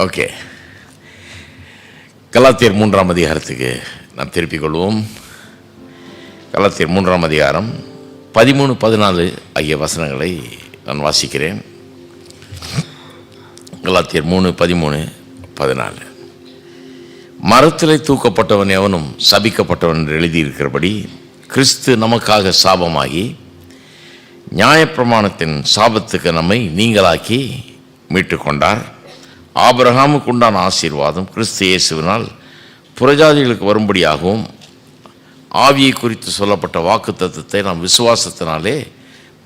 Okay, கலாத்தியர் 3ஆம் அதிகாரத்துக்கு நாம் திருப்பிக் கொள்வோம். கலாத்தியர் 3ஆம் அதிகாரம் 13, 14 ஆகிய வசனங்களை நான் வாசிக்கிறேன். கலாத்தியர் 3, 13, 14. மரத்திலே தூக்கப்பட்டவன் எவனும் சபிக்கப்பட்டவன் என்று எழுதியிருக்கிறபடி கிறிஸ்து நமக்காக சாபமாகி நியாயப்பிரமாணத்தின் சாபத்துக்கு நம்மை நீங்களாக்கி மீட்டு கொண்டார். ஆபிரகாமுக்கு உண்டான ஆசீர்வாதம் கிறிஸ்து இயேசுவினால் புறஜாதிகளுக்கு வரும்படியாகவும் ஆவியை குறித்து சொல்லப்பட்ட வாக்கு தத்தத்தை நாம் விசுவாசத்தினாலே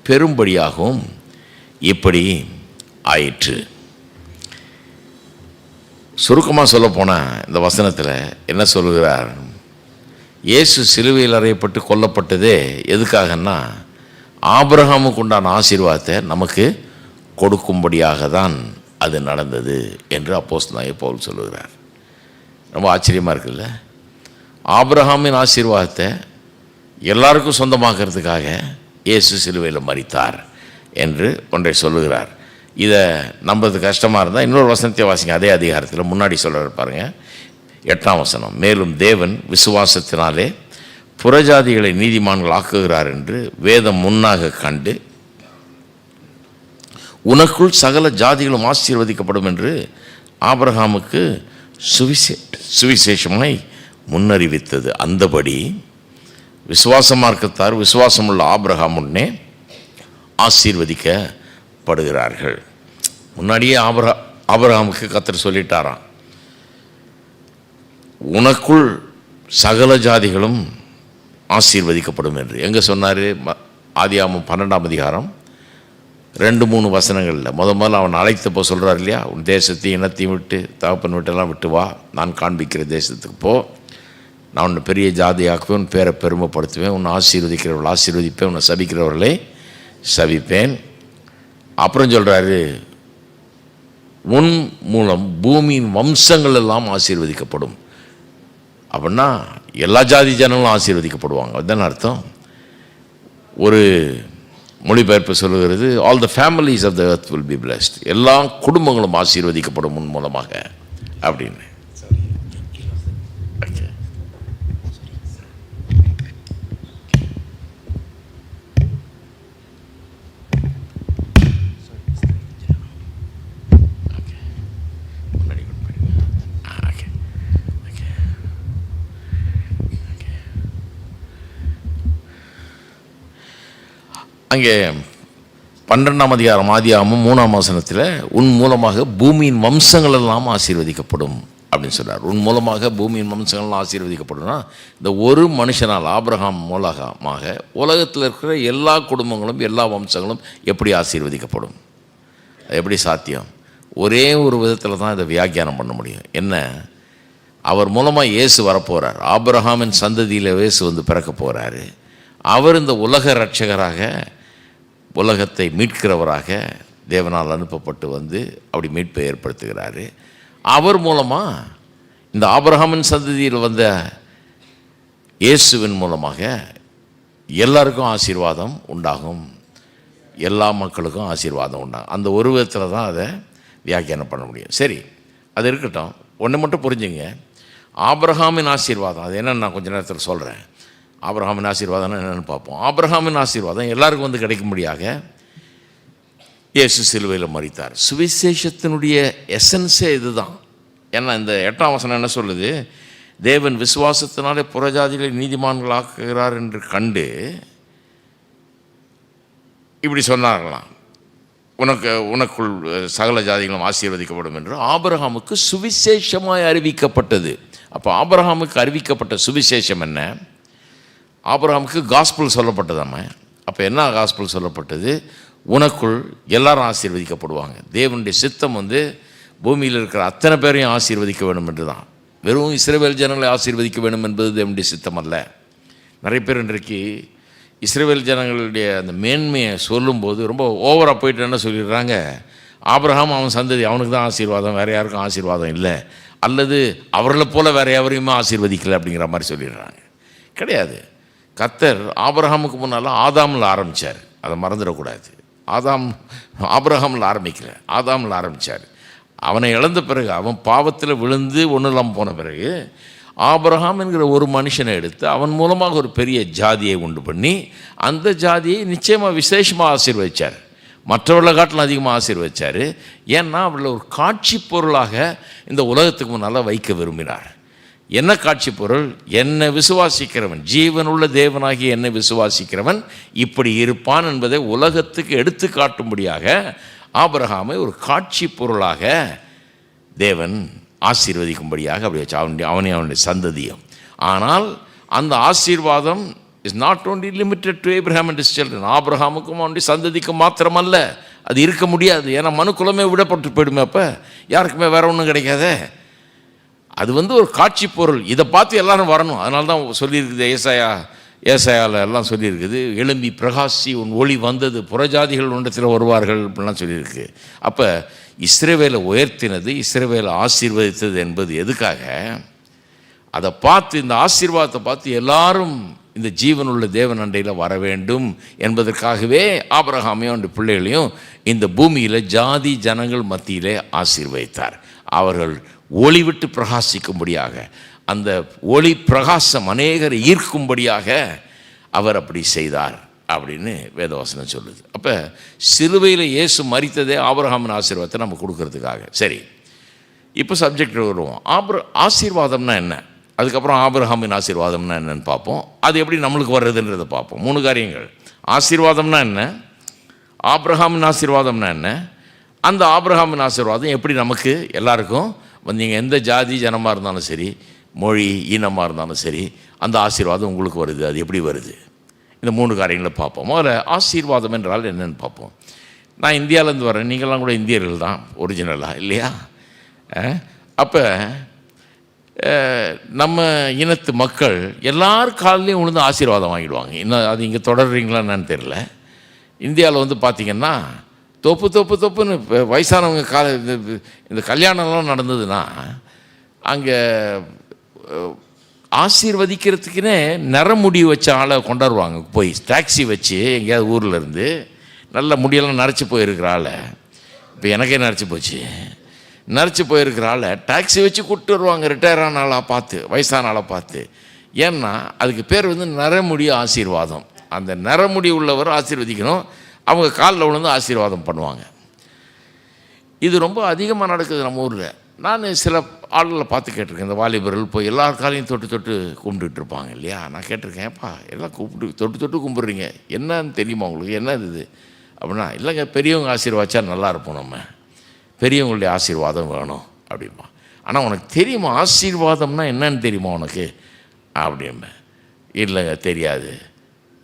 பெரும்படியாகவும் இப்படி ஆயிற்று. சுருக்கமாக சொல்லப்போனால் இந்த வசனத்தில் என்ன சொல்கிறார்? இயேசு சிலுவையில் அறையப்பட்டு கொல்லப்பட்டதே எதுக்காகன்னா ஆபிரகாமுக்கு உண்டான ஆசீர்வாதத்தை நமக்கு கொடுக்கும்படியாக தான் அது நடந்தது என்று அப்போஸ்தலனாகிய பவுல் சொல்லுகிறார். ரொம்ப ஆச்சரியமாக இருக்குல்ல? ஆபிரகாமின் ஆசீர்வாதத்தை எல்லாருக்கும் சொந்தமாக்கிறதுக்காக இயேசு சிலுவையில் மரித்தார் என்று ஒன்றை சொல்லுகிறார். இதை நம்புறது கஷ்டமாக இருந்தால் இன்னொரு வசனத்தை வாசிங்க. அதே அதிகாரத்தில் முன்னாடி சொல்கிறார் பாருங்க, 8ஆம் வசனம். மேலும் தேவன் விசுவாசத்தினாலே புறஜாதிகளை நீதிமான்கள் ஆக்குகிறார் என்று வேதம் முன்னாக கண்டு உனக்குள் சகல ஜாதிகளும் ஆசீர்வதிக்கப்படும் என்று ஆபிரகாமுக்கு சுவிசேஷமாய் முன்னறிவித்தது. அந்தபடி விசுவாச மார்க்கத்தார் விசுவாசமுள்ள ஆபிரகாம் முன்னே ஆசீர்வதிக்கப்படுகிறார்கள். முன்னாடியே ஆபிரகாமுக்கு கர்த்தர் சொல்லிட்டாராம், உனக்குள் சகல ஜாதிகளும் ஆசீர்வதிக்கப்படும் என்று. எங்கே சொன்னார்? ஆதியாகமம் 12ஆம் அதிகாரம் 2-3 வசனங்களில் முதல்ல அவன் அழைத்தப்போ சொல்கிறார் இல்லையா, உன் தேசத்தையும் இனத்தையும் விட்டு தகப்பன் விட்டெல்லாம் விட்டு வா, நான் காண்பிக்கிற தேசத்துக்கு போ, நான் உன்னை பெரிய ஜாதியாக்குவேன், உன் பேரை பெருமைப்படுத்துவேன், உன்னை ஆசீர்வதிக்கிறவர்கள் ஆசீர்வதிப்பேன், உன்னை சபிக்கிறவர்களை சபிப்பேன். அப்புறம் சொல்கிறாரு, உன் மூலம் பூமியின் வம்சங்கள் எல்லாம் ஆசீர்வதிக்கப்படும். அப்படின்னா எல்லா ஜாதி ஜனங்களும் ஆசீர்வதிக்கப்படுவாங்க. அதுதான் அர்த்தம். ஒரு மொழிபெயர்ப்பு சொல்லுகிறது, all the families of the earth will be blessed. எல்லா குடும்பங்களும் ஆசீர்வதிக்கப்படும் முன் மூலமாக அப்படின்னு. அங்கே 12ஆம் அதிகாரம் ஆதியாகமம் 3ஆம் வசனத்தில் உன் மூலமாக பூமியின் வம்சங்கள் எல்லாம் ஆசீர்வதிக்கப்படும் அப்படின்னு சொல்கிறார். உன் மூலமாக பூமியின் வம்சங்கள்லாம் ஆசீர்வதிக்கப்படும்னா இந்த ஒரு மனுஷனால் ஆபிரகாம் மூலமாக உலகத்தில் இருக்கிற எல்லா குடும்பங்களும் எல்லா வம்சங்களும் எப்படி ஆசீர்வதிக்கப்படும்? அது எப்படி சாத்தியம்? ஒரே ஒரு விதத்தில் தான் இதை வியாக்கியானம் பண்ண முடியும். என்ன? அவர் மூலமாக இயேசு வரப்போகிறார். ஆபிரகாமின் சந்ததியில் இயேசு வந்து பிறக்க போகிறாரு. அவர் இந்த உலக இரட்சகராக, உலகத்தை மீட்கிறவராக தேவனால் அனுப்பப்பட்டு வந்து அப்படி மீட்பை ஏற்படுத்துகிறாரு. அவர் மூலமாக இந்த ஆபிரகாமின் சந்ததியில் வந்த இயேசுவின் மூலமாக எல்லாருக்கும் ஆசீர்வாதம் உண்டாகும், எல்லா மக்களுக்கும் ஆசீர்வாதம் உண்டாகும். அந்த ஒரு விதத்தில் தான் அதை வியாக்கியானம் பண்ண முடியும். சரி, அது இருக்கட்டும். ஒன்று மட்டும் புரிஞ்சுங்க, ஆபிரகாமின் ஆசீர்வாதம் அது என்னன்னு நான் கொஞ்ச நேரத்தில் சொல்கிறேன். ஆபிரகாமின் ஆசீர்வாதம்னா என்னென்னு பார்ப்போம். ஆபிரகாமின் ஆசீர்வாதம் எல்லாருக்கும் வந்து கிடைக்கும்படியாக இயேசு சிலுவையில் மரித்தார். சுவிசேஷத்தினுடைய எசன்ஸே இதுதான். ஏன்னா இந்த 8ஆம் வசனம் என்ன சொல்லுது? தேவன் விசுவாசத்தினாலே புறஜாதிகளை நீதிமான்கள் ஆக்குகிறார் என்று கண்டு இப்படி சொன்னார்களாம், உனக்குள் சகல ஜாதிகளும் ஆசீர்வதிக்கப்படும் என்று ஆபிரகாமுக்கு சுவிசேஷமாய் அறிவிக்கப்பட்டது. அப்போ ஆபிரகாமுக்கு அறிவிக்கப்பட்ட சுவிசேஷம் என்ன? ஆபிரகாமுக்கு காஸ்பிள் சொல்லப்பட்டதாம. அப்போ என்ன காஸ்பிள் சொல்லப்பட்டது? உனக்குள் எல்லாரும் ஆசீர்வதிக்கப்படுவாங்க. தேவனுடைய சித்தம் வந்து பூமியில் இருக்கிற அத்தனை பேரையும் ஆசீர்வதிக்க வேண்டும் என்று தான். வெறும் இஸ்ரவேல் ஜனங்களை ஆசீர்வதிக்க வேண்டும் என்பது தேவனுடைய சித்தம் அல்ல. நிறைய பேர் இன்றைக்கு இஸ்ரவேல் ஜனங்களுடைய அந்த மேன்மையை சொல்லும்போது ரொம்ப ஓவராக போயிட்டு என்ன சொல்லிடுறாங்க, ஆபிரகாம் அவன் சந்ததி அவனுக்கு தான் ஆசீர்வாதம், வேறு யாருக்கும் ஆசீர்வாதம் இல்லை, அல்லது அவர்களை போல் வேறு எவரையுமே ஆசீர்வதிக்கலை அப்படிங்கிற மாதிரி சொல்லிடுறாங்க. கிடையாது. கர்த்தர் ஆபிரகாமுக்கு முன்னால் ஆதாமில் ஆரம்பித்தார். அதை மறந்துடக்கூடாது. ஆபிரகாமில் ஆரம்பிக்கல, ஆதாமில் ஆரம்பித்தார். அவனை இழந்த பிறகு, அவன் பாவத்தில் விழுந்து ஒன்றும் இல்லாமல் போன பிறகு ஆபிரகாம் என்கிற ஒரு மனுஷனை எடுத்து அவன் மூலமாக ஒரு பெரிய ஜாதியை உண்டு பண்ணி அந்த ஜாதியை நிச்சயமாக விசேஷமாக ஆசீர்வதிச்சார். மற்றவர்களை காட்டிலும் அதிகமாக ஆசீர்வதிச்சார். ஏன்னா அவளை ஒரு காட்சி பொருளாக இந்த உலகத்துக்கு முன்னால் வைக்க விரும்பினார். என்ன காட்சி பொருள்? என்னை விசுவாசிக்கிறவன், ஜீவனுள்ள தேவனாகி என்னை விசுவாசிக்கிறவன் இப்படி இருப்பான் என்பதை உலகத்துக்கு எடுத்து காட்டும்படியாக ஆபிரகாமை ஒரு காட்சி பொருளாக தேவன் ஆசீர்வதிக்கும்படியாக அப்படி வச்சு அவனுடைய சந்ததியும். ஆனால் அந்த ஆசீர்வாதம் is not only limited to Abraham and his children. ஆபிரகாமுக்கும் அவனுடைய சந்ததிக்கும் மாத்திரமல்ல, அது இருக்க முடியாது. ஏன்னா மனுக்குலமே விடப்பட்டு போயிடுமே, அப்போ யாருக்குமே வேற ஒன்றும் கிடைக்காதே. அது ஒரு காட்சி பொருள். இதை பார்த்து எல்லாரும் வரணும். அதனால தான் சொல்லியிருக்குது, ஏசாயாவில் எல்லாம் சொல்லியிருக்குது, எழும்பி பிரகாசி உன் ஒளி வந்தது, புறஜாதிகள் ஒன்றத்தில் வருவார்கள் அப்படின்லாம் சொல்லியிருக்கு. அப்போ இஸ்ரவேலை உயர்த்தினது, இஸ்ரவேலை ஆசீர்வதித்தது என்பது எதுக்காக? அதை பார்த்து, இந்த ஆசீர்வாதத்தை பார்த்து எல்லாரும் இந்த ஜீவனுள்ள தேவன் அண்டையில் வர வேண்டும் என்பதற்காகவே ஆபிரகாமையும் அந்த பிள்ளைகளையும் இந்த பூமியில் ஜாதி ஜனங்கள் மத்தியிலே ஆசீர்வதித்தார். அவர்கள் ஒளி விட்டு பிரகாசிக்கும்படியாக, அந்த ஒளி பிரகாசம் அநேகரை ஈர்க்கும்படியாக அவர் அப்படி செய்தார் அப்படின்னு வேதவசனம் சொல்லுது. அப்போ சிலுவையில் இயேசு மரித்ததே ஆபிரகாமின் ஆசீர்வாதத்தை நம்ம கொடுக்கறதுக்காக. சரி, இப்போ சப்ஜெக்ட் வருவோம். ஆசீர்வாதம்னா என்ன, அதுக்கப்புறம் ஆபிரகாமின் ஆசீர்வாதம்னா என்னன்னு பார்ப்போம். அது எப்படி நம்மளுக்கு வர்றதுன்றதை பார்ப்போம். 3 காரியங்கள். ஆசீர்வாதம்னா என்ன, ஆபிரகாமின் ஆசீர்வாதம்னா என்ன, அந்த ஆபிரகாமின் ஆசீர்வாதம் எப்படி நமக்கு எல்லாருக்கும் நீங்கள் எந்த ஜாதி ஜனமாக இருந்தாலும் சரி, மொழி இனமாக இருந்தாலும் சரி, அந்த ஆசீர்வாதம் உங்களுக்கு வருது. அது எப்படி வருது? இந்த 3 காரியங்களை பார்ப்போம். முதல்ல ஆசீர்வாதம் என்றால் என்னென்னு பார்ப்போம். நான் இந்தியாவிலேருந்து வரேன், நீங்களாம் கூட இந்தியர்கள் தான் ஒரிஜினலாக, இல்லையா? அப்போ நம்ம இனத்து மக்கள் எல்லார் காலையும் விழுந்து ஆசீர்வாதம் வாங்கிடுவாங்க. இன்னும் அது இங்கே தொடர்றீங்களா என்னன்னு தெரியல. இந்தியாவில் பார்த்திங்கன்னா தொப்புன்னு வயசானவங்க இந்த கல்யாணம்லாம் நடந்ததுன்னா அங்கே ஆசீர்வதிக்கிறதுக்குன்னே நிறமுடி வச்ச ஆளை கொண்டாடுவாங்க. போய் டாக்ஸி வச்சு எங்கேயாவது ஊரில் இருந்து நல்ல முடியெல்லாம் நரைச்சி போயிருக்கிற ஆளை, இப்போ எனக்கே நரைச்சி போச்சு, நரைச்சி போயிருக்கிற ஆளை டாக்ஸி வச்சு கூப்பிட்டு வருவாங்க, ரிட்டையர் ஆன ஆளாக பார்த்து, வயசான ஆளாக பார்த்து. ஏன்னா அதுக்கு பேர் நிறமுடி ஆசீர்வாதம். அந்த நிறமுடி உள்ளவர் ஆசீர்வதிக்கணும், அவங்க காலில் விழுந்து ஆசீர்வாதம் பண்ணுவாங்க. இது ரொம்ப அதிகமாக நடக்குது நம்ம ஊரில். நான் சில ஆளுகளை பார்த்து கேட்டிருக்கேன், இந்த வாலிபர்கள் போய் எல்லார் காலையும் தொட்டு கும்பிட்டுட்டு இருப்பாங்க இல்லையா. நான் கேட்டிருக்கேன், ஏப்பா எல்லாம் கூப்பிட்டு தொட்டு கும்பிட்றீங்க, என்னன்னு தெரியுமா உங்களுக்கு, என்ன இது அப்படின்னா, இல்லைங்க பெரியவங்க ஆசீர்வாச்சா நல்லா இருப்போம், நம்ம பெரியவங்களுடைய ஆசீர்வாதம் வேணும் அப்படிம்பா. ஆனால் உனக்கு தெரியுமா ஆசீர்வாதம்னா என்னன்னு தெரியுமா உனக்கு அப்படிம்ப. இல்லைங்க தெரியாது,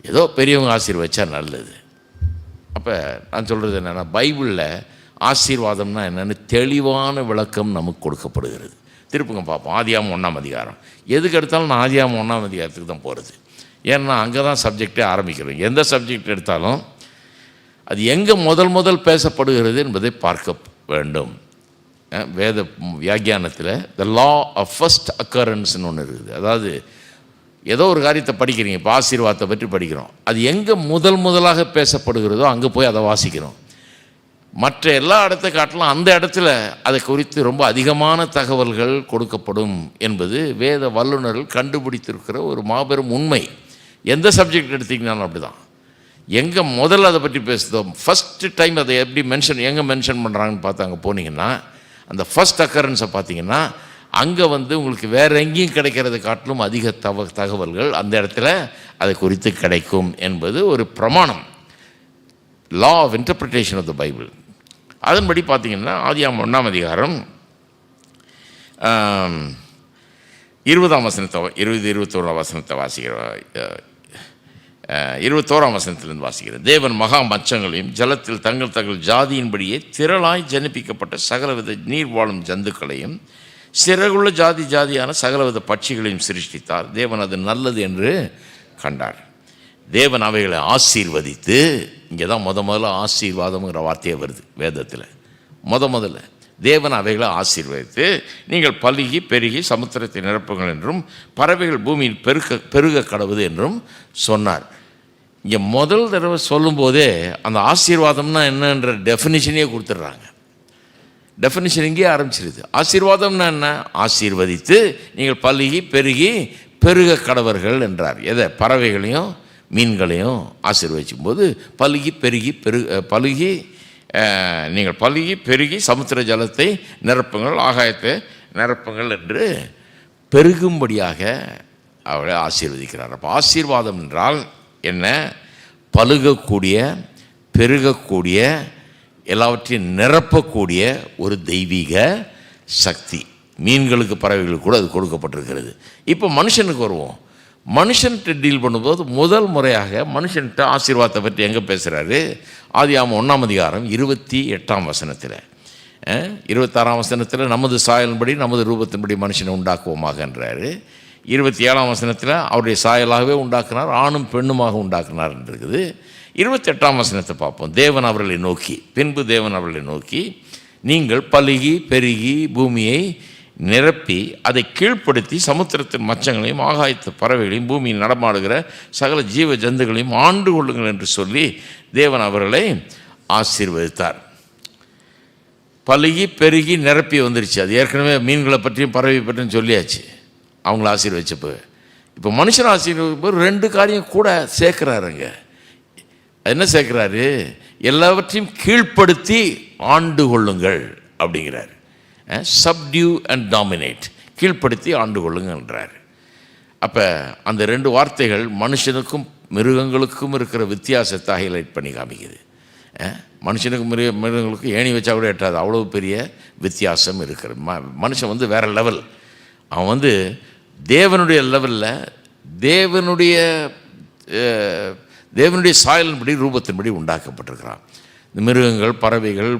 ஏதோ பெரியவங்க ஆசீர்வச்சா நல்லது. அப்போ நான் சொல்கிறது என்னென்னா, பைபிளில் ஆசீர்வாதம்னா என்னென்னு தெளிவான விளக்கம் நமக்கு கொடுக்கப்படுகிறது. திருப்புங்க பார்ப்போம். ஆதியாகமம் 1ஆம் அதிகாரம். எதுக்கு எடுத்தாலும் நான் ஆதியாகமம் 1ஆம் அதிகாரத்துக்கு தான் போகிறது. ஏன்னா அங்கே தான் சப்ஜெக்டே ஆரம்பிக்கிறோம். எந்த சப்ஜெக்ட் எடுத்தாலும் அது எங்கே முதல் பேசப்படுகிறது என்பதை பார்க்க வேண்டும். வேத வியாக்கியானத்தில் த லா ஆஃப் ஃபர்ஸ்ட் அக்கரன்ஸ்னு ஒன்று இருக்குது. அதாவது ஏதோ ஒரு காரியத்தை படிக்கிறீங்க, இப்போ ஆசீர்வாதத்தை பற்றி படிக்கிறோம், அது எங்கே முதலாக பேசப்படுகிறதோ அங்கே போய் அதை வாசிக்கிறோம். மற்ற எல்லா இடத்தை காட்டிலும் அந்த இடத்துல அதை குறித்து ரொம்ப அதிகமான தகவல்கள் கொடுக்கப்படும் என்பது வேத வல்லுநர்கள் கண்டுபிடித்திருக்கிற ஒரு மாபெரும் உண்மை. எந்த சப்ஜெக்ட் எடுத்திங்கனாலும் அப்படி தான். எங்கே முதல்ல அதை பற்றி பேசுதோ, ஃபஸ்ட்டு டைம் அதை எப்படி எங்கே மென்ஷன் பண்ணுறாங்கன்னு பார்த்து அங்கே போனீங்கன்னா, அந்த ஃபஸ்ட் அக்கரன்ஸை பார்த்தீங்கன்னா அங்கே உங்களுக்கு வேறு எங்கேயும் கிடைக்கிறத காட்டிலும் அதிக தகவல்கள் அந்த இடத்துல அதை குறித்து கிடைக்கும் என்பது ஒரு பிரமாணம். Law of interpretation of the Bible. அதன்படி பார்த்தீங்கன்னா ஆதியாகமம் 1ஆம் அதிகாரம் 20ஆம் வசனத்தை 21ஆம் வசனத்தை வாசிக்கிறோம். 21ஆம் வசனத்திலிருந்து வாசிக்கிறேன். தேவன் மகா மச்சங்களையும் ஜலத்தில் தங்கள் ஜாதியின்படியே திரளாய் ஜனிப்பிக்கப்பட்ட சகலவித நீர் வாழும் ஜந்துக்களையும் சிறகுள்ள ஜாதியான சகலவித பட்சிகளையும் சிருஷ்டித்தார். தேவன் அது நல்லது என்று கண்டார். தேவன் அவைகளை ஆசீர்வதித்து, இங்கே தான் முதல்ல ஆசீர்வாதம்ங்கிற வார்த்தையே வருது வேதத்தில். முதல்ல தேவன் அவைகளை ஆசீர்வதித்து, நீங்கள் பலுகி பெருகி சமுத்திரத்தை நிரப்புங்கள் என்றும் பறவைகள் பூமியில் பெருக கடவுது என்றும் சொன்னார். இங்கே முதல் தடவை சொல்லும்போதே அந்த ஆசீர்வாதம்னா என்னன்ற டெஃபினிஷனே கொடுத்துட்றாங்க. டெஃபினிஷன் இங்கேயே ஆரம்பிச்சிருது. ஆசீர்வாதம்னா என்ன? ஆசீர்வதித்து நீங்கள் பலுகி பெருகி பெருக கடவர்கள் என்றார். எதை? பறவைகளையும் மீன்களையும் ஆசீர்வதிக்கும் போது பலுகி பெருகி பலுகி நீங்கள் பலுகி பெருகி சமுத்திர ஜலத்தை நிரப்புங்கள், ஆகாயத்தை நிரப்புங்கள் என்று பெருகும்படியாக அவளை ஆசீர்வதிக்கிறார். அப்போ ஆசீர்வாதம் என்றால் என்ன? பலுகக்கூடிய பெருகக்கூடிய எல்லாவற்றையும் நிரப்பக்கூடிய ஒரு தெய்வீக சக்தி. மீன்களுக்கு பறவைகளுக்கு கூட அது கொடுக்கப்பட்டிருக்கிறது. இப்போ மனுஷனுக்கு வருவோம். மனுஷன்கிட்ட டீல் பண்ணும்போது முதல் முறையாக மனுஷன்கிட்ட ஆசீர்வாதத்தை பற்றி எங்கே பேசுகிறாரு? ஆதியாகமம் 1ஆம் அதிகாரம் 28ஆம் வசனத்தில், 26ஆம் வசனத்தில் நமது சாயலின்படி நமது ரூபத்தின்படி மனுஷனை உண்டாக்குவோமாகன்றாரு. 27ஆம் வசனத்தில் அவருடைய சாயலாகவே உண்டாக்குனார், ஆணும் பெண்ணுமாக உண்டாக்குனார் இருக்குது. 28ஆம் வசனத்தை பார்ப்போம். தேவன் அவர்களை நோக்கி, பின்பு தேவன் அவர்களை நோக்கி, நீங்கள் பலுகி பெருகி பூமியை நிரப்பி அதை கீழ்ப்படுத்தி சமுத்திரத்தின் மச்சங்களையும் ஆகாயத்து பறவைகளையும் பூமியில் நடமாடுகிற சகல ஜீவ ஜந்துகளையும் ஆண்டு கொள்ளுங்கள் என்று சொல்லி தேவன் அவர்களை ஆசீர்வதித்தார். பலுகி பெருகி நிரப்பி வந்துருச்சு. அது ஏற்கனவே மீன்களை பற்றியும் பறவை பற்றியும் சொல்லியாச்சு அவங்கள ஆசீர்வதிச்சப்போ. இப்போ மனுஷன் ஆசீர்வதிப்போ 2 காரியம் கூட சேர்க்குறாருங்க. என்ன சேர்க்குறாரு? எல்லாவற்றையும் கீழ்ப்படுத்தி ஆண்டு கொள்ளுங்கள் அப்படிங்கிறார். சப்டியூ அண்ட் டாமினேட், கீழ்ப்படுத்தி ஆண்டு கொள்ளுங்கன்றார். அப்போ அந்த 2 வார்த்தைகள் மனுஷனுக்கும் மிருகங்களுக்கும் இருக்கிற வித்தியாசத்தை ஹைலைட் பண்ணி காமிக்குது. மனுஷனுக்கும் மிருகங்களுக்கும் ஏணி வச்சா கூட எட்டாது, அவ்வளோ பெரிய வித்தியாசம் இருக்கிற மனுஷன் வேறு லெவல். அவன் தேவனுடைய லெவலில் தேவனுடைய சாயலின்படி ரூபத்தின்படி உண்டாக்கப்பட்டிருக்கிறான். இந்த மிருகங்கள் பறவைகள்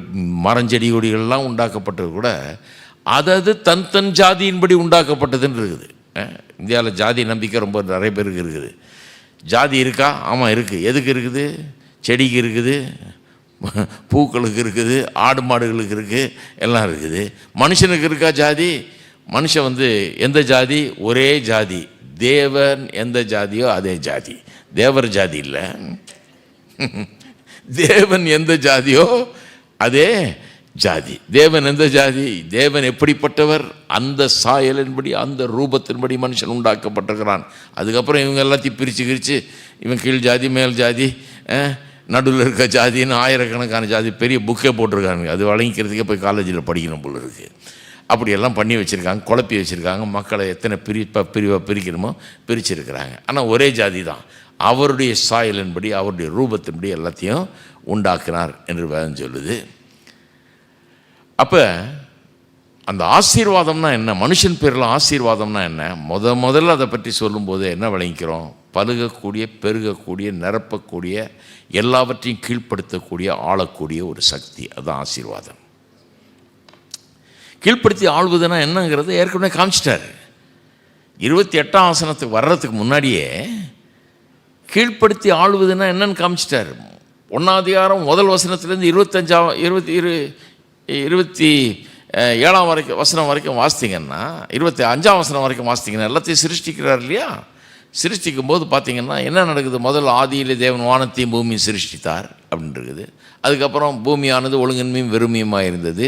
மரஞ்செடி கொடிகள்லாம் உண்டாக்கப்பட்டது கூட அதது தன் ஜாதியின்படி உண்டாக்கப்பட்டதுன்னு இருக்குது. இந்தியாவில் ஜாதி நம்பிக்கை ரொம்ப நிறைய பேருக்கு இருக்குது. ஜாதி இருக்கா? ஆமாம் இருக்குது. எதுக்கு இருக்குது? செடிக்கு இருக்குது, பூக்களுக்கு இருக்குது, ஆடு மாடுகளுக்கு இருக்குது, எல்லாம் இருக்குது. மனுஷனுக்கு இருக்கா ஜாதி? மனுஷன் எந்த ஜாதி? ஒரே ஜாதி. தேவன் எந்த ஜாதியோ அதே ஜாதி. தேவர் ஜாதி இல்லை, தேவன் எந்த ஜாதியோ அதே ஜாதி. தேவன் எந்த ஜாதி? தேவன் எப்படிப்பட்டவர்? அந்த சாயலின்படி அந்த ரூபத்தின்படி மனுஷன் உண்டாக்கப்பட்டிருக்கிறான். அதுக்கப்புறம் இவங்க எல்லாத்தையும் பிரித்து இவன் கீழ் ஜாதி மேல் ஜாதி நடுவில் இருக்க ஜாதின்னு ஆயிரக்கணக்கான ஜாதி பெரிய புக்கே போட்டிருக்காங்க. அது வழங்கிக்கிறதுக்கே போய் காலேஜில் படிக்கணும் போல இருக்குது. அப்படியெல்லாம் பண்ணி வச்சுருக்காங்க, குழப்பி வச்சுருக்காங்க. மக்களை எத்தனை பிரிவாக பிரிக்கணுமோ பிரிச்சிருக்கிறாங்க. ஆனால் ஒரே ஜாதி தான். அவருடைய சாயலின்படி அவருடைய ரூபத்தின்படி எல்லாத்தையும் உண்டாக்கினார் என்று வேதம் சொல்லுது. அப்போ அந்த ஆசீர்வாதம்னா என்ன? மனுஷன் பேரில் ஆசீர்வாதம்னா என்ன? முதல்ல அதை பற்றி சொல்லும்போது என்ன விளங்கிக்கிறோம்? பலுகக்கூடிய பெருகக்கூடிய நிரப்பக்கூடிய எல்லாவற்றையும் கீழ்ப்படுத்தக்கூடிய ஆளக்கூடிய ஒரு சக்தி. அதுதான் ஆசீர்வாதம். கீழ்ப்படுத்தி ஆள்வதுன்னா என்னங்கிறது ஏற்கனவே காமிச்சிட்டாரு. 28ஆம் வசனத்துக்கு வர்றதுக்கு முன்னாடியே கீழ்ப்படுத்தி ஆள்வதுன்னா என்னன்னு காமிச்சிட்டார். 1ஆம் அதிகாரம் 1 வசனத்துலேருந்து 27ஆம் வசனம் வரைக்கும் வாசித்தீங்கன்னா, 25ஆம் வசனம் வரைக்கும் வாசித்தீங்கன்னா எல்லாத்தையும் சிருஷ்டிக்கிறார் இல்லையா? சிருஷ்டிக்கும் போது பார்த்தீங்கன்னா என்ன நடக்குது? முதல் ஆதியிலே தேவன் வானத்தையும் பூமியும் சிருஷ்டித்தார் அப்படின்னு இருக்குது. அதுக்கப்புறம் பூமியானது ஒழுங்கின்மையும் வெறுமையுமாக இருந்தது.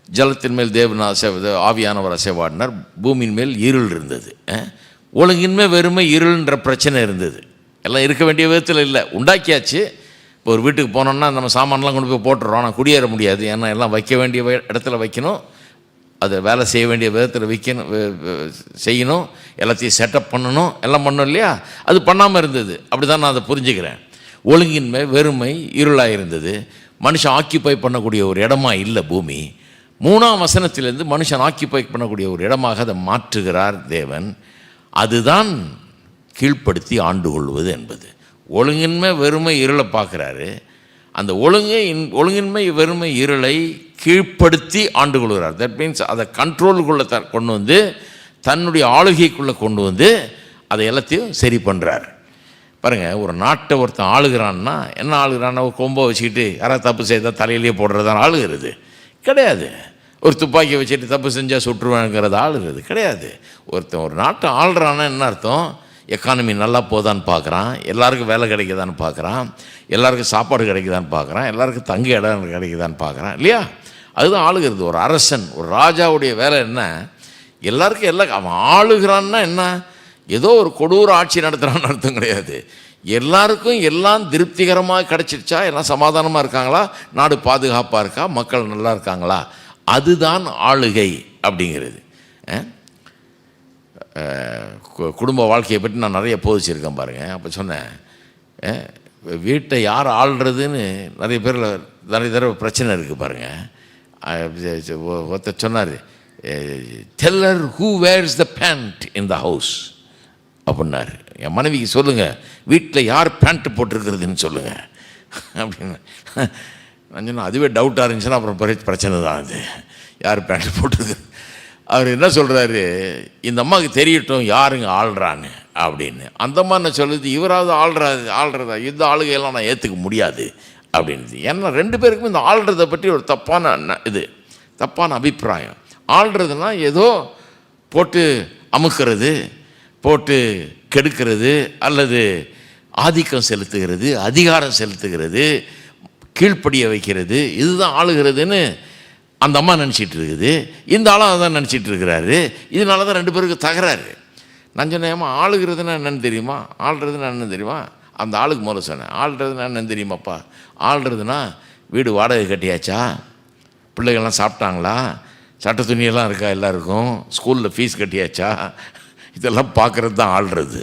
ஜலத்தின் மேல் தேவன் ஆவியானவர் அசைவாடினார். பூமியின் மேல் இருள் இருந்தது. ஒழுங்கின்மை வெறுமை இருள்ன்ற பிரச்சனை இருந்தது. எல்லாம் இருக்க வேண்டிய விதத்தில் இல்லை, உண்டாக்கியாச்சு. இப்போ ஒரு வீட்டுக்கு போனோம்னா நம்ம சாமான்லாம் கொண்டு போய் போட்டுறோம், ஆனால் குடியேற முடியாது. ஏன்னா எல்லாம் வைக்க வேண்டிய இடத்துல வைக்கணும், அதை வேலை செய்ய வேண்டிய விதத்தில் செய்யணும், எல்லாத்தையும் செட்டப் பண்ணணும், எல்லாம் பண்ணணும் இல்லையா? அது பண்ணாமல் இருந்தது. அப்படி தான் நான் அதை புரிஞ்சுக்கிறேன். ஒழுங்கின்மை வெறுமை இருளாக இருந்தது. மனுஷன் ஆக்கியபை பண்ணக்கூடிய ஒரு இடமா இல்லை பூமி. 3ஆம் வசனத்திலிருந்து மனுஷன் ஆக்கியபை பண்ணக்கூடிய ஒரு இடமாக அதை மாற்றுகிறார் தேவன். அதுதான் கீழ்ப்படுத்தி ஆண்டு கொள்வது என்பது. ஒழுங்கின்மை வெறுமை இருளை பார்க்குறாரு. அந்த ஒழுங்கின்மை வெறுமை இருளை கீழ்ப்படுத்தி ஆண்டு கொள்கிறார். தட் மீன்ஸ் அதை கண்ட்ரோலுக்குள்ளே கொண்டு தன்னுடைய ஆளுகைக்குள்ளே கொண்டு அதை எல்லாத்தையும் சரி பண்ணுறார். பாருங்கள், ஒரு நாட்டை ஒருத்தன் ஆளுகிறான்னா என்ன ஆளுகிறான்னா, ஒரு கொம்பை வச்சுக்கிட்டு யாராவது தப்பு செய்தால் தலையிலேயே போடுறதான் ஆளுகிறது கிடையாது. ஒரு துப்பாக்கி வச்சுட்டு தப்பு செஞ்சால் சுற்றுவாங்கிறது ஆளுகிறது கிடையாது. ஒருத்தன் ஒரு நாட்டை ஆளுறான்னா என்ன அர்த்தம்? எக்கானமி நல்லா போதான்னு பார்க்குறான், எல்லாருக்கும் வேலை கிடைக்குதான்னு பார்க்குறான், எல்லாருக்கும் சாப்பாடு கிடைக்குதான்னு பார்க்குறான், எல்லாருக்கும் தங்க இடம் கிடைக்குதான்னு பார்க்குறான் இல்லையா? அதுதான் ஆளுகிறது. ஒரு அரசன், ஒரு ராஜாவுடைய வேலை என்ன? எல்லாருக்கும் எல்லாம் அவன் ஆளுகிறான்னா என்ன, ஏதோ ஒரு கொடூர ஆட்சி நடத்துகிறான்னு அர்த்தம் கிடையாது. எல்லாருக்கும் எல்லாம் திருப்திகரமாக கிடச்சிருச்சா, எல்லாம் சமாதானமாக இருக்காங்களா, நாடு பாதுகாப்பாக இருக்கா, மக்கள் நல்லா இருக்காங்களா, அதுதான் ஆளுகை அப்படிங்கிறது. குடும்ப வாழ்க்கையை பற்றி நான் நிறைய போதிச்சிருக்கேன் பாருங்கள். அப்போ சொன்னேன், வீட்டை யார் ஆள்றதுன்னு நிறைய பேரில் நிறைய தடவை பிரச்சனை இருக்குது பாருங்கள். ஒருத்தர் சொன்னார், tell her who wears the pant in the house அப்படின்னாரு. என் மனைவிக்கு சொல்லுங்கள், வீட்டில் யார் பேண்ட்டு போட்டிருக்கிறதுன்னு சொல்லுங்கள் அப்படின்னு. நான் சொன்னேன், அதுவே டவுட்டாக இருந்துச்சுன்னா அப்புறம் பிரச்சனை தான் அது, யார் பேண்ட்டு போட்டிருக்கு. அவர் என்ன சொல்கிறாரு, இந்த அம்மாவுக்கு தெரியட்டும் யாருங்க ஆள்றான்னு அப்படின்னு. அந்த அம்மா என்ன சொல்லுது, இவராவது ஆள்றதா இந்த ஆளுகையெல்லாம் நான் ஏற்றுக்க முடியாது அப்படின்னு. ஏன்னா ரெண்டு பேருக்குமே இந்த ஆள்றதை பற்றி ஒரு தப்பான அபிப்பிராயம். ஆள்றதுனா ஏதோ போட்டு அமுக்கிறது, போட்டு கெடுக்கிறது, அல்லது ஆதிக்கம் செலுத்துகிறது, அதிகாரம் செலுத்துகிறது, கீழ்ப்படிய வைக்கிறது, இதுதான் ஆளுகிறதுன்னு அந்த அம்மா நினச்சிட்டு இருக்குது. இந்த ஆளும் அதான் நினச்சிட்டு இருக்கிறாரு. இதனால தான் ரெண்டு பேருக்கு தகராறு. நான் சொன்னேன், ஏமா ஆளுகிறதுனா என்னென்னு தெரியுமா, ஆள்றதுன்னா என்னென்னு தெரியுமா? அந்த ஆளுக்கு முதல்ல சொன்னேன், ஆள்றதுன்னா என்னென்னு தெரியுமாப்பா? ஆள்றதுன்னா வீடு வாடகை கட்டியாச்சா, பிள்ளைகள்லாம் சாப்பிட்டாங்களா, சட்ட துணியெல்லாம் இருக்கா எல்லாருக்கும், ஸ்கூலில் ஃபீஸ் கட்டியாச்சா, இதெல்லாம் பார்க்குறது தான் ஆள்றது.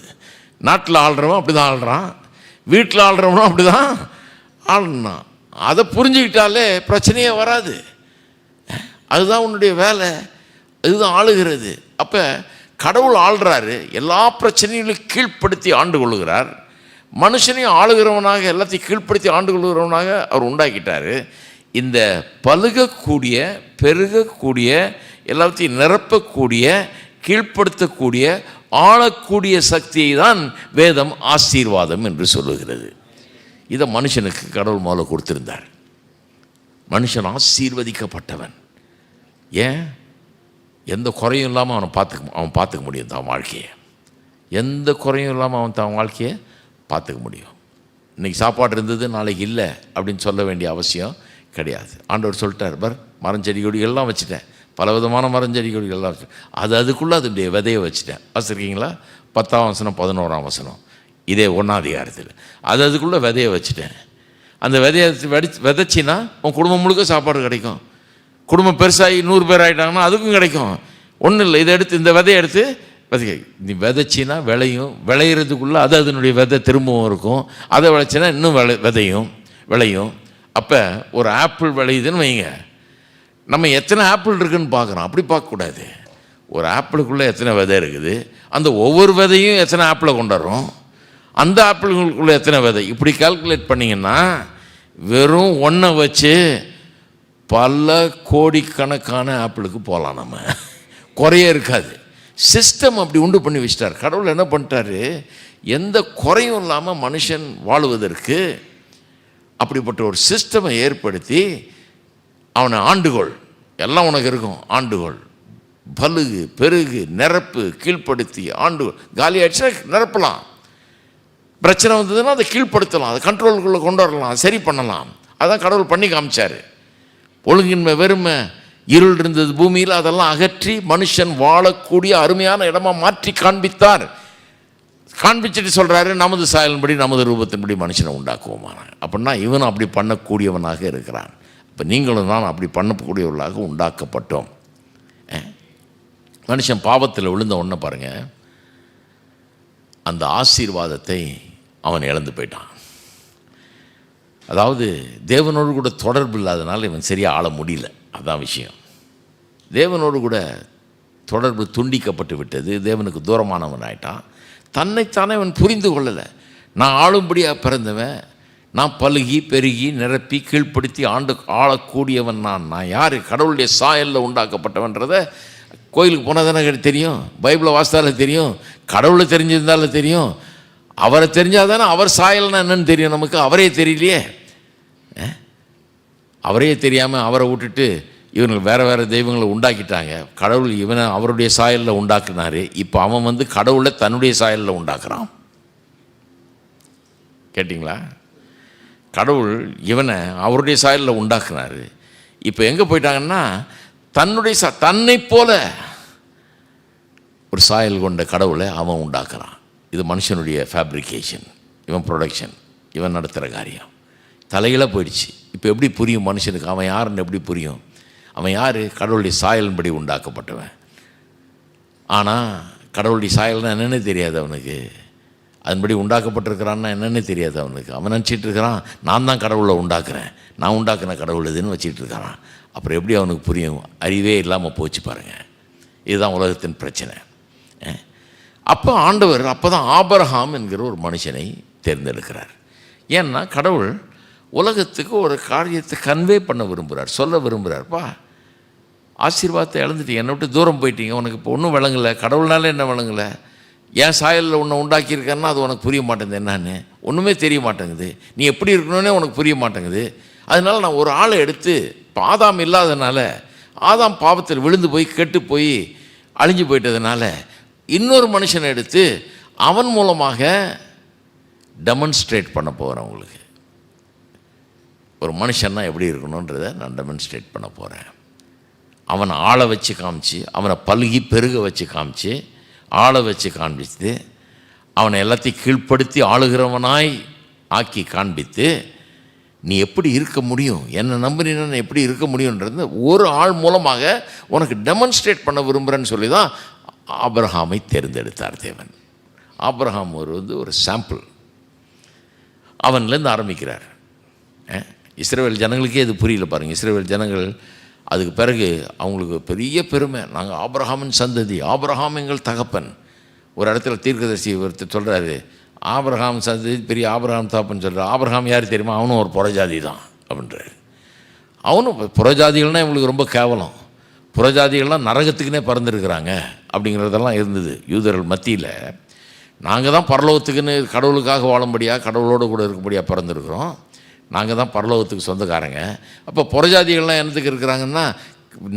நாட்டில் ஆள்றவன் அப்படி தான் ஆள்றான், வீட்டில் ஆள்றவனும் அப்படி தான் ஆளணும். அதை புரிஞ்சுக்கிட்டாலே பிரச்சனையே வராது. அதுதான் உன்னுடைய வேலை, அதுதான் ஆளுகிறது. அப்போ கடவுள் ஆள்றாரு, எல்லா பிரச்சனைகளையும் கீழ்ப்படுத்தி ஆண்டு கொள்ளுகிறார். மனுஷனையும் ஆளுகிறவனாக, எல்லாத்தையும் கீழ்ப்படுத்தி ஆண்டு கொள்ளுகிறவனாக அவர் உண்டாக்கிட்டார். இந்த பலுகக்கூடிய, பெருகக்கூடிய, எல்லாத்தையும் நிரப்பக்கூடிய, கீழ்ப்படுத்தக்கூடிய, ஆளக்கூடிய சக்தியை தான் வேதம் ஆசீர்வாதம் என்று சொல்லுகிறது. இதை மனுஷனுக்கு கடவுள் முதல்ல கொடுத்திருந்தார். மனுஷன் ஆசீர்வதிக்கப்பட்டவன். ஏன்? எந்த குறையும் இல்லாமல் அவன் பார்த்துக்க முடியும் தான் வாழ்க்கையை. எந்த குறையும் இல்லாமல் அவன் தான் வாழ்க்கையை பார்த்துக்க முடியும். இன்றைக்கி சாப்பாடு இருந்தது நாளைக்கு இல்லை அப்படின்னு சொல்ல வேண்டிய அவசியம் கிடையாது. ஆண்டவர் சொல்லிட்டார், மரஞ்செடி கொடிகள்லாம் வச்சுட்டேன், பல விதமான மரஞ்செடி கொடிகள்லாம் வச்சுட்டேன், அதுக்குள்ளே அதனுடைய விதையை வச்சுட்டேன். வச்சுருக்கீங்களா? 10ஆம் வசனம் 11ஆம் வசனம் இதே 1ஆம் அதிகாரத்தில். அதுக்குள்ளே விதையை வச்சுட்டேன். அந்த விதையை விதைச்சின்னா உன் குடும்பம் முழுக்க சாப்பாடு கிடைக்கும். குடும்பம் பெருசாகி 100 பேர் ஆகிட்டாங்கன்னா அதுக்கும் கிடைக்கும். ஒன்றும் இல்லை, இதை எடுத்து, இந்த விதையை எடுத்து நீ விதைச்சின்னா விளையும், விளையிறதுக்குள்ளே அதனுடைய விதை திரும்பவும் இருக்கும், அதை விளைச்சின்னா இன்னும் விளையும். அப்போ ஒரு ஆப்பிள் விளையுதுன்னு வைங்க, நம்ம எத்தனை ஆப்பிள் இருக்குதுன்னு பார்க்குறோம். அப்படி பார்க்கக்கூடாது. ஒரு ஆப்பிளுக்குள்ளே எத்தனை விதை இருக்குது, அந்த ஒவ்வொரு விதையும் எத்தனை ஆப்பிளை கொண்டாடுறோம், அந்த ஆப்பிளுக்குள்ளே எத்தனை விதை, இப்படி கால்குலேட் பண்ணிங்கன்னா வெறும் ஒன்றை வச்சு பல கோடிக்கணக்கான ஆப்பிளுக்கு போகலாம். நம்ம குறையே இருக்காது. சிஸ்டம் அப்படி உண்டு பண்ணி வச்சிட்டார். கடவுள் என்ன பண்ணிட்டாரு, எந்த குறையும் இல்லாமல் மனுஷன் வாழுவதற்கு அப்படிப்பட்ட ஒரு சிஸ்டமை ஏற்படுத்தி அவனை ஆண்டுகொள், எல்லாம் உனக்கு இருக்கும், ஆண்டுகொள், பலுகு, பெருகு, நிரப்பு, கீழ்ப்படுத்தி ஆண்டுகொள். காலி ஆயிடுச்சுன்னா நிரப்பலாம், பிரச்சனை வந்ததுன்னா அதை கீழ்ப்படுத்தலாம், அதை கண்ட்ரோலுக்குள்ளே கொண்டு வரலாம், அதை சரி பண்ணலாம். அதான் கடவுள் பண்ணி காமிச்சார். ஒழுங்கின்மை, வெறுமை, இருள் இருந்தது பூமியில், அதெல்லாம் அகற்றி மனுஷன் வாழக்கூடிய அருமையான இடமா மாற்றி காண்பித்தார். காண்பிச்சுட்டு சொல்கிறாரு, நமது சாயலின்படி நமது ரூபத்தின்படி மனுஷனை உண்டாக்குவோமான. அப்படின்னா இவன் அப்படி பண்ணக்கூடியவனாக இருக்கிறான். இப்போ நீங்களும் தான் அப்படி பண்ணக்கூடியவர்களாக உண்டாக்கப்பட்டோம். மனுஷன் பாவத்தில் விழுந்த ஒன்றை பாருங்கள், அந்த ஆசீர்வாதத்தை அவன் இழந்து போயிட்டான். அதாவது தேவனோடு கூட தொடர்பு இல்லாதனால இவன் சரியாக ஆள முடியல. அதுதான் விஷயம். தேவனோடு கூட தொடர்பு துண்டிக்கப்பட்டு விட்டது. தேவனுக்கு தூரமானவன் ஆயிட்டான். தன்னைத்தானே அவன் புரிந்து கொள்ளலை. நான் ஆளும்படியாக பிறந்தவன், நான் பலுகி பெருகி நிரப்பி கீழ்ப்படுத்தி ஆளக்கூடியவன். நான் யார்? கடவுளுடைய சாயலில் உண்டாக்கப்பட்டவன்றதை கோயிலுக்கு போனால் தானே தெரியும், பைபிளை வாசித்தாலே தெரியும், கடவுளை தெரிஞ்சிருந்தாலும் தெரியும். அவரை தெரிஞ்சால் தானே அவர் சாயல்னா என்னன்னு தெரியும் நமக்கு. அவரே தெரியலையே. அவரே தெரியாமல் அவரை விட்டுட்டு இவனுக்கு வேறு தெய்வங்களை உண்டாக்கிட்டாங்க. கடவுள் இவனை அவருடைய சாயலில் உண்டாக்குனாரு. இப்போ அவன் கடவுளை தன்னுடைய சாயலில் உண்டாக்குறான். கேட்டிங்களா? கடவுள் இவனை அவருடைய சாயலில் உண்டாக்குனாரு. இப்போ எங்கே போயிட்டாங்கன்னா தன்னுடைய தன்னை போல ஒரு சாயல் கொண்ட கடவுளை அவன் உண்டாக்குறான். இது மனுஷனுடைய ஃபேப்ரிகேஷன், இவன் ப்ரொடக்ஷன், இவன் நடத்துகிற காரியம். தலையில் போயிடுச்சு. இப்போ எப்படி புரியும் மனுஷனுக்கு அவன் யாருன்னு எப்படி புரியும்? அவன் யார்? கடவுளுடைய சாயலின்படி உண்டாக்கப்பட்டவன். ஆனால் கடவுளுடைய சாயல்னால் என்னென்னு தெரியாது அவனுக்கு. அதன்படி உண்டாக்கப்பட்டிருக்கிறான்னா என்னென்னு தெரியாது அவனுக்கு. அவன் நினச்சிட்டு இருக்கிறான் நான் தான் கடவுளை உண்டாக்குறேன், நான் உண்டாக்குன கடவுள் இதுன்னு வச்சுட்டு இருக்கிறான். அப்புறம் எப்படி அவனுக்கு புரியும்? அறிவே இல்லாமல் போச்சு பாருங்கள். இதுதான் உலகத்தின் பிரச்சனை. அப்போ ஆண்டவர் அப்போ தான் ஆபிரகாம் என்கிற ஒரு மனுஷனை தேர்ந்தெடுக்கிறார். ஏன்னா கடவுள் உலகத்துக்கு ஒரு காரியத்தை கன்வே பண்ண விரும்புகிறார், சொல்ல விரும்புகிறார்ப்பா. ஆசீர்வாதத்தை இழந்துட்டு என்னை விட்டு தூரம் போயிட்டீங்க, உனக்கு இப்போ ஒன்றும் விளங்கலை, கடவுள்னால என்ன விளங்கலை, ஏன் சாயலில் உன்னை உண்டாக்கியிருக்கேன்னா அது உனக்கு புரிய மாட்டேங்குது, என்னன்னு ஒன்றுமே தெரிய மாட்டேங்குது, நீ எப்படி இருக்கணும்னே உனக்கு புரிய மாட்டேங்குது. அதனால் நான் ஒரு ஆளை எடுத்து, இப்போ ஆதாம் இல்லாதனால, ஆதாம் பாவத்தில் விழுந்து போய் கெட்டு போய் அழிஞ்சு போயிட்டதுனால இன்னொரு மனுஷனை எடுத்து அவன் மூலமாக டெமான்ஸ்ட்ரேட் பண்ண போகிறேன். உங்களுக்கு ஒரு மனுஷன்னா எப்படி இருக்கணுன்றதை நான் டெமான்ஸ்ட்ரேட் பண்ண போகிறேன். அவனை ஆளை வச்சு காமிச்சு, அவனை பல்கி பெருக வச்சு காமிச்சு, ஆளை வச்சு காண்பித்து, அவனை எல்லாத்தையும் கீழ்ப்படுத்தி ஆளுகிறவனாய் ஆக்கி காண்பித்து, நீ எப்படி இருக்க முடியும், என்னை நம்பினா எப்படி இருக்க முடியுன்றது ஒரு ஆள் மூலமாக உனக்கு டெமான்ஸ்ட்ரேட் பண்ண விரும்புகிறேன்னு சொல்லி தான் ஆபிரகாமை தேர்ந்தெடுத்தார் தேவன். ஆபிரகாம் ஒரு சாம்பிள். அவன்லேருந்து ஆரம்பிக்கிறார். இஸ்ரவேல் ஜனங்களுக்கே இது புரியல பாருங்கள். இஸ்ரவேல் ஜனங்கள் அதுக்கு பிறகு அவங்களுக்கு பெரிய பெருமை, நாங்கள் ஆபிரகாமின் சந்ததி, ஆபிரகாம் எங்கள் தகப்பன். ஒரு இடத்துல தீர்க்கதரிசி ஒருத்தர் சொல்கிறாரு, ஆபிரகாம் சந்ததி பெரிய ஆபிரகாம் தகப்பன் சொல்கிறார். ஆபிரகாம் யார் தெரியுமா? அவனும் ஒரு புறஜாதி தான் அப்படின்றாரு. அவனும் புறஜாதிகள்னால் இவங்களுக்கு ரொம்ப கேவலம், புறஜாதிகள்லாம் நரகத்துக்குன்னே பிறந்திருக்கிறாங்க அப்படிங்கிறதெல்லாம் இருந்தது யூதர்கள் மத்தியில். நாங்கள் தான் பரலோகத்துக்குன்னு கடவுளுக்காக வாழும்படியாக, கடவுளோடு கூட இருக்கும்படியாக பிறந்திருக்கிறோம், நாங்கள் தான் பரலோகத்துக்கு சொந்தக்காரங்க. அப்போ புறஜாதிகள்லாம் என்னத்துக்கு இருக்கிறாங்கன்னா,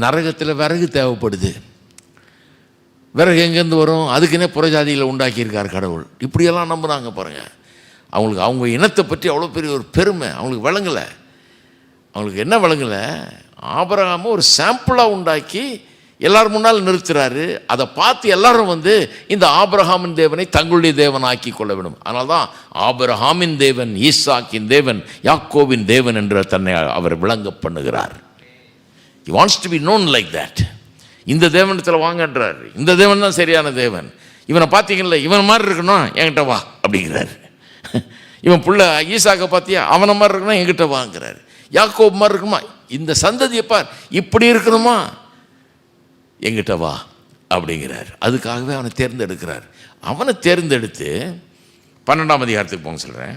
நரகத்தில் விறகு தேவைப்படுது, விறகு எங்கேருந்து வரும், அதுக்குன்னே புறஜாதிகளை உண்டாக்கியிருக்கார் கடவுள். இப்படியெல்லாம் நம்புனாங்க பாருங்கள். அவங்களுக்கு அவங்க இனத்தை பற்றி அவ்வளோ பெரிய ஒரு பெருமை அவங்களுக்கு விளங்கலை. அவங்களுக்கு என்ன விளங்கலை? ஆபிரகாமை ஒரு சாம்பிளாக உண்டாக்கி எல்லாரும் முன்னால் நிறுத்துறாரு. அதை பார்த்து எல்லாரும் இந்த ஆபிரகாமின் தேவனை தங்களுடைய தேவன் ஆக்கி கொள்ள வேண்டும். அதனால தான் ஆபிரகாமின் தேவன், ஈசாக்கின் தேவன், யாக்கோவின் தேவன் என்று தன்னை அவர் விளங்க பண்ணுகிறார். He wants to be known like that. இந்த தேவனத்தில் வாங்கன்றார். இந்த தேவன் தான் சரியான தேவன். இவனை பார்த்தீங்கல்ல, இவன் மாதிரி இருக்கணும், என்கிட்ட வா அப்படிங்கிறார். இவன் புள்ள ஈசாக்கை பார்த்தியா, அவனை மாதிரி இருக்கணும், என்கிட்ட வாங்கிறார். யாக்கோப் மாதிரி இருக்குமா, இந்த சந்ததியை பார், இப்படி இருக்கணுமா, எங்கிட்ட வா அப்படிங்கிறார். அதுக்காகவே அவனை தேர்ந்தெடுக்கிறார். அவனை தேர்ந்தெடுத்து 12ஆம் அதிகாரத்துக்கு போங்க சொல்கிறேன்.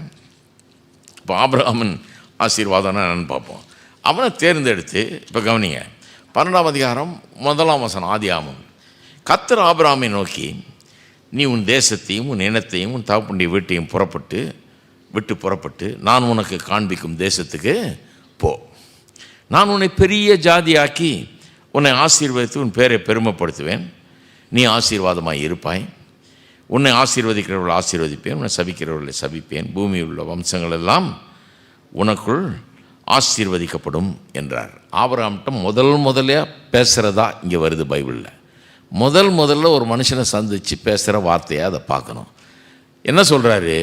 இப்போ ஆபிரகாமின் ஆசீர்வாதம்னா என்னன்னு பார்ப்போம். அவனை தேர்ந்தெடுத்து, இப்போ கவனிங்க, 12ஆம் அதிகாரம் 1ஆம் வசனம், ஆதியாகமம். கர்த்தர் ஆபிரகாமை நோக்கி, நீ உன் தேசத்தையும் உன் இனத்தையும் உன் தகப்பனுடைய வீட்டையும் விட்டு புறப்பட்டு நான் உனக்கு காண்பிக்கும் தேசத்துக்கு போ. நான் உன்னை பெரிய ஜாதியாக்கி உன்னை ஆசீர்வதித்து உன் பேரை பெருமைப்படுத்துவேன். நீ ஆசீர்வாதமாய் இருப்பாய். உன்னை ஆசீர்வதிக்கிறவர்களை ஆசீர்வதிப்பேன், உன்னை சபிக்கிறவர்களை சபிப்பேன். பூமியில் உள்ள வம்சங்கள் எல்லாம் உனக்குள் ஆசீர்வதிக்கப்படும் என்றார். ஆபிரகாம்கிட்ட முதல்ல பேசுகிறதா இங்கே வருது பைபிளில். முதல்ல ஒரு மனுஷனை சந்தித்து பேசுகிற வார்த்தையாக அதை பார்க்கணும். என்ன சொல்கிறாரு?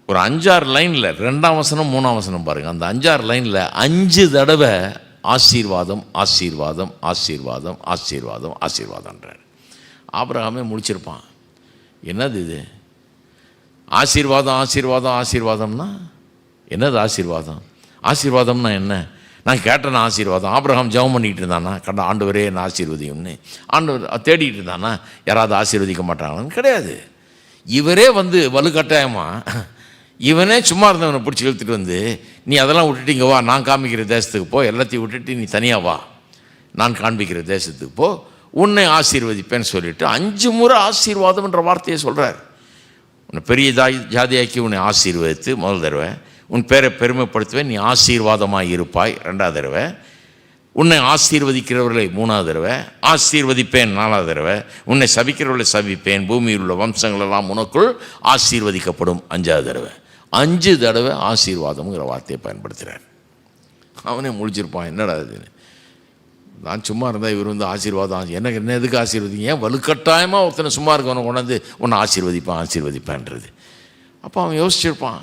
ஒரு 5-6 லைனில் 2ஆம் வசனம் 3ஆம் வசனம் பாருங்கள். அந்த 5-6 லைனில் 5 தடவை ஆசீர்வாதம் ஆசீர்வாதம் ஆசீர்வாதம் ஆசீர்வாதம் ஆசீர்வாதம்ன்றார். ஆபிரகாமே முடிச்சிருப்பான், என்னது இது ஆசீர்வாதம் ஆசீர்வாதம் ஆசீர்வாதம்னா என்னது? ஆசீர்வாதம் ஆசீர்வாதம்னா என்ன? நான் கேட்டேன் ஆசீர்வாதம். ஆபிரகாம் ஜெபம் பண்ணிக்கிட்டு இருந்தானா, கண்ட ஆண்டவரே என்ன ஆசீர்வதியும்னு ஆண்டவர் தேடிக்கிட்டு இருந்தானா? யாராவது ஆசீர்வதிக்க மாட்டாங்கன்னு கிடையாது. இவரே வலுக்கட்டாயமாக இவனே சும்மா இருந்தவனை பிடிச்சி இழுத்துட்டு நீ அதெல்லாம் விட்டுட்டு இங்கே வா, நான் காமிக்கிற தேசத்துக்கு போ, எல்லாத்தையும் விட்டுட்டு நீ தனியாக வா, நான் காண்பிக்கிற தேசத்துக்கு போ, உன்னை ஆசீர்வதிப்பேன்னு சொல்லிவிட்டு 5 முறை ஆசீர்வாதம் என்ற வார்த்தையை சொல்கிறார். உன்னை பெரிய ஜாதியாக்கி உன்னை ஆசீர்வதித்து முதல் தடவை, உன் பேரை பெருமைப்படுத்துவேன், நீ ஆசீர்வாதமாக இருப்பாய் 2ஆவது தடவை, உன்னை ஆசீர்வதிக்கிறவர்களை 3ஆவது தடவை, ஆசீர்வதிப்பேன் 4ஆவது தடவை, உன்னை சபிக்கிறவர்களை சபிப்பேன், பூமியில் உள்ள வம்சங்கள் எல்லாம் உனக்குள் ஆசீர்வதிக்கப்படும் 5ஆவது தடவை. 5 தடவை ஆசீர்வாதம்ங்கிற வார்த்தையை பயன்படுத்துகிறார். அவனே முழிச்சிருப்பான், என்னடா இதுன்னு. நான் சும்மா இருந்தால் இவர் வந்து ஆசீர்வாதம், எனக்கு என்ன எதுக்கு ஆசீர்வதிங்க, ஏன் வலுக்கட்டாயமாக ஒருத்தனை சும்மா இருக்கவனை கொண்டாந்து உன்னை ஆசீர்வதிப்பான்றது. அப்போ அவன் யோசிச்சிருப்பான்,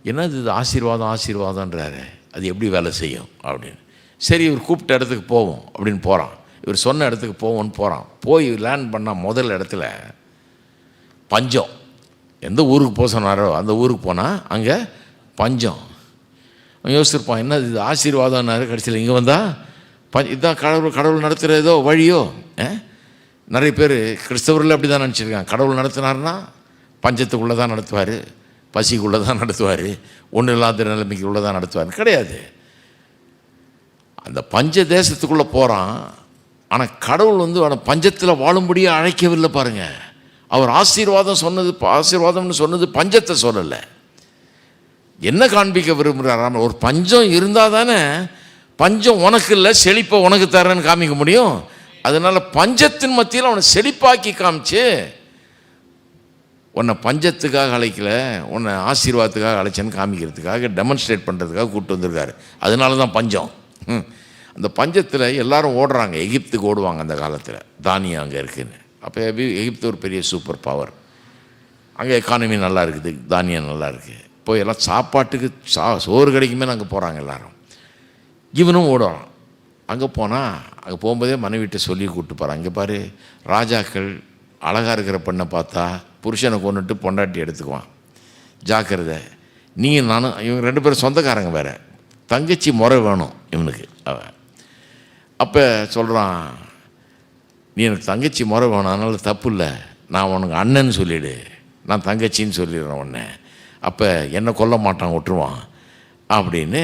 என்னது இது ஆசீர்வாதம்ன்றாரு, அது எப்படி வேலை செய்யும் அப்படின்னு. சரி இவர் கூப்பிட்ட இடத்துக்கு போவோம் அப்படின்னு போகிறான். இவர் சொன்ன இடத்துக்கு போவோன்னு போகிறான். போய் லேண்ட் பண்ணால் முதல் இடத்துல பஞ்சம். எந்த ஊருக்கு போக சொன்னாரோ அந்த ஊருக்கு போனால் அங்கே பஞ்சம். அவன் யோசிச்சிருப்பான், என்ன இது ஆசீர்வாதம்னாரு, கடைசியில் இங்கே வந்தால் இதுதான் கடவுள் நடத்துகிற ஏதோ வழியோ. நிறைய பேர் கிறிஸ்தவர்கள் அப்படி தான் நினச்சிருக்காங்க, கடவுள் நடத்தினார்னா பஞ்சத்துக்குள்ளே தான் நடத்துவார், பசிக்குள்ளே தான் நடத்துவார், ஒன்றும் இல்லாத நிலைமைக்குள்ளே தான் நடத்துவார். கிடையாது. அந்த பஞ்ச தேசத்துக்குள்ளே போகிறான். ஆனால் கடவுள் வந்து அவனை பஞ்சத்தில் வாழும்படியே அழைக்கவில்லை பாருங்கள். அவர் ஆசீர்வாதம்னு சொன்னது பஞ்சத்தை சொல்லலை. என்ன காண்பிக்க விரும்புகிறார், ஒரு பஞ்சம் இருந்தால் தானே பஞ்சம் உனக்கு இல்லை செழிப்பை உனக்கு தரேன்னு காமிக்க முடியும். அதனால் பஞ்சத்தின் மத்தியில் அவனை செழிப்பாக்கி காமிச்சு, உன்னை பஞ்சத்துக்காக அழைக்கல, உன்னை ஆசீர்வாதத்துக்காக அழைச்சேன்னு காமிக்கிறதுக்காக, டெமான்ஸ்ட்ரேட் பண்ணுறதுக்காக கூப்பிட்டு வந்திருக்காரு. அதனால தான் பஞ்சம். அந்த பஞ்சத்தில் எல்லாரும் ஓடுறாங்க, எகிப்துக்கு ஓடுவாங்க அந்த காலத்தில், தானியம் அங்கே இருக்குதுன்னு. அப்போ எகிப்து ஒரு பெரிய சூப்பர் பவர், அங்கே எக்கானமி நல்லா இருக்குது, தானியம் நல்லா இருக்குது. இப்போ எல்லாம் சாப்பாட்டுக்கு சோறு கிடைக்குமே அங்கே போகிறாங்க எல்லாரும். இவனும் ஓடுறான். அங்கே போனால் அங்கே போகும்போதே மனைவிட்ட சொல்லி கூப்பிட்டு போகிறான், இங்கே பாரு, ராஜாக்கள் அழகாக இருக்கிற பெண்ணை பார்த்தா புருஷனை கொண்டுட்டு பொண்டாட்டி எடுத்துக்குவான், ஜாக்கிரதை. நீங்கள் நானும், இவங்க 2 பேரும் சொந்தக்காரங்க வேறு, தங்கச்சி முறை வேணும் இவனுக்கு. அவன் அப்போ சொல்கிறான், நீ எனக்கு தங்கச்சி முறை வேணும், அதனால் தப்பு இல்லை, நான் உனக்கு அண்ணன்னு சொல்லிவிடு, நான் தங்கச்சின்னு சொல்லிடுறேன் உன்னை, அப்போ என்னை கொல்ல மாட்டான், விட்டுருவான் அப்படின்னு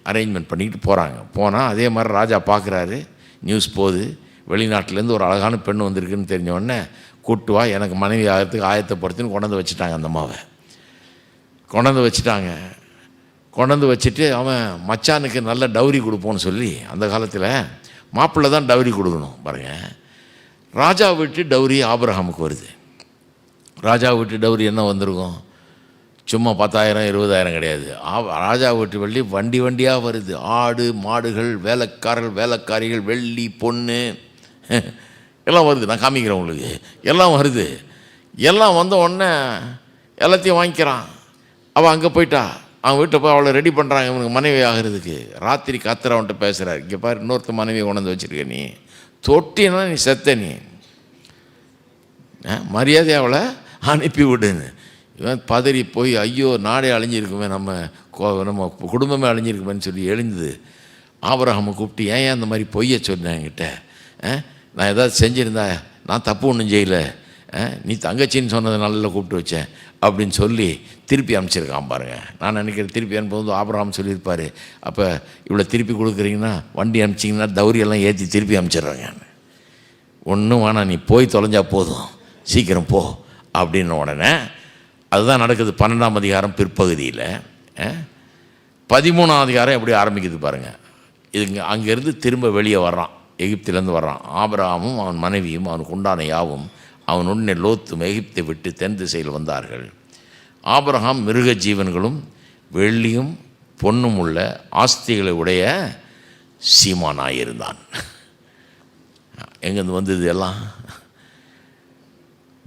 அரேஞ்ச்மெண்ட் பண்ணிக்கிட்டு போகிறாங்க. போனால் அதே மாதிரி ராஜா பார்க்குறாரு, நியூஸ் போகுது, வெளிநாட்டிலேருந்து ஒரு அழகான பெண் வந்திருக்குன்னு தெரிஞ்ச கூட்டு வா, எனக்கு மனைவி ஆகிறதுக்கு ஆயத்தப்படுத்துன்னு கொண்டாந்து வச்சுட்டாங்க. அந்த அம்மாவை கொண்டாந்து வச்சுட்டு அவன் மச்சானுக்கு நல்ல டவுரி கொடுப்போன்னு சொல்லி, அந்த காலத்தில் மாப்பிள்ளை தான் டவுரி கொடுக்கணும் பாருங்கள். ராஜா வீட்டு டவுரி ஆபிரகாமுக்கு வருது. ராஜா வீட்டு டவுரி என்ன வந்திருக்கும், சும்மா 10,000 20,000 கிடையாது. ராஜா வீட்டு வெள்ளி வண்டியாக வருது. ஆடு மாடுகள், வேலைக்காரிகள், வெள்ளி பொண்ணு எல்லாம் வருது. நான் காமிக்கிறேன் உங்களுக்கு, எல்லாம் வருது. எல்லாம் வந்த உடனே எல்லாத்தையும் வாங்கிக்கிறான். அவள் அங்கே போயிட்டா, அவன் வீட்டை போய் அவளை ரெடி பண்ணுறாங்க இவனுக்கு மனைவி ஆகிறதுக்கு. ராத்திரி காத்திர அவன்கிட்ட பேசுகிறார், இங்கே பாரு, இன்னொருத்த மனைவியை கொண்டாந்து வச்சுருக்க, நீ தொட்டினா நீ செத்த, நீ மரியாதை அவளை அனுப்பி விடுன்னு. இவன் பதறி போய், ஐயோ நாடே அழிஞ்சிருக்குமே, நம்ம குடும்பமே அழிஞ்சிருக்குமேன்னு சொல்லி எழுந்தது. ஆபிரகாமை கூப்பிட்டு, ஏன் அந்த மாதிரி பொய்ய சொன்னேன் என்கிட்ட, நான் ஏதாவது செஞ்சுருந்தா, நான் தப்பு ஒன்றும் செய்யலை, நீ தங்கச்சின்னு சொன்னதை நல்லா கூப்பிட்டு வச்சேன் அப்படின்னு சொல்லி திருப்பி அனுப்பிச்சிருக்கான் பாருங்கள். நான் நினைக்கிறேன் திருப்பி அனுப்பும்போது ஆபிரகாம் சொல்லியிருப்பார், அப்போ இவ்வளோ திருப்பி கொடுக்குறீங்கன்னா வண்டி அனுப்பிச்சிங்கன்னா தௌரியெல்லாம் ஏற்றி திருப்பி அனுப்பிச்சிடுறாங்க. ஒன்றும் வேணாம், நீ போய் தொலைஞ்சா போதும், சீக்கிரம் போ அப்படின்ன உடனே அதுதான் நடக்குது. 12ஆம் அதிகாரம் பிற்பகுதியில் 13ஆம் அதிகாரம் எப்படி ஆரம்பிக்குது பாருங்கள். இதுங்க அங்கேருந்து திரும்ப வெளியே வர்றான், எகிப்திலேருந்து வர்றான். ஆபிரகாமும் அவன் மனைவியும் அவனுக்கு உண்டான யாவும் அவனுடனே லோத்தும் எகிப்தை விட்டு தென் திசையில் வந்தார்கள். ஆபிரகாம் மிருக ஜீவன்களும் வெள்ளியும் பொன்னும் உள்ள ஆஸ்திகளை உடைய சீமானாயிருந்தான். எங்கேருந்து வந்தது எல்லாம்?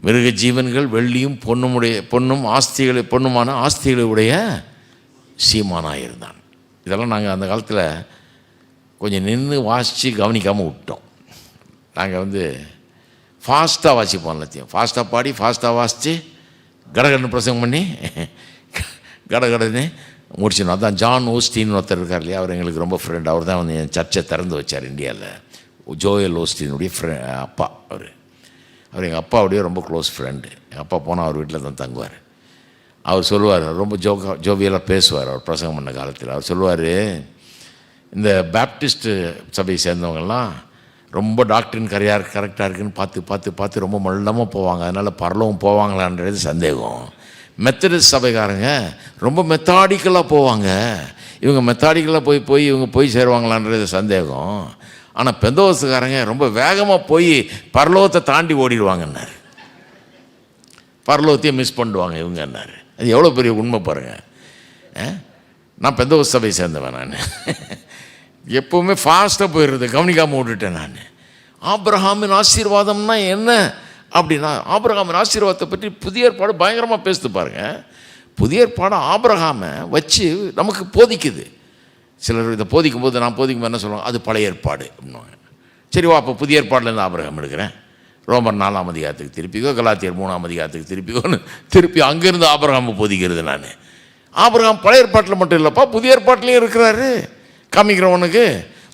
மிருக ஜீவன்கள், வெள்ளியும் பொன்னுமான ஆஸ்திகளை உடைய சீமானாயிருந்தான். இதெல்லாம் நாங்கள் அந்த காலத்தில் கொஞ்சம் நின்று வாசித்து கவனிக்காமல் விட்டோம். நாங்கள் ஃபாஸ்ட்டாக வாசிப்போம், எல்லாத்தையும் ஃபாஸ்ட்டாக பாடி ஃபாஸ்ட்டாக வாசித்து கடகடன்னு பிரசங்கம் பண்ணி கடகடன்னு முடிச்சிடணும். அதான் ஜான் ஓஸ்டின்னு ஒருத்தர் இருக்கார் இல்லையா, அவர் எங்களுக்கு ரொம்ப ஃப்ரெண்ட். அவர் தான் என் சர்ச்சை திறந்து வச்சார் இந்தியாவில். ஜோயல் ஓஸ்டினுடைய அப்பா. அவர் எங்கள் அப்பாவுடைய ரொம்ப க்ளோஸ் ஃப்ரெண்டு. எங்கள் அப்பா போனால் அவர் வீட்டில் தான் தங்குவார். அவர் சொல்லுவார், ரொம்ப ஜோவியலாக பேசுவார். அவர் பிரசங்கம் பண்ண காலத்தில் அவர் சொல்லுவார், இந்த பேப்டிஸ்ட்டு சபையை சேர்ந்தவங்கெல்லாம் ரொம்ப டாக்டரின் கரெக்டாக இருக்குன்னு பார்த்து ரொம்ப மல்லமாக போவாங்க, அதனால் பரலவும் போவாங்களான்றது சந்தேகம். மெத்தடிஸ்ட் சபைக்காரங்க ரொம்ப மெத்தாடிக்கலாக போவாங்க, இவங்க மெத்தாடிக்கலாக இவங்க போய் சேருவாங்களான்றது சந்தேகம். ஆனால் பெந்தோஸ்துக்காரங்க ரொம்ப வேகமாக போய் பரலோகத்தை தாண்டி ஓடிடுவாங்கன்னாரு, பரலோகத்தையே மிஸ் பண்ணுவாங்க இவங்கன்னாரு. அது எவ்வளோ பெரிய உண்மை பாருங்கள். நான் பெந்தகோஸ்து சபையை சேர்ந்தவன். நான் எப்போவுமே ஃபாஸ்ட்டாக போயிடுறது, கவனிக்காமல் விட்டுட்டேன். நான் ஆபிரகாமின் ஆசீர்வாதம்னா என்ன அப்படின்னா, ஆபிரகாமின் ஆசீர்வாதத்தை பற்றி புதிய ஏற்பாடு பயங்கரமாக பேசுது பாருங்க. புதிய ஏற்பாடு ஆபிரகாமை வச்சு நமக்கு போதிக்குது. சிலர் இதை போதிக்கும் போது, நான் போதிக்கும் போது என்ன சொல்லுவாங்க, அது பழைய ஏற்பாடு அப்படின்வாங்க. சரிவா, அப்போ புதிய ஏற்பாடுலேருந்து ஆபிரகாம் எடுக்கிறேன். ரோமர் 4ஆம் அதிகாரத்துக்கு திருப்பிக்கோ, கலாத்தியர் 3ஆம் அதிகாரத்துக்கு திருப்பிக்கோன்னு திருப்பி அங்கேருந்து ஆபிரகாமை போதிக்கிறது. நான் ஆபிரகாம் பழைய ஏற்பாட்டில் மட்டும் இல்லைப்பா, புதிய ஏற்பாட்டிலையும் இருக்கிறாரு. காமிக்கிறவனுக்கு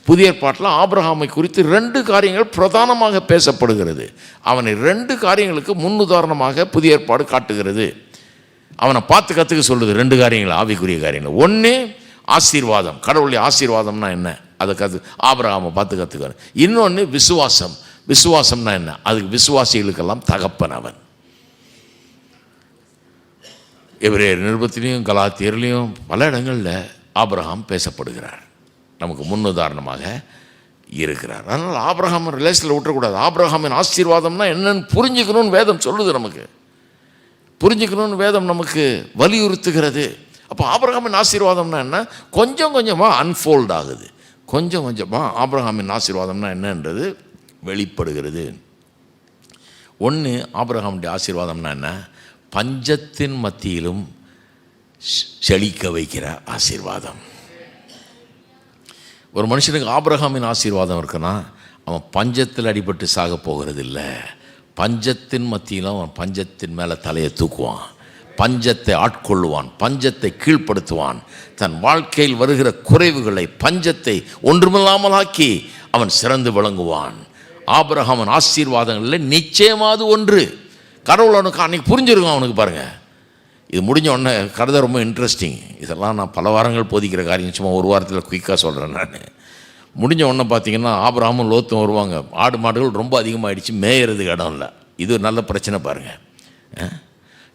புதிய ஏற்பாட்டில் ஆபிரகாமை குறித்து 2 காரியங்கள் பிரதானமாக பேசப்படுகிறது. அவனை 2 காரியங்களுக்கு முன்னுதாரணமாக புதிய ஏற்பாடு காட்டுகிறது. அவனை பார்த்து கற்றுக்க சொல்லுது 2 காரியங்கள், ஆவிக்குரிய காரியங்கள். ஒன்று ஆசீர்வாதம், கடவுளுடைய ஆசீர்வாதம்னா என்ன, அதை ஆபிரகாமை பார்த்து கற்றுக்கிறார். இன்னொன்று விசுவாசம். விசுவாசம்னா என்ன, அதுக்கு விசுவாசிகளுக்கெல்லாம் தகப்பன் அவன். எபிரேயர் நிருபத்திலையும் கலாத்தியர்லையும் பல இடங்களில் ஆபிரகாம் பேசப்படுகிறார், நமக்கு முன்னுதாரணமாக இருக்கிறார். அதனால் ஆபிரகாம் ரிலேஷனில் விட்டுறக்கூடாது. ஆபிரகாமின் ஆசீர்வாதம்னா என்னன்னு புரிஞ்சுக்கணும்னு வேதம் சொல்லுது, நமக்கு புரிஞ்சுக்கணும்னு வேதம் நமக்கு வலியுறுத்துகிறது. அப்போ ஆபிரகாமின் ஆசீர்வாதம்னா என்ன, கொஞ்சம் கொஞ்சமாக அன்ஃபோல்ட் ஆகுது, கொஞ்சம் கொஞ்சமாக ஆபிரகாமின் ஆசீர்வாதம்னா என்னன்றது வெளிப்படுகிறது. ஒன்று, ஆபிரகாமுடைய ஆசீர்வாதம்னா என்ன, பஞ்சத்தின் மத்தியிலும் செழிக்க வைக்கிற ஆசீர்வாதம். ஒரு மனுஷனுக்கு ஆபிரகாமின் ஆசீர்வாதம் இருக்குன்னா அவன் பஞ்சத்தில் அடிபட்டு சாக போகிறது இல்லை. பஞ்சத்தின் மத்தியிலும் அவன் பஞ்சத்தின் மேலே தலையை தூக்குவான், பஞ்சத்தை ஆட்கொள்ளுவான், பஞ்சத்தை கீழ்ப்படுத்துவான். தன் வாழ்க்கையில் வருகிற குறைவுகளை, பஞ்சத்தை ஒன்றுமில்லாமல் ஆக்கி அவன் சிறந்து விளங்குவான். ஆபிரகாமின் ஆசீர்வாதங்களில் நிச்சயமாவது ஒன்று, கடவுள் அவனுக்கு அன்றைக்கி புரிஞ்சிருக்கும் அவனுக்கு. பாருங்கள், இது முடிஞ்ச உடனே கருத ரொம்ப இன்ட்ரெஸ்டிங். இதெல்லாம் நான் பல வாரங்கள் போதிக்கிற காரியம், சும்மா ஒரு வாரத்தில் குயிக்காக சொல்கிறேன். நான் முடிஞ்ச உடனே பார்த்தீங்கன்னா ஆபிரகாமும் லோத்தும் வருவாங்க. ஆடு மாடுகள் ரொம்ப அதிகமாகிடுச்சு, மேயறதுக்கு இடம் இல்லை. இது ஒரு நல்ல பிரச்சனை பாருங்கள்.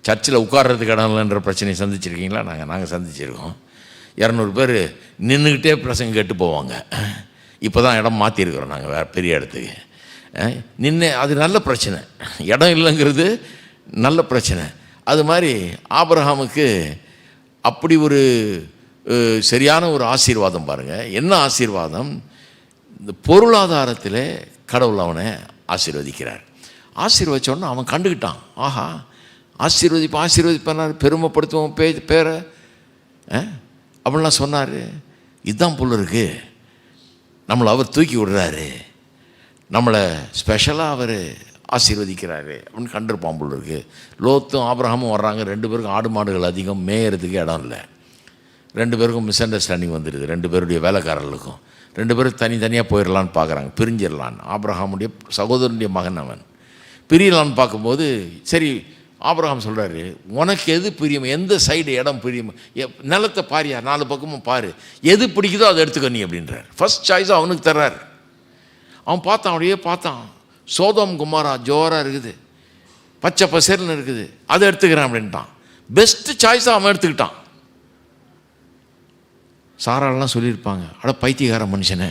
சர்ச்சில் உட்கார்றதுக்கு இடம் இல்லைன்ற பிரச்சனையை சந்திச்சிருக்கீங்களா? நாங்கள் சந்திச்சிருக்கோம். 200 பேர் நின்றுக்கிட்டே பிரசங்க கேட்டு போவாங்க. இப்போ தான் இடம் மாற்றிருக்கிறோம் நாங்கள் வேறு பெரிய இடத்துக்கு. நின்று அது நல்ல பிரச்சனை, இடம் இல்லைங்கிறது நல்ல பிரச்சனை. அது மாதிரி ஆபிரகாமுக்கு அப்படி ஒரு சரியான ஒரு ஆசீர்வாதம் பாருங்கள். என்ன ஆசீர்வாதம், இந்த பொருளாதாரத்தில் கடவுள் அவனை ஆசீர்வதிக்கிறார். ஆசீர்வதிச்சோன்னா அவன் கண்டுக்கிட்டான், ஆஹா ஆசீர்வதிப்பார், பெருமைப்படுத்துவோம் பேரை அப்படின்லாம் சொன்னார். இதுதான் புல் இருக்குது, நம்மளை அவர் தூக்கி விடுறாரு, நம்மளை ஸ்பெஷலாக அவர் ஆசீர்வதிக்கிறாரு அப்படின்னு கண்டிருப்பான் போல் இருக்குது. லோத்தும் ஆபிரகாமும் வர்றாங்க. 2 பேருக்கும் ஆடு மாடுகள் அதிகம், மேயறதுக்கு இடம் இல்லை. 2 பேருக்கும் மிஸ் அண்டர்ஸ்டாண்டிங் வந்துடுது. 2 பேருடைய வேலைக்காரர்களுக்கும் 2 பேரும் தனித்தனியாக போயிடலான்னு பார்க்குறாங்க, பிரிஞ்சிடலான்னு. ஆபிரகாமுடைய சகோதரனுடைய மகன் அவன். பிரியலான்னு பார்க்கும்போது சரி ஆபிரகாம் சொல்கிறாரு, உனக்கு எது பிரியும், எந்த சைடு இடம் பிரியும், நிலத்தை பாரியா, 4 பக்கமும் பாரு, எது பிடிக்குதோ அதை எடுத்துக்க நீ அப்படின்றார். ஃபஸ்ட் சாய்ஸாக அவனுக்கு தர்றார். அவன் பார்த்தான், அப்படியே பார்த்தான், சோதோம் குமாரா ஜோராக இருக்குது, பச்சை பசேர்னு இருக்குது, அதை எடுத்துக்கிறேன் அப்படின்ட்டான். பெஸ்ட்டு சாய்ஸாக அவன் எடுத்துக்கிட்டான். சாராலாம் சொல்லியிருப்பாங்க, அட பைத்தியகார மனுஷனை,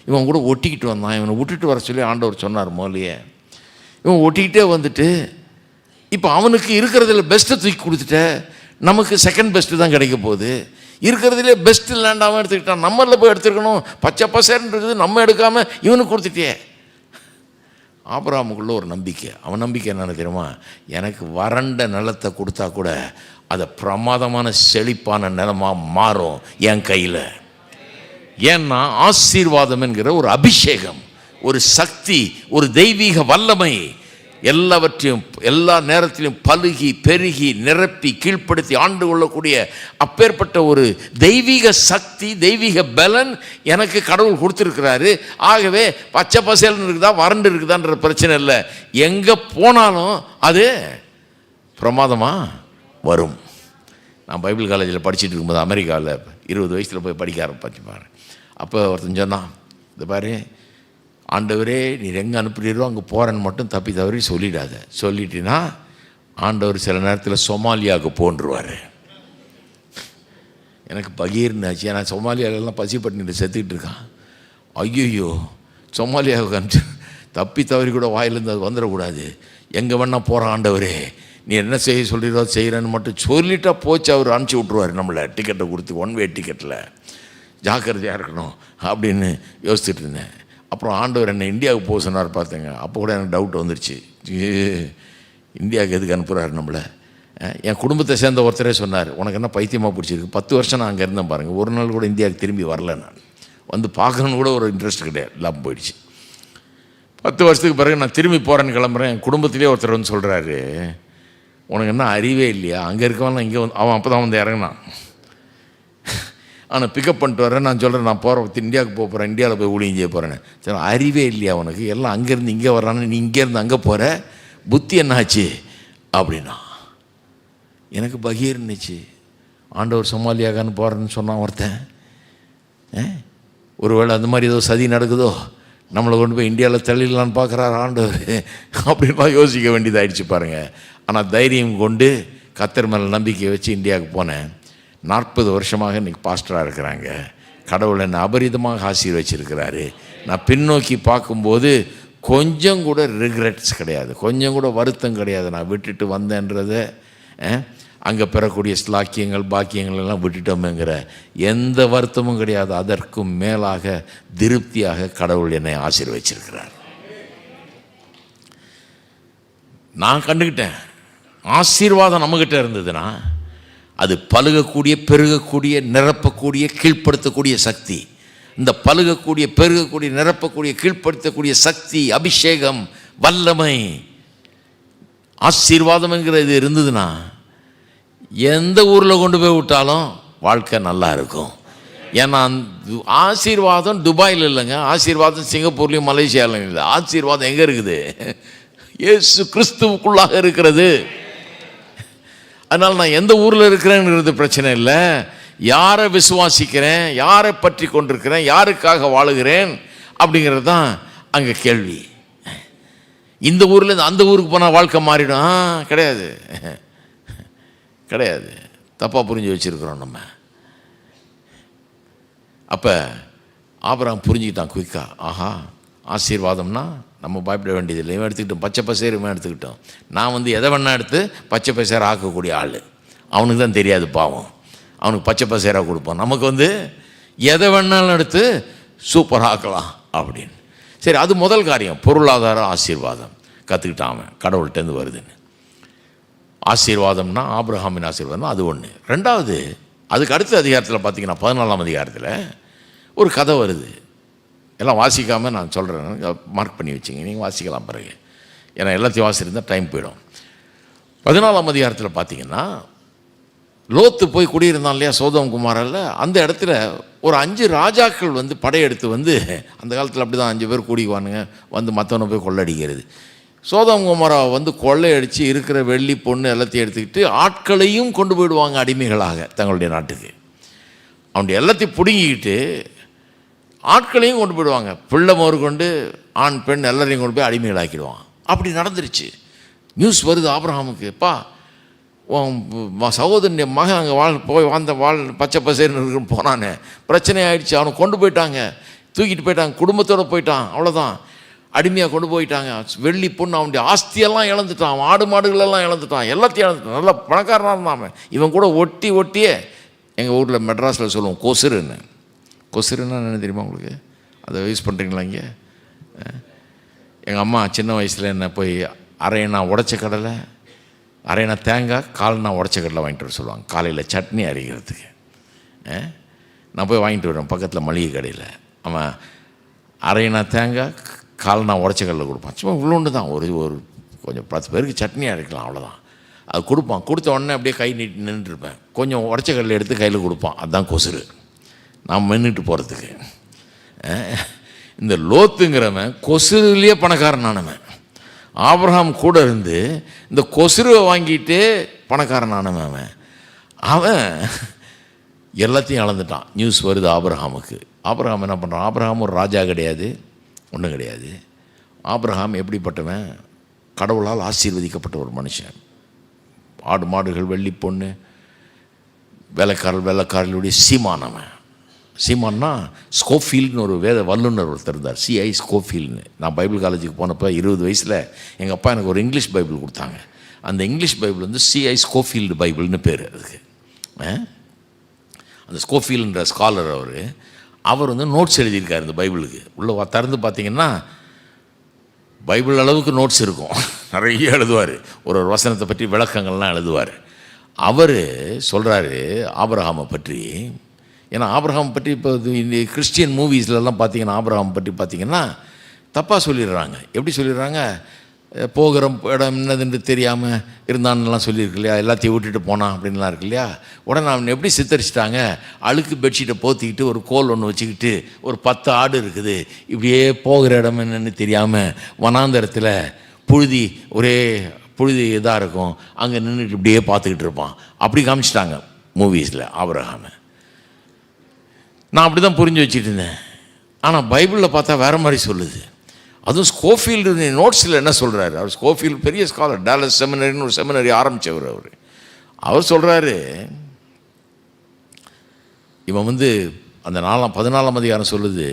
இவன் கூட ஒட்டிக்கிட்டு வந்தான், இவனை விட்டுட்டு வர சொல்லி ஆண்டவர் சொன்னார் முதலையே. இவன் ஒட்டிக்கிட்டே வந்துட்டு இப்போ அவனுக்கு இருக்கிறதுல பெஸ்ட்டை தூக்கி கொடுத்துட்ட, நமக்கு செகண்ட் பெஸ்ட்டு தான் கிடைக்க போகுது. இருக்கிறதுலே பெஸ்ட்டு லேண்டாகவும் எடுத்துக்கிட்டான், நம்மளில் போய் எடுத்துருக்கணும், பச்சை பசேர்னு இருக்குது, நம்ம எடுக்காமல் இவனுக்கு கொடுத்துட்டே. ஆபிரகாமுக்குள்ள ஒரு நம்பிக்கை. அவன் நம்பிக்கை என்னென்னு தெரியுமா, எனக்கு வறண்ட நிலத்தை கொடுத்தா கூட அதை பிரமாதமான செழிப்பான நிலமாக மாறும் என் கையில். ஏன்னா ஆசீர்வாதம் என்கிற ஒரு அபிஷேகம், ஒரு சக்தி, ஒரு தெய்வீக வல்லமை எல்லாவற்றையும் எல்லா நேரத்திலும் பலுகி பெருகி நிரப்பி கீழ்ப்படுத்தி ஆண்டு கொள்ளக்கூடிய அப்பேற்பட்ட ஒரு தெய்வீக சக்தி, தெய்வீக பலன் எனக்கு கடவுள் கொடுத்துருக்கிறாரு. ஆகவே பச்சை பசேல்னு இருக்குதா வறண்டு இருக்குதான்ற பிரச்சனை இல்லை, எங்கே போனாலும் அது பிரமாதமாக வரும். நான் பைபிள் காலேஜில் படிச்சுட்டு இருக்கும்போது அமெரிக்காவில் 20 வயசில் போய் படிக்க ஆரம்பிப்பார். அப்போ ஒருத்தன் சொன்னான், இந்த பாரு ஆண்டவரே நீர் எங்கே அனுப்புகிறீரோ அங்கே போகிறேன்னு மட்டும் தப்பி தவறி சொல்லிடாத, சொல்லிட்டினா ஆண்டவர் சில நேரத்தில் சொமாலியாவுக்கு போன்றுவார். எனக்கு பகீர்னாச்சு, ஏன்னா சொமாலியாவிலலாம் பசி பட்டினிட்டு செத்துக்கிட்டு இருக்கான். ஐயோ சொமாலியாவுக்கு அனுப்பிச்சு தப்பி தவறி கூட வாயிலேருந்து அது வந்துடக்கூடாது, எங்கே வேணால் போகிற ஆண்டவரே நீ என்ன செய்ய சொல்கிறதோ செய்கிறேன்னு மட்டும் சொல்லிட்டா போச்சு, அவர் அனுப்பிச்சி விட்ருவார் நம்மளை டிக்கெட்டை கொடுத்து, 1 வே டிக்கெட்டில். ஜாக்கிரதையாக இருக்கணும் அப்படின்னு யோசிச்சுட்டு இருந்தேன். அப்புறம் ஆண்டவர் என்னை இந்தியாவுக்கு போக சொன்னார் பார்த்துங்க. அப்போ கூட எனக்கு டவுட் வந்துருச்சு, இந்தியாவுக்கு எதுக்கு அனுப்புகிறாரு நம்மளை. என் குடும்பத்தை சேர்ந்த ஒருத்தரே சொன்னார், உனக்கு என்ன பைத்தியமாக பிடிச்சிருக்கு, 10 வருஷம் நான் அங்கே இருந்தேன் பாருங்கள், ஒரு நாள் கூட இந்தியாவுக்கு திரும்பி வரல, நான் வந்து பார்க்கணுன்னு கூட ஒரு இன்ட்ரெஸ்ட் கிடையாது, இல்லாமல் போயிடுச்சு. 10 வருஷத்துக்கு பிறகு நான் திரும்பி போகிறேன்னு கிளம்புறேன். என் குடும்பத்திலே ஒருத்தர் வந்து சொல்கிறாரு, உனக்கு என்ன அறிவே இல்லையா, அங்கே இருக்கவன் இங்கே வந்து அவன் அப்போ தான் வந்து இறங்கினான், ஆனால் பிக்கப் பண்ணிட்டு வரேன். நான் சொல்கிறேன், நான் போகிறேன், இந்தியாவுக்கு போகிறேன், இந்தியாவில் போய் ஊழியம் செய்ய போகிறேன். சரி, அறிவே இல்லையா உனக்கு, எல்லாம் அங்கேருந்து இங்கே வர்றான்னு, நீ இங்கேருந்து அங்கே போகிற, புத்தி என்னாச்சு அப்படின்னா. எனக்கு பகீர் இருந்துச்சு. ஆண்டவர் சோமாலியாக்கான்னு போகிறேன்னு சொன்னான் ஒருத்தன். ஒருவேளை அந்த மாதிரி ஏதோ சதி நடக்குதோ, நம்மளை கொண்டு போய் இந்தியாவில் தள்ளிடலான்னு பார்க்குறாரு ஆண்டவர் அப்படின்லாம் யோசிக்க வேண்டியதாகிடுச்சு பாருங்கள். ஆனால் தைரியம் கொண்டு கர்த்தர் மேலே நம்பிக்கையை வச்சு இந்தியாவுக்கு போனேன். 40 வருஷமாக இன்றைக்கி பாஸ்டராக இருக்கிறாங்க. கடவுள் என்னை அபரிதமாக ஆசீர்வச்சிருக்கிறாரு. நான் பின்னோக்கி பார்க்கும்போது கொஞ்சம் கூட ரிக்ரெட்ஸ் கிடையாது, கொஞ்சம் கூட வருத்தம் கிடையாது. நான் விட்டுட்டு வந்தேன்றதை, அங்கே பெறக்கூடிய ஸ்லாக்கியங்கள் பாக்கியங்கள் எல்லாம் விட்டுட்டோமேங்கிற எந்த வருத்தமும் கிடையாது. அதற்கும் மேலாக திருப்தியாக கடவுள் என்னை ஆசீர்வச்சிருக்கிறார். நான் கண்டுக்கிட்டேன், ஆசீர்வாதம் நம்மக்கிட்ட இருந்ததுன்னா அது பலுகக்கூடிய, பெருகக்கூடிய, நிரப்பக்கூடிய, கீழ்ப்படுத்தக்கூடிய சக்தி. இந்த பலுகக்கூடிய, பெருகக்கூடிய, நிரப்பக்கூடிய, கீழ்ப்படுத்தக்கூடிய சக்தி, அபிஷேகம், வல்லமை, ஆசீர்வாதம்ங்கிற இது இருந்ததுன்னா எந்த ஊரில் கொண்டு போய் விட்டாலும் வாழ்க்கை நல்லா இருக்கும். ஏன்னா ஆசீர்வாதம் துபாயில் இல்லைங்க, ஆசீர்வாதம் சிங்கப்பூர்லேயும் மலேசியாவிலையும் இல்லை. ஆசீர்வாதம் எங்கே இருக்குது? இயேசு கிறிஸ்துவுக்குள்ளாக இருக்கிறது. அதனால் நான் எந்த ஊரில் இருக்கிறேங்கிறது பிரச்சனை இல்லை, யாரை விசுவாசிக்கிறேன், யாரை பற்றி கொண்டிருக்கிறேன், யாருக்காக வாழுகிறேன் அப்படிங்கிறது தான் அங்கே கேள்வி. இந்த ஊரில் அந்த ஊருக்கு போனால் வாழ்க்கை மாறிடும் கிடையாது, கிடையாது. தப்பாக புரிஞ்சு வச்சுருக்கிறோம் நம்ம. அப்போ ஆபிரகாம் புரிஞ்சுக்கிட்டான் குயிக்காக, ஆஹா ஆசீர்வாதம்னா நம்ம பயப்பட வேண்டியதில்லை. இவன் எடுத்துக்கிட்டோம், பச்சை பசேர் இவன் எடுத்துக்கிட்டோம். நான் வந்து எதை வேணா எடுத்து பச்சை பசேர் ஆக்கக்கூடிய ஆள். அவனுக்கு தான் தெரியாது பாவம், அவனுக்கு பச்சை பசேராக கொடுப்பான். நமக்கு வந்து எதை வேணாலும் எடுத்து சூப்பர் ஆக்கலாம் அப்படின்னு. சரி, அது முதல் காரியம். பொருளாதார ஆசீர்வாதம் கற்றுக்கிட்டான் அவன், கடவுள்கிட்டேருந்து வருதுன்னு. ஆசீர்வாதம்னா ஆபிரகாமின் ஆசீர்வாதம்னா அது ஒன்று. ரெண்டாவது, அதுக்கு அடுத்த அதிகாரத்தில் பார்த்தீங்கன்னா 14ஆம் அதிகாரத்தில் ஒரு கதை வருது. எல்லாம் வாசிக்காமல் நான் சொல்கிறேன், மார்க் பண்ணி வச்சுங்க, நீங்கள் வாசிக்கலாம் பிறகு, ஏன்னா எல்லாத்தையும் வாசிருந்தால் டைம் போயிடும். 14ஆம் அதிகாரத்தில் பார்த்தீங்கன்னா லோத்து போய் குடியிருந்தான் இல்லையா சோதோம் குமாரில். அந்த இடத்துல ஒரு 5 ராஜாக்கள் வந்து படையெடுத்து வந்து, அந்த காலத்தில் அப்படி தான் 5 பேர் கூடிக்குவானுங்க, வந்து மற்றவனை போய் கொள்ளடிக்கிறது. சோதோம் குமாராவை வந்து கொள்ளையடித்து இருக்கிற வெள்ளி பொண்ணு எல்லாத்தையும் எடுத்துக்கிட்டு ஆட்களையும் கொண்டு போயிடுவாங்க அடிமைகளாக தங்களுடைய நாட்டுக்கு. அவனுடைய எல்லாத்தையும் பிடுங்கிக்கிட்டு ஆட்களையும் கொண்டு போயிடுவாங்க, பிள்ளை மோர் கொண்டு ஆண் பெண் எல்லாரையும் கொண்டு போய் அடிமைகளாக்கிடுவான். அப்படி நடந்துருச்சு. நியூஸ் வருது ஆபிரகாமுக்கு, பா சகோதரனுடைய மகன் அங்கே போய் பச்சை பசேர்னு இருக்குன்னு போனானே, பிரச்சனை ஆகிடுச்சு, அவனை கொண்டு போயிட்டாங்க, தூக்கிட்டு போயிட்டாங்க, குடும்பத்தோடு போயிட்டான், அவ்வளோதான், அடிமையாக கொண்டு போயிட்டாங்க. வெள்ளி பொண்ணு அவனுடைய ஆஸ்தியெல்லாம் இழந்துட்டான், அவன் ஆடு மாடுகளெல்லாம் இழந்துட்டான், எல்லாத்தையும் இழந்துட்டான். நல்லா பணக்காரனாக இருந்தான் அவன். இவன் கூட ஒட்டியே எங்கள் ஊரில் மெட்ராஸில் சொல்லுவோம் கொசுருன்னு. கொசுருன்னா என்ன தெரியுமா உங்களுக்கு? அதை யூஸ் பண்ணுறீங்களா இங்கே? எங்கள் அம்மா சின்ன வயசில் என்ன போய் அரையணா உடச்ச கடலை, அரையணா தேங்காய், கால்னா உடச்ச கடலை வாங்கிட்டு வர சொல்லுவாங்க காலையில் சட்னி அரைக்கிறதுக்கு. நான் போய் வாங்கிட்டு வரேன் பக்கத்தில் மளிகை கடையில். அவன் அரையணா தேங்காய், கால்னா உடச்ச கடலை கொடுப்பான். சும்மா இவ்வளோண்டு தான், ஒரு கொஞ்சம் 10 பேருக்கு சட்னி அரைக்கலாம், அவ்வளோதான். அது கொடுப்பான். கொடுத்த உடனே அப்படியே கை நீட்டி நின்றுருப்பேன். கொஞ்சம் உடச்ச கடலை எடுத்து கையில் கொடுப்பான். அதுதான் கொசுரு, நான் மென்னுட்டு போகிறதுக்கு. இந்த லோத்துங்கிறவன் கொசுருலேயே பணக்காரனானவன். ஆபிரகாம் கூட இருந்து இந்த கொசுருவை வாங்கிட்டு பணக்காரனானவன். அவன் எல்லாத்தையும் இழந்துட்டான். நியூஸ் வருது ஆபிரகாமுக்கு. ஆபிரகாம் என்ன பண்ணுறான்? ஆபிரகாம் ஒரு ராஜா கிடையாது, ஒன்றும் கிடையாது. ஆபிரகாம் எப்படிப்பட்டவன்? கடவுளால் ஆசீர்வதிக்கப்பட்ட ஒரு மனுஷன். ஆடு மாடுகள், வெள்ளி பொண்ணு, வெள்ளைக்காரர்களுடைய சீமானவன். சீமான்னா ஸ்கோஃபீல்டுன்னு ஒரு வேத வல்லுநர் ஒருத்தர் இருந்தார், C.I. ஸ்கோஃபீல்டுன்னு. நான் பைபிள் காலேஜுக்கு போனப்போ 20 வயசில் எங்கள் அப்பா எனக்கு ஒரு இங்கிலீஷ் பைபிள் கொடுத்தாங்க. அந்த இங்கிலீஷ் பைபிள் வந்து C.I. ஸ்கோஃபீல்டு பைபிள்னு பேர் அதுக்கு. அந்த ஸ்கோஃபீல்டுன்ற ஸ்காலர் அவர் வந்து நோட்ஸ் எழுதியிருக்கார் இந்த பைபிளுக்கு. உள்ளே திறந்து பார்த்தீங்கன்னா பைபிள் அளவுக்கு நோட்ஸ் இருக்கும், நிறைய எழுதுவார். ஒரு வசனத்தை பற்றி விளக்கங்கள்லாம் எழுதுவார். அவர் சொல்கிறாரு ஆபிரகாமை பற்றி. ஏன்னா ஆபிரகாம் பற்றி இப்போ இந்த கிறிஸ்டியன் மூவிஸ்லலாம் பார்த்தீங்கன்னா ஆபிரகாம் பற்றி பார்த்தீங்கன்னா தப்பாக சொல்லிடுறாங்க. எப்படி சொல்லிடுறாங்க? போகிற இடம் என்னதுன்னு தெரியாமல் இருந்தான்லாம் சொல்லியிருக்கு இல்லையா, எல்லாத்தையும் விட்டுட்டு போனான் அப்படின்லாம் இருக்கு இல்லையா. உடனே அவன் எப்படி சித்தரிச்சிட்டாங்க, அழுக்கு பெட்ஷீட்டை போத்திக்கிட்டு ஒரு கோல் ஒன்று வச்சுக்கிட்டு ஒரு 10 ஆடு இருக்குது, இப்படியே போகிற இடம் என்னன்னு தெரியாமல் வனாந்தரத்தில் ஒரே புழுதி இதாக இருக்கும், அங்கே நின்றுட்டு இப்படியே பார்த்துக்கிட்டு இருப்பான். அப்படி காமிச்சிட்டாங்க மூவிஸில் ஆபிரகாமை. நான் அப்படி தான் புரிஞ்சு வச்சுட்டு இருந்தேன். ஆனால் பைபிளில் பார்த்தா வேறு மாதிரி சொல்லுது. அதுவும் ஸ்கோஃபீல்டு நோட்ஸில் என்ன சொல்கிறாரு, அவர் ஸ்கோஃபீல்டு பெரிய ஸ்காலர், டாலஸ் செமினரின்னு ஒரு செமினரி ஆரம்பித்தவர். அவர் சொல்கிறாரு, இவன் வந்து அந்த 14ஆம் அதிகாரம் சொல்லுது,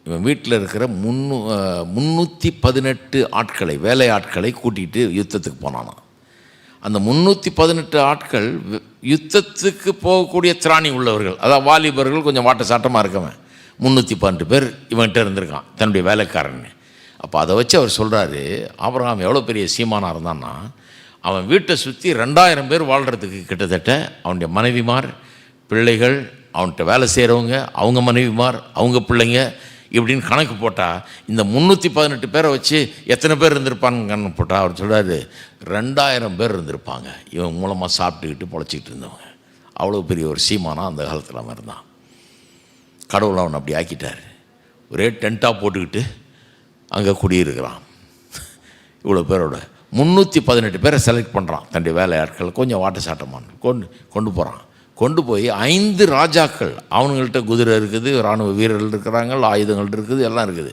இவன் வீட்டில் இருக்கிற 318 ஆட்களை, வேலை ஆட்களை கூட்டிகிட்டு யுத்தத்துக்கு போனானான். அந்த 318 ஆட்கள் யுத்தத்துக்கு போகக்கூடிய திராணி உள்ளவர்கள், அதாவது வாலிபர்கள், கொஞ்சம் வாட்ட சாட்டமாக இருக்கவன். 312 பேர் இவன்கிட்ட இருந்திருக்கான், தன்னுடைய வேலைக்காரன். அப்போ அதை வச்சு அவர் சொல்கிறாரு, ஆபிரகாம் எவ்வளோ பெரிய சீமானாக இருந்தான்னா, அவன் வீட்டை சுற்றி 2000 பேர் வாழ்கிறதுக்கு கிட்டத்தட்ட அவனுடைய மனைவிமார், பிள்ளைகள், அவன்கிட்ட வேலை செய்கிறவங்க, அவங்க மனைவிமார், அவங்க பிள்ளைங்க, இப்படின்னு கணக்கு போட்டால் இந்த 318 பேரை வச்சு எத்தனை பேர் இருந்திருப்பான்னு கணக்கு போட்டால் அவர் சொல்கிறாரு 2000 பேர் இருந்திருப்பாங்க. இவன் மூலமாக சாப்பிட்டுக்கிட்டு பொழைச்சிக்கிட்டு இருந்தவங்க. அவ்வளோ பெரிய ஒரு சீமானா அந்த காலத்தில் அவன் இருந்தான். கடவுள் அவன் அப்படி ஆக்கிட்டார். ஒரே டென்ட்டாக போட்டுக்கிட்டு அங்கே குடியிருக்கிறான். இவ்வளோ பேரோட 318 பேரை செலக்ட் பண்ணுறான். தன்னுடைய வேலை ஆட்கள் கொஞ்சம் வாட்ட சாட்டமான கொண்டு போகிறான். கொண்டு போய் 5 ராஜாக்கள், அவனுங்கள்ட்ட குதிரை இருக்குது, இராணுவ வீரர்கள் இருக்கிறாங்க, ஆயுதங்கள் இருக்குது, எல்லாம் இருக்குது.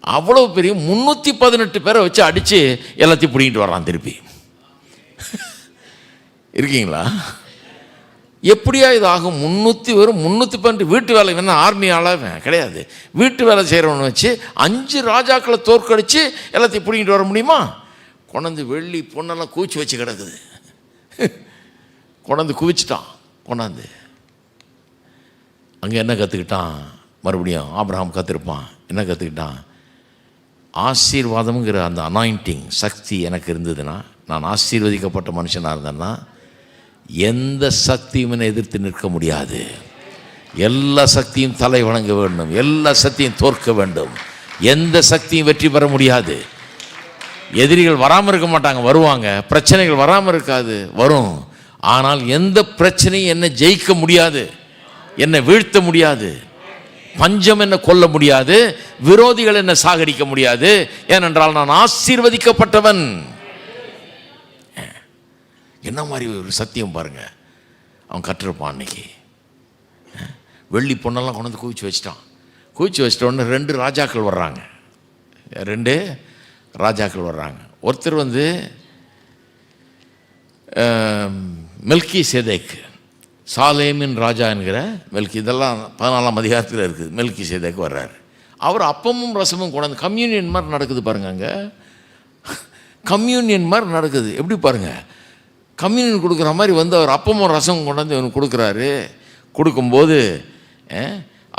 அவ்வளோ பெரிய 318 பேரை வச்சு அடித்து எல்லாத்தையும் பிடிக்கிட்டு வர்றான் திருப்பி. இருக்கீங்களா? எப்படியா இது ஆகும்? 312 வீட்டு வேலை வேணா, ஆர்மி ஆளாக கிடையாது, வீட்டு வேலை செய்கிறவனை வச்சு 5 ராஜாக்களை தோற்கடித்து எல்லாத்தையும் பிடிக்கிட்டு வர முடியுமா? கொண்டாந்து வெள்ளி பொண்ணெல்லாம் குவிச்சு வச்சு கிடக்குது. கொண்டாந்து குவிச்சிட்டான். கொண்டாந்து அங்கே என்ன கற்றுக்கிட்டான்? மறுபடியும் ஆபிரகாம் கற்றுருப்பான். என்ன கற்றுக்கிட்டான்? ஆசீர்வாதம்ங்கிற அந்த அனாயிண்டிங் சக்தி எனக்கு இருந்ததுன்னா, நான் ஆசீர்வதிக்கப்பட்ட மனுஷனாக இருந்தேன்னா, எந்த சக்தியும் என்னை எதிர்த்து நிற்க முடியாது. எல்லா சக்தியும் தலை வணங்க வேண்டும், எல்லா சக்தியும் தோற்க வேண்டும், எந்த சக்தியும் வெற்றி பெற முடியாது. எதிரிகள் வராமல் இருக்க மாட்டாங்க, வருவாங்க. பிரச்சனைகள் வராமல் இருக்காது, வரும். ஆனால் எந்த பிரச்சனையும் என்னை ஜெயிக்க முடியாது, என்னை வீழ்த்த முடியாது. பஞ்சம் என்ன கொல்ல முடியாது, விரோதிகள் என்ன சாகடிக்க முடியாது. ஏனென்றால் நான் ஆசீர்வதிக்கப்பட்டவன். என்ன மாதிரி ஒரு சத்தியம் பாருங்க. அவன் கற்றுருப்பான். அன்னைக்கு வெள்ளி பொண்ணெல்லாம் கொண்டு வந்து குவிச்சு வச்சிட்டான். குவிச்சு வச்சிட்ட உடனே 2 ராஜாக்கள் வர்றாங்க. 2 ராஜாக்கள் வர்றாங்க. ஒருத்தர் வந்து மெல்கி சேதேக், சாலேமின் ராஜா என்கிற மெல்கி, இதெல்லாம் 14ஆம் அதிகாரத்தில் இருக்குது. மெல்கி சேதேக் வர்றாரு. அவர் அப்பமும் ரசமும் கொண்டாந்து கம்யூனியன் மாதிரி நடக்குது பாருங்க. அங்கே கம்யூனியன் மாதிரி நடக்குது. எப்படி பாருங்க, கம்யூனியன் கொடுக்குற மாதிரி வந்து அவர் அப்பமும் ரசமும் கொண்டாந்து இவனுக்கு கொடுக்குறாரு. கொடுக்கும்போது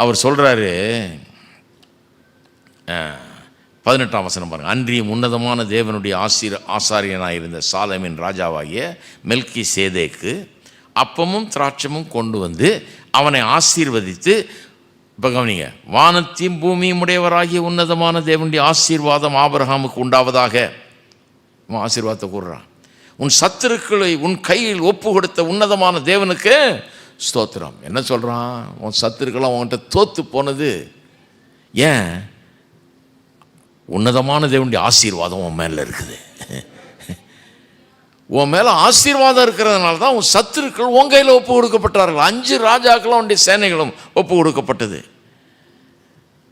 அவர் சொல்கிறாரு, 18ஆம் வசனம் பாருங்கள். அன்றியும் உன்னதமான தேவனுடைய ஆசாரியனாக இருந்த சாலேமின் ராஜாவாகிய மெல்கி சேதேக்கு அப்பமும் திராட்சமும் கொண்டு வந்து அவனை ஆசீர்வதித்து, இப்போ கவனிங்க, வானத்தையும் பூமியும் உடையவராகிய உன்னதமான தேவனுடைய ஆசீர்வாதம் ஆபிரகாமுக்கு உண்டாவதாக. ஆசீர்வாதத்தை கூறுறான். உன் சத்துருக்களை உன் கையில் ஒப்பு கொடுத்த உன்னதமான தேவனுக்கு ஸ்தோத்திரம். என்ன சொல்கிறான்? உன் சத்துருக்கெல்லாம் உன்கிட்ட தோத்து போனது ஏன்? உன்னதமான தேவனுடைய ஆசீர்வாதம் உன் மேலே இருக்குது. உன் மேலே ஆசீர்வாதம் இருக்கிறதுனால தான் உன் சத்துருக்கள் உன் கையில் ஒப்பு கொடுக்கப்பட்டார்கள். 5 ராஜாக்களும் அவனுடைய சேனைகளும் ஒப்பு கொடுக்கப்பட்டது.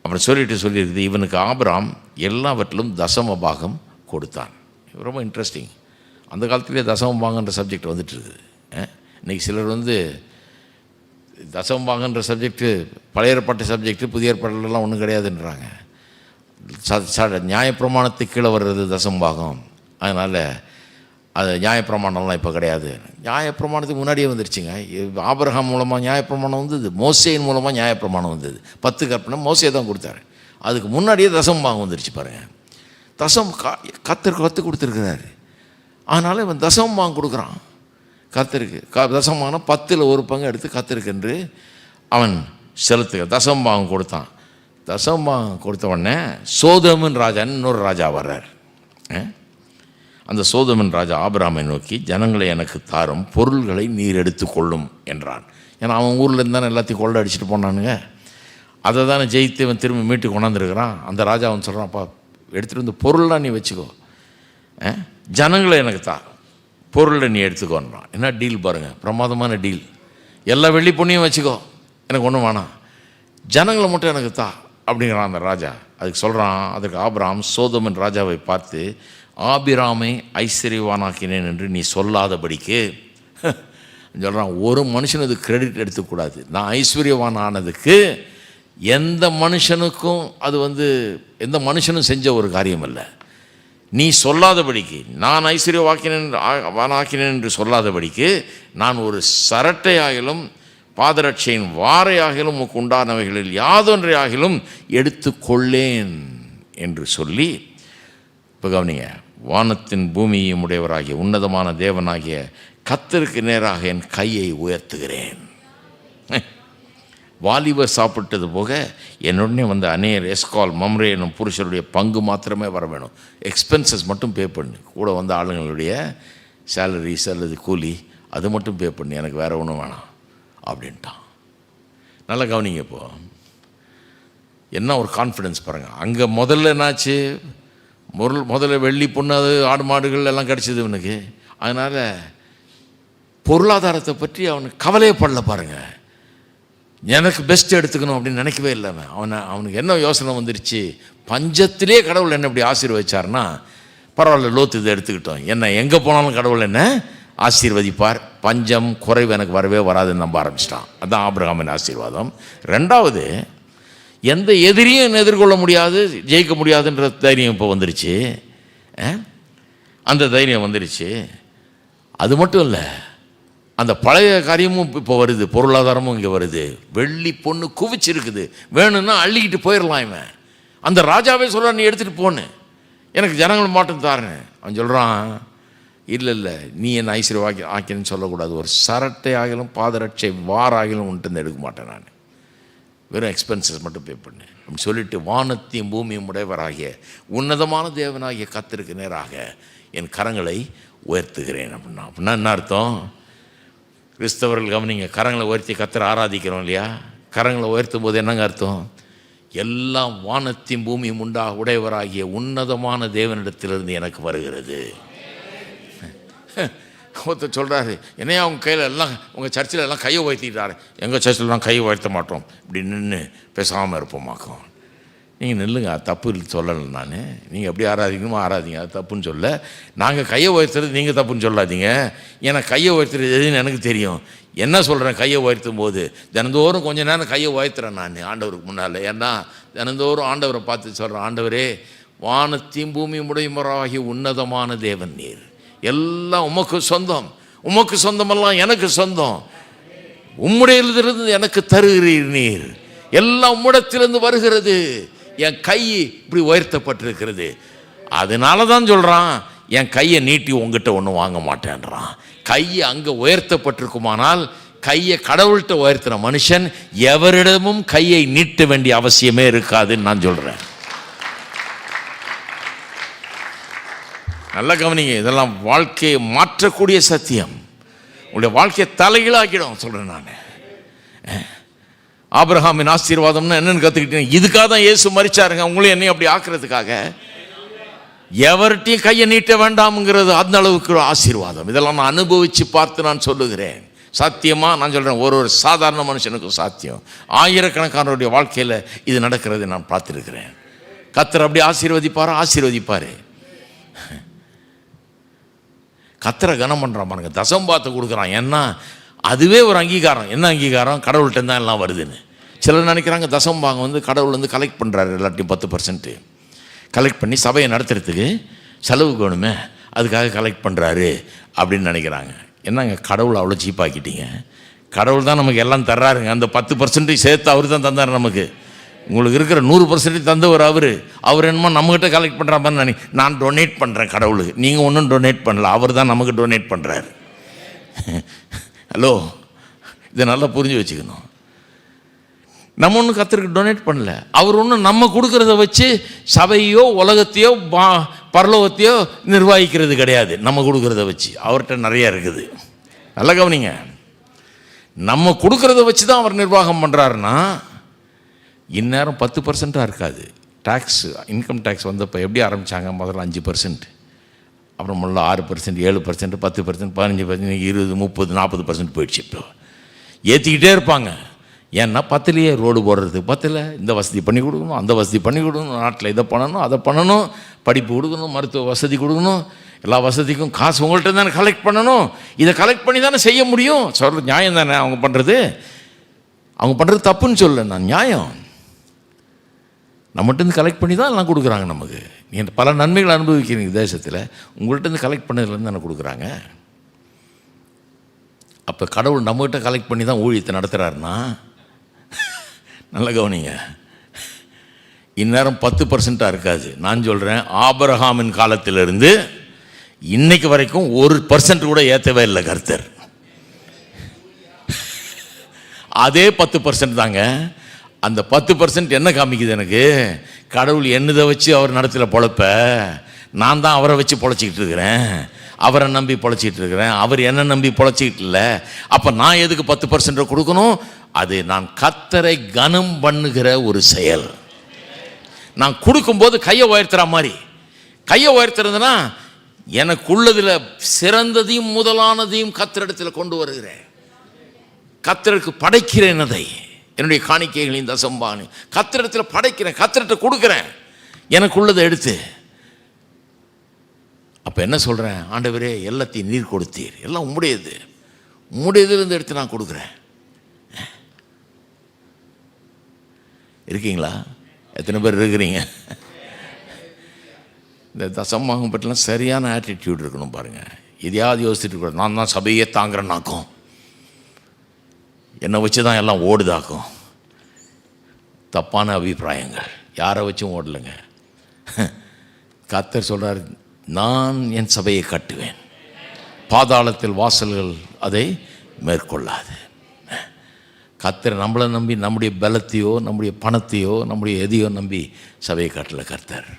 அப்புறம் சொல்லியிருக்குது, இவனுக்கு ஆபிரகாம் எல்லாவற்றிலும் தசம பாகம் கொடுத்தான். ரொம்ப இன்ட்ரெஸ்டிங். அந்த காலத்திலே தசம பாகன்ற சப்ஜெக்ட் வந்துட்டு இருக்குது. இன்றைக்கி சிலர் வந்து தசம பாகன்ற சப்ஜெக்டு பழைய ஏற்பாட்டு சப்ஜெக்டு, புதிய ஏற்பாடுலாம் ஒன்றும் கிடையாதுன்றாங்க. நியாயப்பிரமாணத்துக்கு கீழே வர்றது தசமபாகம். அதனால் அது நியாயப்பிரமாணம்லாம் இப்போ கிடையாது. நியாயப்பிரமாணத்துக்கு முன்னாடியே வந்துருச்சுங்க. ஆபிரகாம் மூலமாக நியாயப்பிரமாணம் வந்தது, மோசேயின் மூலமாக நியாயப்பிரமாணம் வந்தது. 10 கற்பனை மோசே தான் கொடுத்தாரு. அதுக்கு முன்னாடியே தசமபாகம் வந்துருச்சு பாருங்கள். கர்த்தருக்கு கற்றுக் கொடுத்துருக்கிறாரு. அதனால் இவன் தசமபாகம் கொடுக்குறான் கர்த்தருக்கு. தசமபாகம் 10ல் 1 பங்கு எடுத்து கர்த்தருக்கு என்று அவன் செலுத்துக தசமபாகம் கொடுத்தான். தசமபாகம் கொடுத்த உடனே சோதோமின் ராஜான்னு இன்னொரு ராஜா வர்றார். அந்த சோதோமின் ராஜா ஆபிரகாமை நோக்கி, ஜனங்களை எனக்கு தாரும், பொருள்களை நீர் எடுத்துக்கொள்ளும் என்றான். ஏன்னா அவன் ஊரில் இருந்தானே எல்லாத்தையும் கொள்ளை அடிச்சுட்டு போனானுங்க. அதை தானே ஜெயித்து இவன் திரும்பி மீட்டு கொண்டாந்துருக்கிறான். அந்த ராஜா அவன் சொல்கிறான்ப்பா, எடுத்துகிட்டு வந்து பொருள்லாம் நீ வச்சுக்கோ, ஜனங்களை எனக்கு தா, பொருளை நீ எடுத்துக்கோன்றான். என்ன டீல் பாருங்கள், பிரமாதமான டீல். எல்லா வெள்ளி பொண்ணையும் வச்சுக்கோ, எனக்கு ஒன்றும் வேணாம், ஜனங்களை மட்டும் எனக்கு தா அப்படிங்கிறான் அந்த ராஜா. அதுக்கு சொல்கிறான், அதுக்கு ஆபிரகாம் சோதோமின் ராஜாவை பார்த்து, ஆபிராமை ஐஸ்வர்யவானாக்கினேன் என்று நீ சொல்லாதபடிக்கு சொல்கிறான். ஒரு மனுஷனுக்கு கிரெடிட் எடுத்துக்கூடாது. நான் ஐஸ்வர்யவான் ஆனதுக்கு எந்த மனுஷனுக்கும் அது எந்த மனுஷனும் செஞ்ச ஒரு காரியம் இல்லை. நீ சொல்லாதபடிக்கு, நான் ஐஸ்வர்யவாக்கினேன் என்று சொல்லாதபடிக்கு, நான் ஒரு சரட்டையாகிலும் பாதரட்சையின் வாரையாகிலும் உனக்கு உண்டானவைகளில் யாதொன்றையாகிலும் எடுத்துக்கொள்ளேன் என்று சொல்லி, இப்போ கவனிங்க, வானத்தின் பூமியையும் உடையவராகிய உன்னதமான தேவனாகிய கர்த்தருக்கு நேராக என் கையை உயர்த்துகிறேன். வாலிபர் சாப்பிட்டது போக என்னுடனே வந்து அநேர், எஸ்கால், மம்ரே என்னும் புருஷருடைய பங்கு மாத்திரமே வர வேணும். எக்ஸ்பென்சஸ் மட்டும் பே பண்ணு, கூட வந்த ஆளுங்களுடைய சேலரிஸ் அல்லது கூலி அது மட்டும் பே பண்ணு, எனக்கு வேறு ஒன்றும் வேணாம் அப்படின்ட்டான். நல்லா கவனிங்க. இப்போ என்ன ஒரு கான்ஃபிடென்ஸ் பாருங்கள். அங்கே முதல்ல என்னாச்சு, முதல்ல வெள்ளி பொண்ணு, அது ஆடு மாடுகள் எல்லாம் கிடச்சிது இவனுக்கு. அதனால் பொருளாதாரத்தை பற்றி அவனுக்கு கவலையே படல பாருங்கள். எனக்கு பெஸ்ட் எடுத்துக்கணும் அப்படின்னு நினைக்கவே இல்லை. அவனுக்கு என்ன யோசனை வந்துருச்சு, பஞ்சத்திலே கடவுள் என்ன இப்படி ஆசீர்வதிச்சார்னா பரவாயில்ல, லோத்து இதை எடுத்துக்கிட்டோம், என்ன எங்கே போனாலும் கடவுள் என்ன ஆசீர்வதிப்பார், பஞ்சம் குறைவு எனக்கு வரவே வராதுன்னு நம்ப ஆரம்பிச்சிட்டான். அதுதான் ஆபிரகாமின் ஆசீர்வாதம். ரெண்டாவது, எந்த எதிரியும் எதிர்கொள்ள முடியாது, ஜெயிக்க முடியாதுன்ற தைரியம் இப்போ வந்துருச்சு. அந்த தைரியம் வந்துருச்சு. அது மட்டும் இல்லை, அந்த பழைய காரியமும் இப்போ வருது, பொருளாதாரமும் இங்கே வருது. வெள்ளி பொண்ணு குவிச்சிருக்குது, வேணும்னா அள்ளிக்கிட்டு போயிடலாம். இவன் அந்த ராஜாவே சொல்கிறான், நீ எடுத்துகிட்டு போன்னு, எனக்கு ஜனங்கள் மாட்டம் தாருன்னு. அவன் சொல்கிறான், இல்லை நீ என்ன ஐஸ்வர்யவாக்கி ஆக்கின்னு சொல்லக்கூடாது, ஒரு சரட்டை ஆகிலும் பாதரட்சை வாராகிலும் உன்ட்டு எடுக்க மாட்டேன், நான் வெறும் எக்ஸ்பென்சஸ் மட்டும் பே பண்ணு அப்படின்னு சொல்லிட்டு, வானத்தையும் பூமியும் உடையவராகிய உன்னதமான தேவனாகிய கர்த்தருக்கு நேராக என் கரங்களை உயர்த்துகிறேன் அப்படின்னா என்ன அர்த்தம்? கிறிஸ்தவர்கள் கவனிங்க, கரங்களை உயர்த்தி கர்த்தரை ஆராதிக்கிறோம் இல்லையா? கரங்களை உயர்த்தும் போது என்னங்க அர்த்தம்? எல்லாம் வானத்தையும் பூமியும் உடையவராகிய உன்னதமான தேவனிடத்திலிருந்து எனக்கு வருகிறது. ஒருத்தர் சொல்கிறாரு, என்னையா அவங்க கையில் எல்லாம், உங்கள் சர்ச்சில் எல்லாம் கையை உயர்த்திட்டாரு, எங்கள் சர்ச்சிலலாம் கையை உயர்த்த மாட்டோம், இப்படி நின்று பேசாமல் இருப்போமாக்கும். நீங்கள் நில்லுங்க, தப்பு சொல்லலை நான், நீங்கள் எப்படி ஆராதிக்கணுமோ ஆராதிங்க, அது தப்புன்னு சொல்ல. நாங்கள் கையை உயர்த்துறது நீங்கள் தப்புன்னு சொல்லாதீங்க, ஏன்னா கையை உயர்த்துறது எதுன்னு எனக்கு தெரியும். என்ன சொல்கிறேன், கையை உயர்த்தும் போது தினந்தோறும் கொஞ்சம் நேரம் கையை உயர்த்துறேன் நான் ஆண்டவருக்கு முன்னால். ஏன்னா தினந்தோறும் ஆண்டவரை பார்த்து சொல்கிறேன், ஆண்டவரே, வானத்தையும் பூமியும் உடையவராகிய உன்னதமான தேவன் நீர், எல்லாம் உமக்கு சொந்தம், உமக்கு சொந்தமெல்லாம் எனக்கு சொந்தம், உம்முடையிலிருந்து எனக்கு தருகிறீர் நீர், எல்லாம் உம்மிடத்திலிருந்து வருகிறது, என் கை இப்படி உயர்த்தப்பட்டிருக்கிறது. அதனால தான் சொல்கிறான், என் கையை நீட்டி உங்ககிட்ட ஒன்றும் வாங்க மாட்டேன்றான். கையை அங்கே உயர்த்தப்பட்டிருக்குமானால், கையை கடவுள்கிட்ட உயர்த்தின மனுஷன் எவரிடமும் கையை நீட்ட வேண்டிய அவசியமே இருக்காதுன்னு நான் சொல்கிறேன். நல்லா கவனிங்க, இதெல்லாம் வாழ்க்கையை மாற்றக்கூடிய சத்தியம், உங்களுடைய வாழ்க்கையை தலைகீழாக்கிடும் சொல்கிறேன் நான். ஆபிரகாமின் ஆசீர்வாதம்னா என்னன்னு கற்றுக்கிட்டேன், இதுக்காக தான் இயேசு மரிச்சாருங்க, உங்களையும் என்னையும் அப்படி ஆக்குறதுக்காக. எவர்கிட்டையும் கையை நீட்ட வேண்டாம்ங்கிறது அந்த அளவுக்கு ஆசீர்வாதம். இதெல்லாம் நான் அனுபவித்து பார்த்து நான் சொல்லுகிறேன். சத்தியமாக நான் சொல்கிறேன், ஒரு சாதாரண மனுஷனுக்கும் சாத்தியம், ஆயிரக்கணக்கானவருடைய வாழ்க்கையில் இது நடக்கிறதை நான் பார்த்துருக்கிறேன். கர்த்தர் அப்படி ஆசீர்வதிப்பார். கர்த்தரை கனம் பண்ணுறான் பாருங்க, தசம்பாத்தை கொடுக்குறான். ஏன்னா அதுவே ஒரு அங்கீகாரம். என்ன அங்கீகாரம்? கடவுள்கிட்ட தான் எல்லாம் வருதுன்னு. சிலர் நினைக்கிறாங்க தசம்பாங்க கடவுள் கலெக்ட் பண்ணுறாரு, எல்லாத்தையும் 10% கலெக்ட் பண்ணி சபையை நடத்துறதுக்கு செலவுக்கு வேணுமே, அதுக்காக கலெக்ட் பண்ணுறாரு அப்படின்னு நினைக்கிறாங்க. என்னங்க கடவுள் அவ்வளோ சீப்பாக்கிட்டீங்க? கடவுள் தான் நமக்கு எல்லாம் தர்றாருங்க. அந்த 10% சேர்த்து அவர் தான் தந்தார் நமக்கு. உங்களுக்கு இருக்கிற 100% தந்தவர் அவர் என்னமோ நம்மகிட்ட கலெக்ட் பண்ணுற மாதிரி நான் டொனேட் பண்ணுறேன் கடவுளுக்கு. நீங்கள் ஒன்றும் டொனேட் பண்ணல, அவர் தான் நமக்கு டொனேட் பண்ணுறாரு. ஹலோ, இதை நல்லா புரிஞ்சு வச்சுக்கணும். நம்ம ஒன்றும் கர்த்தருக்கு டொனேட் பண்ணல. அவர் ஒன்றும் நம்ம கொடுக்குறத வச்சு சபையோ உலகத்தையோ பரலோகத்தையோ நிர்வகிக்கிறது கிடையாது. நம்ம கொடுக்குறத வச்சு அவர்கிட்ட நிறையா இருக்குது. நல்லா கவனிங்க. நம்ம கொடுக்குறத வச்சு தான் அவர் நிர்வாகம் பண்ணுறாருன்னா இந்நேரம் 10% இருக்காது. டேக்ஸ், இன்கம் டேக்ஸ் வந்தப்போ எப்படி ஆரம்பித்தாங்க? முதல்ல 5%, அப்புறம் முதல்ல 6%, 7%, 10%, 15%, 20, 30, 40% போயிடுச்சு. இப்போ ஏற்றிக்கிட்டே இருப்பாங்க. ஏன்னா பத்துலேயே ரோடு போடுறது பத்தில், இந்த வசதி பண்ணி கொடுக்கணும், அந்த வசதி பண்ணி கொடுக்கணும், நாட்டில் இதை பண்ணணும், அதை பண்ணணும், படிப்பு கொடுக்கணும், மருத்துவ வசதி கொடுக்கணும், எல்லா வசதிக்கும் காசு உங்கள்கிட்ட தானே கலெக்ட் பண்ணணும். இதை கலெக்ட் பண்ணி தானே செய்ய முடியும். சொல்கிறது நியாயம் தானே? அவங்க பண்ணுறது தப்புன்னு சொல்ல நான், நியாயம். நம்மகிட்டேருந்து கலெக்ட் பண்ணி தான் எல்லாம் கொடுக்குறாங்க நமக்கு. நீங்கள் பல நன்மைகளை அனுபவிக்கிறீங்க தேசத்தில், உங்கள்கிட்டருந்து கலெக்ட் பண்ணதுலேருந்து தானே கொடுக்குறாங்க. அப்போ கடவுள் நம்மகிட்ட கலெக்ட் பண்ணி தான் ஊழியத்தை நடத்துகிறாருன்னா நல்லா கவனிங்க. இந்நேரம் 10% இருக்காது. நான் சொல்கிறேன், ஆபிரகாமின் காலத்திலிருந்து இன்னைக்கு வரைக்கும் 1% கூட ஏற்றவே இல்லை கர்த்தர். அதே 10% தாங்க. அந்த 10% என்ன காமிக்குது எனக்கு? கடவுள் என்னதை வச்சு அவர் நடத்தல பொழப்ப, நான் தான் அவரை வச்சு பொழைச்சிக்கிட்டு இருக்கிறேன், அவரை நம்பி பொழைச்சிக்கிட்டு இருக்கிறேன், அவர் என்ன நம்பி பொழைச்சிக்கிட்டு இல்லை. அப்போ நான் எதுக்கு 10% கொடுக்கணும்? அது நான் கர்த்தரை கனம் பண்ணுகிற ஒரு செயல். நான் கொடுக்கும்போது கையை உயர்த்துற மாதிரி, கையை உயர்த்துறதுன்னா எனக்குள்ளதில் சிறந்ததையும் முதலானதையும் கர்த்தரிடத்தில் கொண்டு வருகிறேன். கர்த்தருக்கு படைக்கிறேன். அதை என்னுடைய காணிக்கைகளின் தசம்பானு கர்த்தரிடத்தில் படைக்கிறேன், கர்த்தர்கிட்ட கொடுக்குறேன், எனக்குள்ளதை எடுத்து. அப்போ என்ன சொல்கிறேன்? ஆண்டவரே, எல்லாத்தையும் நீர் கொடுத்தீர், எல்லாம் உம்முடையதுலேருந்து எடுத்து நான் கொடுக்குறேன். இருக்கீங்களா? எத்தனை பேர் இருக்கிறீங்க? இந்த தசமாகும் பற்றிலாம் சரியான ஆட்டிடியூட் இருக்கணும் பாருங்கள். எதையாவது யோசிச்சுட்டு கூட நான் தான் சபையே தாங்கிறேன்னாக்கும், என்னை வச்சு தான் எல்லாம் ஓடுதாக்கும். தப்பான அபிப்பிராயங்கள். யாரை வச்சும் ஓடலைங்க. கர்த்தர் சொல்கிறார், நான் என் சபையை கட்டுவேன், பாதாளத்தில் வாசல்கள் அதை மேற்கொள்ளாது. கர்த்தர் நம்மளை நம்பி நம்முடைய பலத்தையோ நம்முடைய பணத்தையோ நம்முடைய எதையோ நம்பி சபையை கட்டலை கர்த்தர்.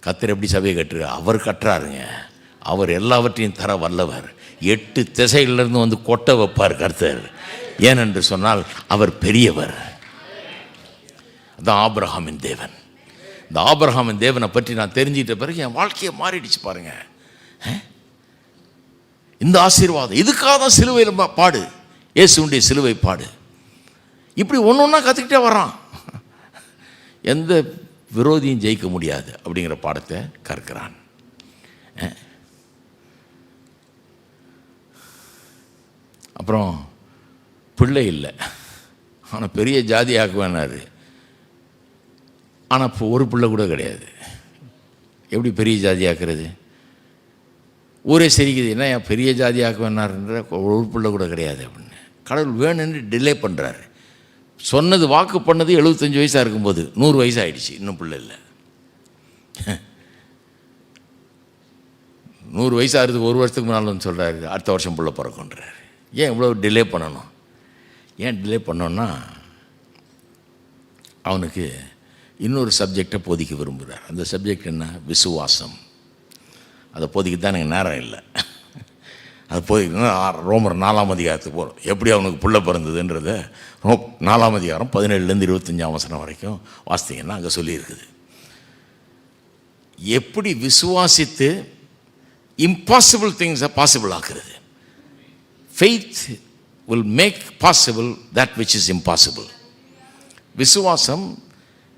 கர்த்தர் எப்படி சபையை கட்டுற? அவர் கட்டுறாருங்க. அவர் எல்லாவற்றையும் தர வல்லவர். 8 திசைகளிலிருந்து வந்து கொட்ட வைப்பார் கர்த்தர். ஏனென்று சொன்னால் அவர் பெரியவர். அதான் ஆபிரகாமின் தேவன். இந்த ஆபிரகாமின் தேவனை பற்றி நான் தெரிஞ்சிட்ட பிறகு என் வாழ்க்கையை மாறிடுச்சு பாருங்க. இந்த ஆசீர்வாதம் இதுக்காக தான் சிலுவையில் பாடு, இயேசுவுடைய சிலுவை பாடு. இப்படி ஒன்று ஒன்றா கற்றுக்கிட்டே வர்றான். எந்த விரோதியும் ஜெயிக்க முடியாது அப்படிங்கிற பாடத்தை கற்கிறான். அப்புறம் பிள்ளை இல்லை, ஆனால் பெரிய ஜாதி ஆக்குவேனாரு. ஆனால் இப்போ ஒரு பிள்ளை கூட கிடையாது. எப்படி பெரிய ஜாதி ஆக்குறது? ஊரே சிரிக்குது, என்ன பெரிய ஜாதி ஆக்குவேனாருன்ற ஒரு பிள்ளை கூட கிடையாது அப்படின்னு. கடவுள் வேணும்னு டிலே பண்ணுறாரு. சொன்னது வாக்கு பண்ணது 75 வயசாக இருக்கும்போது 100 வயசு ஆகிடுச்சு, இன்னும் பிள்ளை இல்லை. 100 வயசாகிறதுக்கு 1 வருஷத்துக்கு முன்னால் சொல்கிறாரு, அடுத்த வருஷம் பிள்ளை பிறக்குன்றாரு. ஏன் இவ்வளோ டிலே பண்ணணும்? ஏன் டிலே பண்ணோன்னா அவனுக்கு இன்னொரு சப்ஜெக்டை போதிக்க விரும்புகிறார். அந்த சப்ஜெக்ட் என்ன? விசுவாசம். அதை போதிக்க தான் எனக்கு நேரம் இல்லை. அது போதிக்கணும்னா ரோமர் 4ஆம் அதிகாரத்துக்கு போகிறோம். எப்படி அவனுக்கு புள்ள பிறந்ததுன்றத 4ஆம் அதிகாரம் 17லேருந்து 25ஆம் வசனம் வரைக்கும் வாசித்தீங்கன்னா அங்கே சொல்லியிருக்குது. எப்படி விசுவாசித்து இம்பாசிபிள் திங்ஸை பாசிபிள் ஆக்குறது. Faith will make possible that which is impossible. விசுவாசம்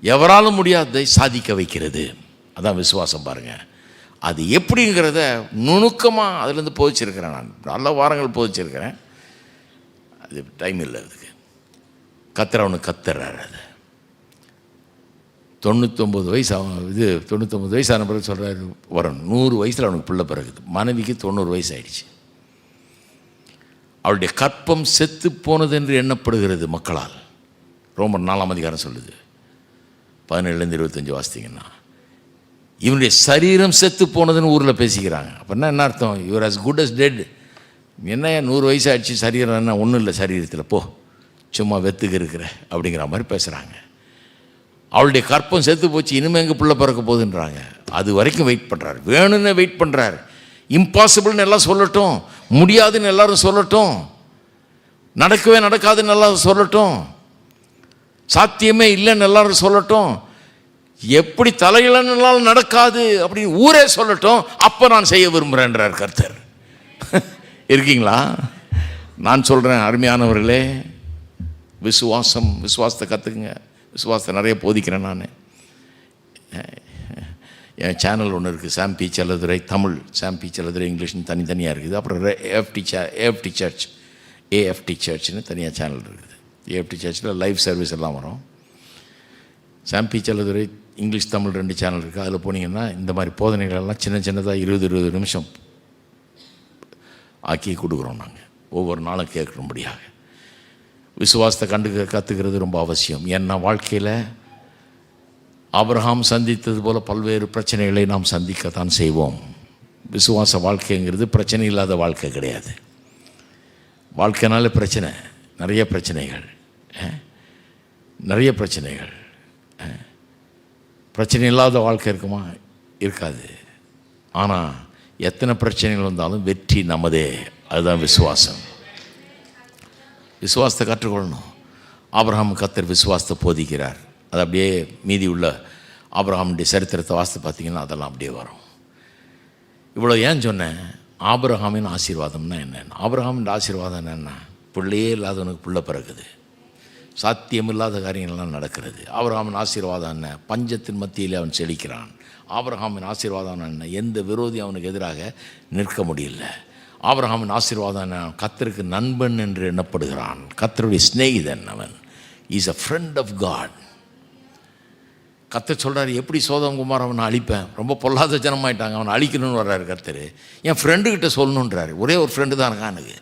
எவராலும் முடியாததை சாதிக்க வைக்கிறது. அதான் விசுவாசம் பாருங்க. அது எப்படிங்கிறத நுணுக்கமாக அதுலேருந்து போதிச்சிருக்கிறேன். நான் நல்ல வாரங்கள் போதிச்சிருக்கிறேன். அது டைம் இல்லை அதுக்கு. கத்துறவனு கத்துறாரு. அது 99 வயசு அவன் 99 வயசான பிறகு சொல்கிறாரு வரணும். 100 வயசில் அவனுக்கு பிள்ளை பிறகுது. மனைவிக்கு 90 வயசு ஆயிடுச்சு. அவளுடைய கற்பம் செத்து போனது என்று எண்ணப்படுகிறது மக்களால். ரோமர் 4ஆம் அதிகாரம் சொல்லுது. 17 25 வாசித்தீங்கன்னா இவனுடைய சரீரம் செத்து போனதுன்னு ஊரில் பேசிக்கிறாங்க. அப்படின்னா என்ன அர்த்தம்? Your as good as dead. என்ன 100 வயசு ஆயிடுச்சு, சரீரம் என்ன ஒன்றும் இல்லை சரீரத்தில், போ சும்மா வெத்துக்கு இருக்கிற அப்படிங்கிற மாதிரி பேசுகிறாங்க. அவளுடைய கற்பம் செத்து போச்சு, இனிமேல் எங்கே பிள்ளை பிறக்க போகுதுன்றாங்க. அது வரைக்கும் வெயிட் பண்ணுறாரு, வேணும்னு வெயிட் பண்ணுறாரு. இம்பாசிபிள்னு எல்லாம் சொல்லட்டும், முடியாதுன்னு எல்லாரும் சொல்லட்டும், நடக்கவே நடக்காதுன்னு எல்லாரும் சொல்லட்டும், சாத்தியமே இல்லைன்னு எல்லாரும் சொல்லட்டும், எப்படி தலையிலன்னாலும் நடக்காது அப்படின்னு ஊரே சொல்லட்டும், அப்போ நான் செய்ய விரும்புகிறேன்றார் கர்த்தர். இருக்கீங்களா? நான் சொல்கிறேன் அருமையானவர்களே, விசுவாசத்தை கற்றுக்குங்க. விசுவாசத்தை நிறைய போதிக்கிறேன் நான். என் சேனல் ஒன்று இருக்குது, சாம் பி செல்லதுரை தமிழ், சாம் பி செல்லதுரை இங்கிலீஷ்னு தனித்தனியாக இருக்குது. அப்புறம் ஏஎஃப்டி சர்ச்னு தனியாக சேனல் இருக்குது. ஏஎஃப்டி சர்ச்சில் லைவ் சர்வீஸ் எல்லாம் வரும். Sam P Selladurai English Tamil 2 channel இருக்குது. அதில் போனீங்கன்னா இந்த மாதிரி போதனைகளெல்லாம் சின்னதாக 20 நிமிஷம் ஆக்கி கொடுக்குறோம் நாங்கள், ஒவ்வொரு நாளும் கேட்கும்படியாக. விசுவாசத்தை கற்றுக்கிறது ரொம்ப அவசியம். ஏன்னா வாழ்க்கையில் ஆபிரகாம் சந்தித்தது போல் பல்வேறு பிரச்சனைகளை நாம் சந்திக்கத்தான் செய்வோம். விசுவாச வாழ்க்கைங்கிறது பிரச்சனை இல்லாத வாழ்க்கை கிடையாது. வாழ்க்கைனால பிரச்சனை, நிறைய பிரச்சனைகள். பிரச்சனை இல்லாத வாழ்க்கை இருக்குமா? இருக்காது. ஆனால் எத்தனை பிரச்சனைகள் வந்தாலும் வெற்றி நமதே. அதுதான் விசுவாசம். விசுவாசத்தை கற்றுக்கொள்ளணும். ஆபிரகாம் கர்த்தர் விசுவாசத்தை போதிக்கிறார். அது அப்படியே மீதி உள்ள ஆபிரகாமுடைய சரித்திரத்தை வாசித்து பார்த்தீங்கன்னா அதெல்லாம் அப்படியே வரும். இவ்வளோ ஏன் சொன்னேன்? ஆபிரகாமின் ஆசீர்வாதம்னா என்னென்ன? ஆபிரகாமின் ஆசீர்வாதம் என்னென்னா, பிள்ளையே இல்லாதவனுக்கு பிள்ளை பிறகுது, சாத்தியமில்லாத காரியங்கள்லாம் நடக்கிறது. ஆபிரகாமின் ஆசீர்வாதம் என்ன? பஞ்சத்தின் மத்தியிலே அவன் செழிக்கிறான். ஆபிரகாமின் ஆசீர்வாதம் என்ன? எந்த விரோதி அவனுக்கு எதிராக நிற்க முடியல. ஆபிரகாமின் ஆசீர்வாதம் என்ன? கர்த்தருக்கு நண்பன் என்று எண்ணப்படுகிறான். கர்த்தருடைய சிநேகிதன் அவன். Is a friend of God. கர்த்தர் சொல்கிறார், எப்படி சோதம் குமார் அவனை அழிப்பேன், ரொம்ப பொல்லாத ஜனமாயிட்டாங்க, அவனை அழிக்கணும்னு வர்றாரு கர்த்தர். என் ஃப்ரெண்டுக்கிட்ட சொல்லணுன்றாரு. ஒரே ஒரு ஃப்ரெண்டு தான் இருக்கான் எனக்கு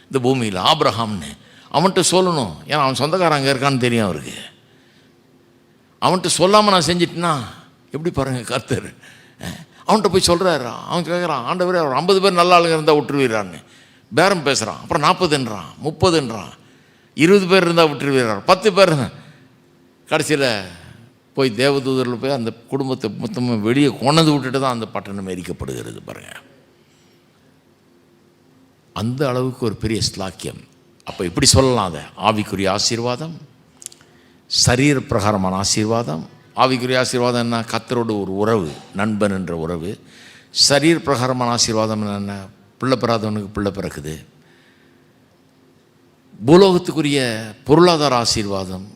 இந்த பூமியில், ஆபிரகாம்னு. அவன்கிட்ட சொல்லணும். ஏன்னா அவன் சொந்தக்காரன் அங்கே இருக்கான்னு தெரியும் அவருக்கு. அவன்கிட்ட சொல்லாமல் நான் செஞ்சிட்டேன்னா எப்படி பாருங்கள் கர்த்தர். அவன்கிட்ட போய் சொல்கிறாரு. அவன் கேட்குறான், ஆண்டவரே அவர் 50 பேர் நல்ல ஆளுங்க இருந்தால் விட்டுருவீரான்னு. பேரம் பேசுகிறான். அப்புறம் 40ன்றான், 30ன்றான், 20 பேர் இருந்தால் விட்டுருவீரார், 10 பேர். கடைசியில் போய் தேவதூதரில் போய் அந்த குடும்பத்தை மொத்தமாக வெளியே கொண்டு விட்டுட்டு தான் அந்த பட்டணம் எரிக்கப்படுகிறது பாருங்கள். அந்த அளவுக்கு ஒரு பெரிய ஸ்லாக்கியம். அப்போ எப்படி சொல்லலாம்? அதை ஆவிக்குரிய ஆசீர்வாதம், சரீர பிரகாரமான ஆசீர்வாதம். ஆவிக்குரிய ஆசீர்வாதம் என்ன? கர்த்தரோடு ஒரு உறவு, நண்பன் என்ற உறவு. சரீர பிரகாரமான ஆசீர்வாதம் என்ன? பிள்ளை பெறாதவனுக்கு பிள்ளை பிறக்குது. பூலோகத்துக்குரிய பொருளாதார ஆசீர்வாதம்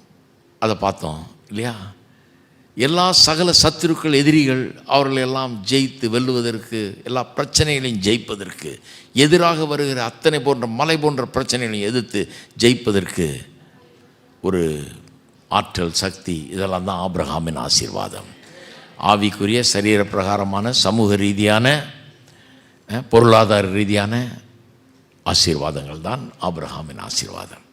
அதை பார்த்தோம் இல்லையா? எல்லா சகல சத்துருக்கள், எதிரிகள், அவர்கள் எல்லாம் ஜெயித்து வெல்லுவதற்கு, எல்லா பிரச்சனைகளையும் ஜெயிப்பதற்கு, எதிராக வருகிற அத்தனை போன்ற மலை போன்ற பிரச்சனைகளையும் எதிர்த்து ஜெயிப்பதற்கு ஒரு ஆற்றல், சக்தி, இதெல்லாம் தான் ஆபிரகாமின் ஆசீர்வாதம். ஆவிக்குரிய சரீர பிரகாரமான சமூக ரீதியான பொருளாதார ரீதியான ஆசீர்வாதங்கள் தான் ஆபிரகாமின் ஆசீர்வாதம்.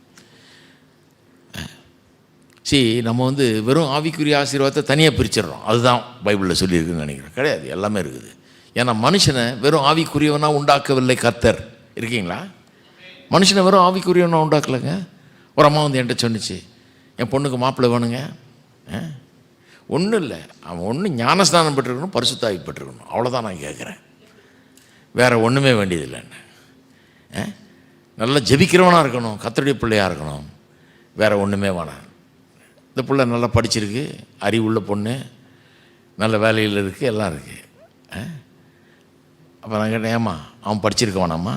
நம்ம வெறும் ஆவிக்குரிய ஆசீர்வாதத்தை தனியாக பிரிச்சிடறோம். அதுதான் பைபிளில் சொல்லியிருக்குன்னு நினைக்கிறேன். கிடையாது, எல்லாமே இருக்குது. ஏன்னா மனுஷனை வெறும் ஆவிக்குரியவனாக உண்டாக்கவில்லை கர்த்தர். இருக்கீங்களா? மனுஷனை வெறும் ஆவிக்குரியவனாக உண்டாக்கலைங்க. ஒரு அம்மா என்கிட்ட சொன்னிச்சு, என் பொண்ணுக்கு மாப்பிள்ளை வேணுங்க. ஒன்றும் இல்லை, அவன் ஒன்று ஞானஸ்நானம் பெற்றுருக்கணும், பரிசுத்தாவி பெற்றுருக்கணும், அவ்வளோதான் நான் கேட்குறேன். வேறு ஒன்றுமே வேண்டியதில்லைன்னு. நல்லா ஜெபிக்கிறவனாக இருக்கணும், கர்த்தருடைய பிள்ளையாக இருக்கணும், வேறு ஒன்றுமே வேணாம். இந்த பிள்ளை நல்லா படிச்சிருக்கு, அறிவுள்ள பொண்ணு, நல்ல வேலையில் இருக்குது, எல்லாம் இருக்குது. அப்போ நான் கேட்டேன், ஏம்மா அவன் படிச்சிருக்க வேணாம்மா,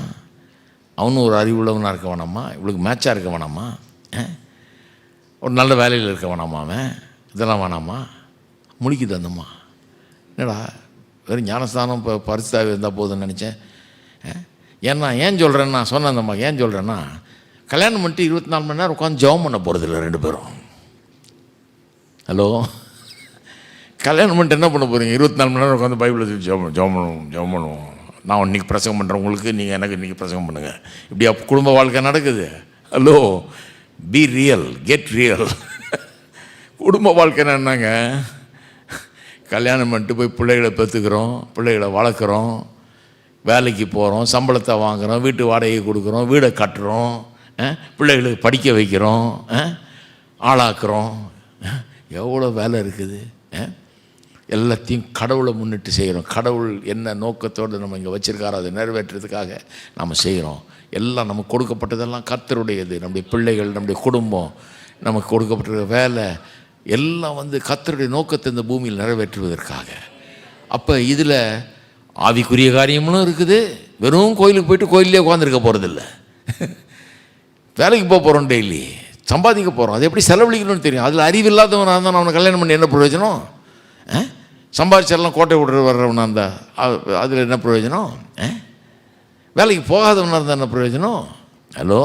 அவனும் ஒரு அறிவுள்ளவனாக இருக்க வேணாம்மா, இவளுக்கு மேட்சாக இருக்க வேணாம்மா, ஒரு நல்ல வேலையில் இருக்க வேணாமா, அவன் இதெல்லாம் வேணாமா? முடிக்குது அந்தம்மா. என்னடா வெறும் ஞானஸ்தானம் இப்போ பரிசுத்தாவி இருந்தால் போதுன்னு நினச்சேன். ஏன் சொல்கிறேன்னா சொன்னேன் அந்தம்மா, ஏன் சொல்கிறேன்னா கல்யாணம் பண்ணிட்டு 24 மணி நேரம் உட்காந்து ஜெபம் பண்ண போகிறதில்ல 2 பேரும். ஹலோ, கல்யாணம் பண்ணிட்டு என்ன பண்ண போகிறீங்க? 24 மணி நேரம் உட்காந்து பைபிளை ஜெபம் பண்ணுவோம். நான் இன்றைக்கி பிரசங்கம் பண்ணுறேன் உங்களுக்கு, நீங்கள் எனக்கு இன்றைக்கி பிரசங்கம் பண்ணுங்கள். இப்படியா குடும்ப வாழ்க்கை நடக்குது? Hello, B real, get real. குடும்ப வாழ்க்கைன்னா என்னங்க? கல்யாணம் பண்ணிட்டு போய் பிள்ளைகளை பெற்றுக்கிறோம், பிள்ளைகளை வளர்க்குறோம், வேலைக்கு போகிறோம், சம்பளத்தை வாங்குகிறோம், வீட்டு வாடகையை கொடுக்குறோம், வீடை கட்டுறோம், பிள்ளைகளுக்கு படிக்க வைக்கிறோம், ஆளாக்குறோம். எவ்வளோ வேலை இருக்குது. எல்லாத்தையும் கடவுளை முன்னிட்டு செய்கிறோம். கடவுள் என்ன நோக்கத்தோடு நம்ம இங்கே வச்சுருக்காரோ அதை நிறைவேற்றுறதுக்காக நம்ம செய்கிறோம். எல்லாம் நமக்கு கொடுக்கப்பட்டதெல்லாம் கர்த்தருடையது. நம்முடைய பிள்ளைகள், நம்முடைய குடும்பம், நமக்கு கொடுக்கப்பட்ட வேலை எல்லாம் கர்த்தருடைய நோக்கத்தை இந்த பூமியில் நிறைவேற்றுவதற்காக. அப்போ இதில் ஆவிக்குரிய காரியங்களும் இருக்குது. வெறும் கோயிலுக்கு போயிட்டு கோயிலே உட்காந்துருக்க போகிறதில்ல. வேலைக்கு போகிறோம், டெய்லி சம்பாதிக்க போகிறோம். அது எப்படி செலவழிக்கணும்னு தெரியும். அதில் அறிவில்லாதவனாக இருந்தால் அவனை கல்யாணம் பண்ணி என்ன பிரயோஜனம்? சம்பாதிச்செல்லாம் கோட்டை விட்டு வர்றவனா இருந்தால் அதில் என்ன பிரயோஜனம்? வேலைக்கு போகாதவனாக இருந்தால் என்ன பிரயோஜனம்? Hello,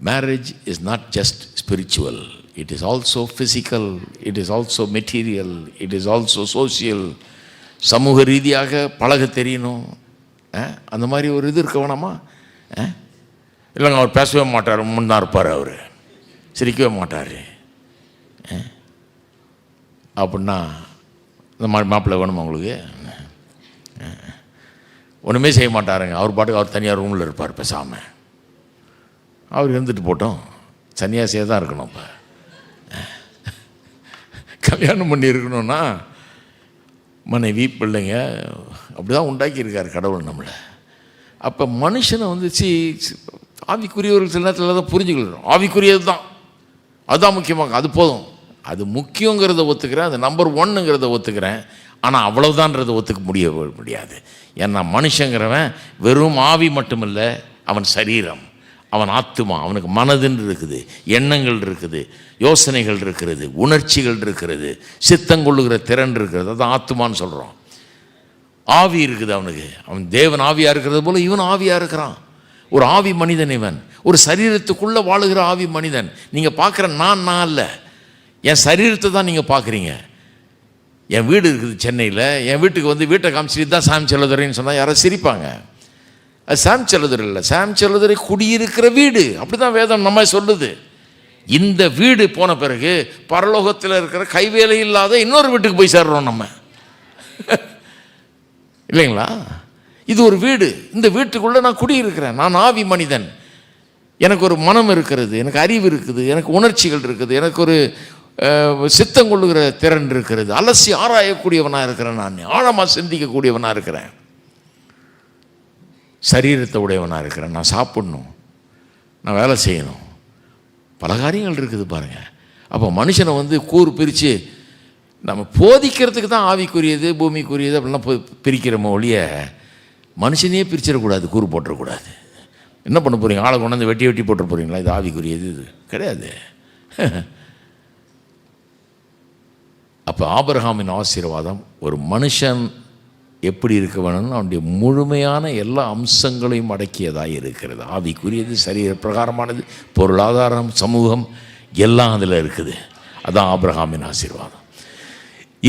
marriage is not just spiritual, it is also physical, it is also material, it is also social. சமூக ரீதியாக பழக தெரியணும். அந்த மாதிரி ஒரு இது இருக்க வேணாமா? இல்லைங்க, அவர் பேசவே மாட்டார், முன்னா இருப்பார், அவர் சிரிக்கவே மாட்டார் அப்படின்னா இந்த மாதிரி மாப்பிள்ளை வேணுமா உங்களுக்கு? ஒன்றுமே செய்ய மாட்டாருங்க. அவர் பாட்டுக்கு அவர் தனியார் ரூமில் இருப்பார் பேசாமல். அவர் இருந்துட்டு போட்டோம், சன்னியாசியாக தான் இருக்கணும். இப்போ கல்யாணம் பண்ணி இருக்கணும்னா மனைவி பிள்ளைங்க அப்படி தான் உண்டாக்கியிருக்கார் கடவுள் நம்மளை. அப்போ மனுஷனை ஆவிக்குரியவர்கள் சில நேரத்தில் தான் புரிஞ்சுக்கலாம். ஆவிக்குரியது தான், அதுதான் முக்கியமாக, அது போதும். அது முக்கியங்கிறத ஒத்துக்கிறேன், அது நம்பர் 1ங்கிறத ஒத்துக்கிறேன். ஆனால் அவ்வளவுதான்றதை ஒத்துக்க முடியாது. ஏன்னா மனுஷங்கிறவன் வெறும் ஆவி மட்டுமில்லை, அவன் சரீரம், அவன் ஆத்துமா, அவனுக்கு மனதுன்னு இருக்குது, எண்ணங்கள் இருக்குது, யோசனைகள் இருக்கிறது, உணர்ச்சிகள் இருக்கிறது, சித்தங்கொள்ளுகிற திறன் இருக்கிறது. அதுதான் ஆத்துமான்னு சொல்கிறோம். ஆவி இருக்குது அவனுக்கு. அவன் தேவன் ஆவியாக இருக்கிறது போல் இவன் ஆவியாக இருக்கிறான். ஒரு ஆவி மனிதன் இவன். ஒரு சரீரத்துக்குள்ளே வாழுகிற ஆவி மனிதன். நீங்கள் பார்க்குற நான் இல்லை, என் சரீரத்தை தான் நீங்கள் பார்க்குறீங்க. என் வீடு இருக்குது சென்னையில், என் வீட்டுக்கு வீட்டை காமிச்சிட்டு தான் சாம் செல்லதுரைன்னு சொன்னால் யாராவது சிரிப்பாங்க. அது சாம் செல்லதுரை இல்லை, சாம் செல்லதுரை குடியிருக்கிற வீடு. அப்படி தான் வேதம் நம்ம சொல்லுது. இந்த வீடு போன பிறகு பரலோகத்தில் இருக்கிற கைவேலை இல்லாத இன்னொரு வீட்டுக்கு போய் சேர்றோம் நம்ம, இல்லைங்களா? இது ஒரு வீடு. இந்த வீட்டுக்குள்ளே நான் குடியிருக்கிறேன். நான் ஆவி மனிதன். எனக்கு ஒரு மனம் இருக்கிறது, எனக்கு அறிவு இருக்குது, எனக்கு உணர்ச்சிகள் இருக்குது, எனக்கு ஒரு சித்தம் கொள்ளுகிற திறன் இருக்கிறது, அலசி ஆராயக்கூடியவனாக இருக்கிறேன், நான் ஆழமாக சிந்திக்கக்கூடியவனாக இருக்கிறேன், சரீரத்தை உடையவனாக இருக்கிறேன். நான் சாப்பிடணும், நான் வேலை செய்யணும், பல காரியங்கள் இருக்குது பாருங்கள். அப்போ மனுஷனை கூறு பிரித்து நம்ம போதிக்கிறதுக்கு தான் ஆவிக்குரியது பூமிக்குரியது அப்படிலாம் பிரிக்கிறோமோ ஒழிய மனுஷனையே பிரிச்சிடக்கூடாது, கூறு போட்டுறக்கூடாது. என்ன பண்ண போகிறீங்க? ஆளை கொண்டாந்து வெட்டி போட்டு போகிறீங்களா? இது ஆவிக்குரியது, இது கிடையாது. அப்போ ஆபிரகாமின் ஆசீர்வாதம் ஒரு மனுஷன் எப்படி இருக்க வேணும்னு அவனுடைய முழுமையான எல்லா அம்சங்களையும் அடக்கியதாக இருக்கிறது. ஆவிக்குரியது, சரீர பிரகாரமானது, பொருளாதாரம், சமூகம் எல்லாம் அதில் இருக்குது. அதுதான் ஆபிரகாமின் ஆசீர்வாதம்.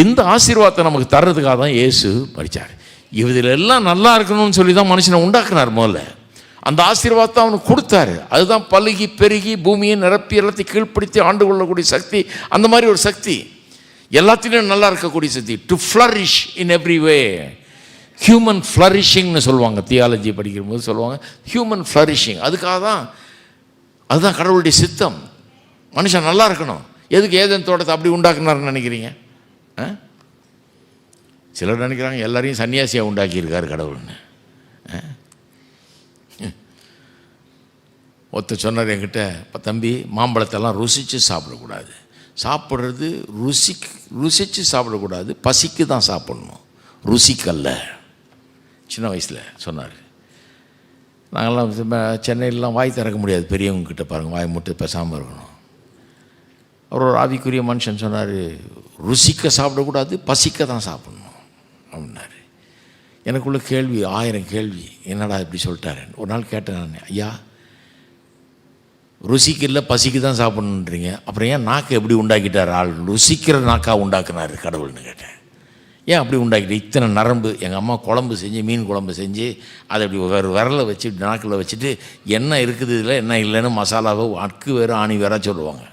இந்த ஆசீர்வாதத்தை நமக்கு தர்றதுக்காக தான் இயேசு மரித்தார். இதில் எல்லாம் நல்லா இருக்கணும்னு சொல்லி தான் மனுஷனை உண்டாக்குனார். முதல்ல அந்த ஆசீர்வாதத்தை அவனுக்கு கொடுத்தாரு. அதுதான் பலுகி பெருகி பூமியை நிரப்பி எல்லாத்தையும் கீழ்ப்படுத்தி ஆண்டு கொள்ளக்கூடிய சக்தி. அந்த மாதிரி ஒரு சக்தி, எல்லாத்திலையும் நல்லா இருக்கக்கூடிய சக்தி. To flourish in every way. Human ஃப்ளரிஷிங்னு சொல்லுவாங்க, தியாலஜி படிக்கும்போது சொல்லுவாங்க ஹியூமன் ஃப்ளரிஷிங். அதுதான் கடவுளுடைய சித்தம். மனுஷன் நல்லா இருக்கணும். எதுக்கு ஏதேன் தோட்டத்தை அப்படி உண்டாக்குனாருன்னு நினைக்கிறீங்க? சிலர் நினைக்கிறாங்க எல்லாரையும் சன்னியாசியாக உண்டாக்கியிருக்காரு கடவுள்னு. சொன்னார் என்கிட்ட, தம்பி மாம்பழத்தெல்லாம் ருசித்து சாப்பிடக்கூடாது, சாப்பிட்றது ருசித்து சாப்பிடக்கூடாது, பசிக்கு தான் சாப்பிடணும், ருசிக்கல்ல. சின்ன வயசில் சொன்னார். நாங்கள்லாம் சென்னையிலலாம் வாய் திறக்க முடியாது, பெரியவங்கக்கிட்ட பாருங்கள், வாய் முட்டு பேசாமல் இருக்கணும். அவர் ஒரு ஆவிக்குரிய மனுஷன் சொன்னார், ருசிக்க சாப்பிடக்கூடாது, பசிக்க தான் சாப்பிடணும் அப்படின்னாரு. எனக்குள்ள கேள்வி, 1000 கேள்வி, என்னடா இப்படி சொல்லிட்டாரு. ஒரு நாள் கேட்டேன் நான், ஐயா ருசிக்கு இல்லை பசிக்கு தான் சாப்பிடணுன்றீங்க, அப்புறம் ஏன் நாக்கை எப்படி உண்டாக்கிட்டார் ஆள்? ருசிக்கிற நாக்கா உண்டாக்குனார் கடவுள்னு கேட்டேன். ஏன் அப்படி உண்டாக்கிட்டு இத்தனை நரம்பு? எங்கள் அம்மா குழம்பு செஞ்சு, மீன் குழம்பு செஞ்சு அதை அப்படி விரலை வச்சு நாக்கில் வச்சுட்டு என்ன இருக்குது இதில் என்ன இல்லைன்னு மசாலாவை அக்கு வேறு ஆணி வேற சொல்லுவாங்க.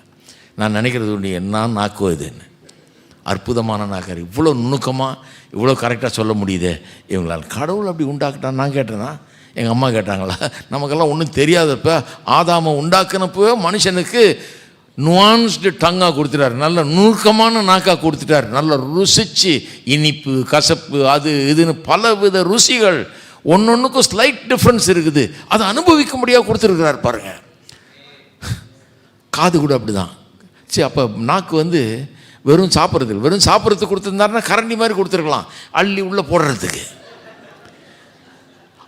நான் நினைக்கிறது உண்டு, என்ன நாக்கோ இதுன்னு. அற்புதமான நாக்கார், இவ்வளோ நுணுக்கமாக இவ்வளோ கரெக்டாக சொல்ல முடியுதே இவங்களால். கடவுள் அப்படி உண்டாக்கிட்டான். நான் கேட்டேன்னா எங்கள் அம்மா கேட்டாங்களா? நமக்கெல்லாம் ஒன்றும் தெரியாதப்ப ஆதாமை உண்டாக்குனப்போ மனுஷனுக்கு நுவான்ஸ்டு டங்காக கொடுத்துட்டார், நல்ல நுணுக்கமான நாக்காக கொடுத்துட்டார். நல்ல ருசிச்சு இனிப்பு கசப்பு அது இதுன்னு பலவித ருசிகள் ஒன்னொன்றுக்கும் ஸ்லைட் டிஃப்ரென்ஸ் இருக்குது, அதை அனுபவிக்க முடியாது கொடுத்துருக்கிறார் பாருங்க. காது கூட அப்படி தான். சரி, அப்போ நாக்கு வெறும் சாப்பிட்றதுக்கு கொடுத்துருந்தாருன்னா கரண்டி மாதிரி கொடுத்துருக்கலாம், அள்ளி உள்ளே போடுறதுக்கு.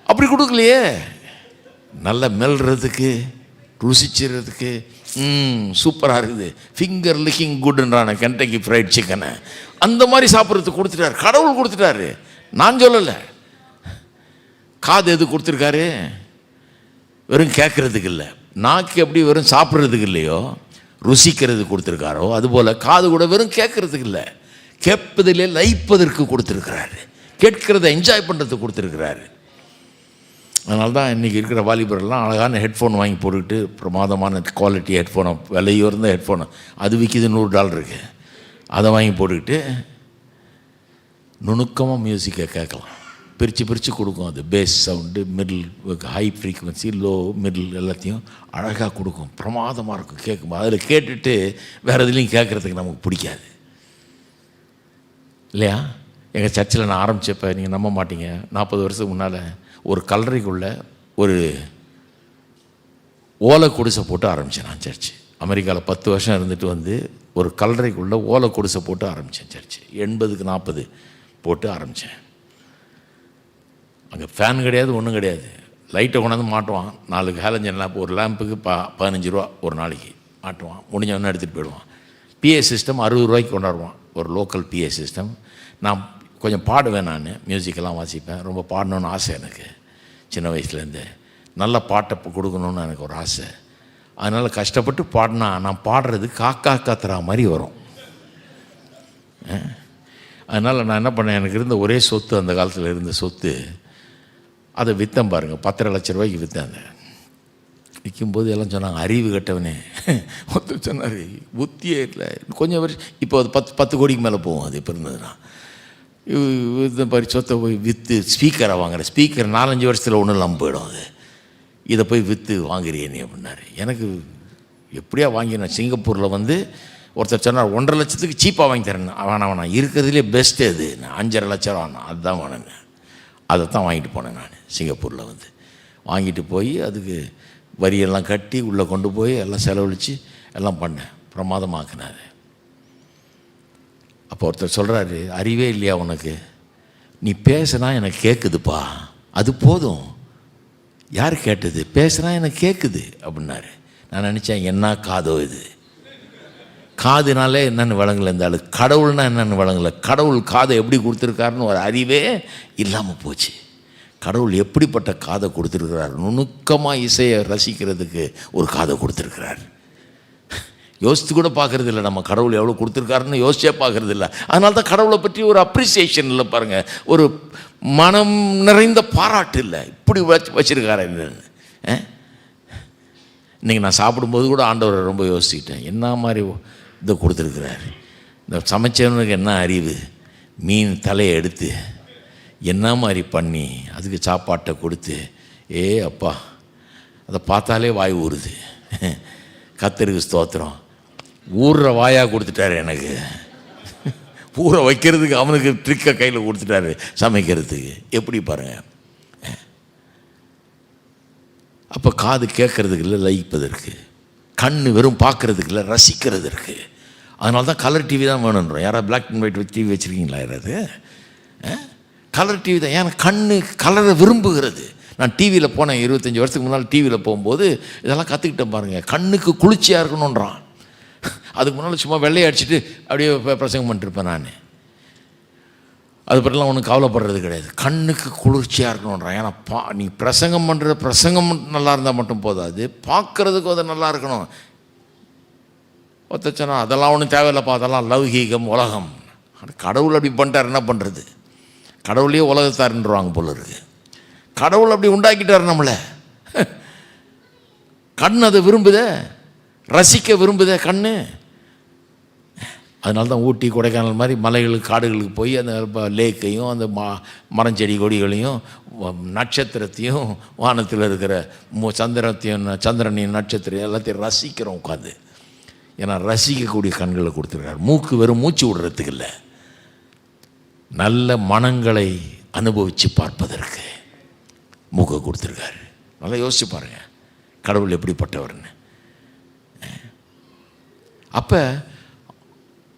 அப்படி கொடுக்கலையே, நல்ல மெல்றதுக்கு ருசிச்சுறதுக்கு. சூப்பராக இருக்குது, ஃபிங்கர் லிக்கிங் குட்ன்றான கென்டக்கி ஃப்ரைட் சிக்கனை அந்த மாதிரி சாப்பிட்றதுக்கு கொடுத்துட்டாரு. கடவுள் கொடுத்துட்டாரு, நான் சொல்லலை. காது எது கொடுத்துருக்காரு? வெறும் கேட்குறதுக்கு இல்லை. நாக்கு எப்படி வெறும் சாப்பிட்றதுக்கு இல்லையோ ருசிக்கிறது கொடுத்துருக்காரோ, அதுபோல் காது கூட வெறும் கேட்குறதுக்கு இல்லை, கேட்பதிலே லயிப்பதற்கு கொடுத்துருக்கிறாரு, கேட்கிறத என்ஜாய் பண்ணுறதுக்கு கொடுத்துருக்கிறாரு. அதனால தான் இன்றைக்கி இருக்கிற வாலிபர்லாம் அழகான ஹெட்ஃபோன் வாங்கி போட்டுக்கிட்டு, பிரமாதமான குவாலிட்டி ஹெட்ஃபோனை, விலையுயர்ந்த ஹெட்ஃபோனை, அது விற்கிது $100, அதை வாங்கி போட்டுக்கிட்டு நுணுக்கமாக மியூசிக்கை கேட்கலாம். பிரித்து கொடுக்கும். அது bass sound, middle, high frequency, low, middle எல்லாத்தையும் அழகாக கொடுக்கும். பிரமாதமாக இருக்கும் கேட்கும். அதில் கேட்டுட்டு வேறு எதுலேயும் கேட்குறதுக்கு நமக்கு பிடிக்காது இல்லையா? எங்கள் சர்ச்சில் நான் ஆரம்பித்தப்போ நீங்கள் நம்ப மாட்டீங்க, 40 வருஷத்துக்கு முன்னால் ஒரு கல்லறைக்குள்ளே ஒரு ஓலை குடிசை போட்டு ஆரம்பித்தேன் நான் சர்ச்சு. அமெரிக்காவில் 10 வருஷம் இருந்துட்டு ஒரு கல்லறைக்குள்ளே ஓலை குடிசை போட்டு ஆரம்பித்தேன் சர்ச்சு. 80க்கு 40 போட்டு ஆரம்பித்தேன். அங்கே ஃபேன் கிடையாது, ஒன்றும் கிடையாது. லைட்டை கொண்டாந்து மாட்டுவான், 4 ஹேலஞ்சன் லேம்ப், ஒரு லேம்புக்கு 15 ரூபா ஒரு நாளைக்கு மாட்டுவான். முடிஞ்சவொன்னே எடுத்துகிட்டு போயிடுவான். பிஏ சிஸ்டம் 60 ரூபாய்க்கு கொண்டாடுவான், ஒரு லோக்கல் பிஏ சிஸ்டம். நான் கொஞ்சம் பாடுவேன், நான் மியூசிக்கெல்லாம் வாசிப்பேன். ரொம்ப பாடணுன்னு ஆசை எனக்கு சின்ன வயசுலேருந்து. நல்ல பாட்டை கொடுக்கணுன்னு எனக்கு ஒரு ஆசை. அதனால் கஷ்டப்பட்டு பாடினா நான் பாடுறது காக்கா காத்துறா மாதிரி வரும். அதனால் நான் என்ன பண்ணேன், எனக்கு இருந்த ஒரே சொத்து, அந்த காலத்தில் இருந்த சொத்து, அதை விற்றேன் பாருங்கள். 10.5 லட்ச ரூபாய்க்கு விற்றேன். அதை விற்கும்போது எல்லாம் சொன்னாங்க, அறிவு கட்டவனே. ஒருத்தர் சொன்னார், புத்தியே இல்லை, கொஞ்சம் வருஷம் இப்போ அது 10 கோடிக்கு மேலே போகும். அது இப்போ இருந்ததுன்னா இந்த மாதிரி சொத்தை போய் விற்று ஸ்பீக்கரை வாங்குறேன். ஸ்பீக்கர் 4-5 வருஷத்தில் ஒன்றும் இல்லாமல் போயிடும். அது இதை போய் விற்று வாங்குறியே நீ அப்படின்னாரு. எனக்கு எப்படியா வாங்கினேன். சிங்கப்பூரில் ஒருத்தர் சொன்னார் 1.5 லட்சத்துக்கு சீப்பாக வாங்கி தரேன். அவன் இருக்கிறதுலே பெஸ்ட்டு அது, நான் 5.5 லட்சம் வாங்கினேன். அதுதான் வாங்கினேன். அதை தான் வாங்கிட்டு போனேன் நான் சிங்கப்பூரில். வாங்கிட்டு போய் அதுக்கு வரியெல்லாம் கட்டி உள்ளே கொண்டு போய் எல்லாம் செலவழித்து எல்லாம் பண்ணேன். பிரமாதமாக்குனார். அப்போ ஒருத்தர் சொல்கிறாரு, அறிவே இல்லையா உனக்கு, நீ பேசுனா எனக்கு கேட்குதுப்பா, அது போதும். யார் கேட்டது? பேசுனா எனக்கு கேட்குது அப்படின்னாரு. நான் நினச்சேன், என்ன காதோ இது, காதுனாலே என்னென்னு விளங்கலை இந்த ஆளு, கடவுள்னா என்னென்னு விளங்கலை. கடவுள் காதை எப்படி கொடுத்துருக்காருன்னு ஒரு அறிவே இல்லாமல் போச்சு. கடவுள் எப்படிப்பட்ட காதை கொடுத்துருக்கிறார், நுணுக்கமாக இசையை ரசிக்கிறதுக்கு ஒரு காதை கொடுத்துருக்கிறார். யோசித்து கூட பார்க்குறது இல்லை நம்ம, கடவுள் எவ்வளோ கொடுத்துருக்காருன்னு யோசிச்சே பார்க்குறது இல்லை. அதனால தான் கடவுளை பற்றி ஒரு அப்ரிசியேஷன் இல்லை பாருங்கள், ஒரு மனம் நிறைந்த பாராட்டு இல்லை. இப்படி வச்சுருக்காரு என்னன்னு. இன்றைக்கி நான் சாப்பிடும்போது கூட ஆண்டவரை ரொம்ப யோசிக்கிட்டேன், என்ன மாதிரி இதை கொடுத்துருக்குறாரு. இந்த சமைச்சவனுக்கு என்ன அறிவு, மீன் தலையை எடுத்து என்ன மாதிரி பண்ணி அதுக்கு சாப்பாட்டை கொடுத்து, அப்பா அதை பார்த்தாலே வாய் ஊறுது. கர்த்தருக்கு ஸ்தோத்திரம். ஊறுற வாயாக கொடுத்துட்டாரு எனக்கு. ஊற வைக்கிறதுக்கு அவனுக்கு ட்ரிக்கை கையில் கொடுத்துட்டாரு சமைக்கிறதுக்கு. எப்படி பாருங்கள். அப்போ காது கேட்கறதுக்கு இல்லை, லயிப்பதற்கு. கண் வெறும் பார்க்குறதுக்கு இல்லை, ரசிக்கிறதுக்கு. அதனால தான் கலர் டிவி தான் வேணுன்றோம். யாராவது பிளாக் அண்ட் ஒயிட் டிவி வச்சுருக்கீங்களா? யாராவது கலர் டிவி தான். ஏன்னா கண்ணு கலரை விரும்புகிறது. நான் டிவியில் போனேன் 25 வருஷத்துக்கு முன்னால். டிவியில் போகும்போது இதெல்லாம் கற்றுக்கிட்டேன் பாருங்கள். கண்ணுக்கு குளிர்ச்சியாக இருக்கணுன்றான். அதுக்கு முன்னால் சும்மா வெள்ளையை அடிச்சுட்டு அப்படியே பிரசங்கம் பண்ணிட்டுருப்பேன் நான். அது பற்றிலாம் ஒன்றும் கவலைப்படுறது கிடையாது. கண்ணுக்கு குளிர்ச்சியாக இருக்கணுன்றான். ஏன்னா நீ பிரசங்கம் பண்ணுற பிரசங்கம் நல்லா இருந்தால் மட்டும் போதாது, பார்க்குறதுக்கு அது நல்லா இருக்கணும். ஒத்தச்சனா அதெல்லாம் ஒன்றும் தேவையில்லைப்பா, அதெல்லாம் லௌகீகம் உலகம். கடவுள் அப்படி பண்ணிட்டார், என்ன பண்ணுறது? கடவுளையே உலகத்தாருன்றாங்க போல இருக்கு. கடவுள் அப்படி உண்டாக்கிட்டார் நம்மளை. கண் அதை விரும்புதே, ரசிக்க விரும்புதே கண்ணு. அதனால தான் ஊட்டி கொடைக்கானல் மாதிரி மலைகளுக்கு காடுகளுக்கு போய் அந்த லேக்கையும் அந்த மரஞ்செடி கொடிகளையும் நட்சத்திரத்தையும் வானத்தில் இருக்கிற சந்திரனையும் நட்சத்திரம் எல்லாத்தையும் ரசிக்கிறோம் உட்காந்து. ஏன்னா ரசிக்கக்கூடிய கண்களை கொடுத்துருக்காரு. மூக்கு வெறும் மூச்சு விடுறதுக்கு இல்லை, நல்ல மனங்களை அனுபவித்து பார்ப்பதற்கு மூக்கை கொடுத்துருக்காரு. நல்லா யோசிச்சு பாருங்க கடவுள் எப்படிப்பட்டவர்னு. அப்போ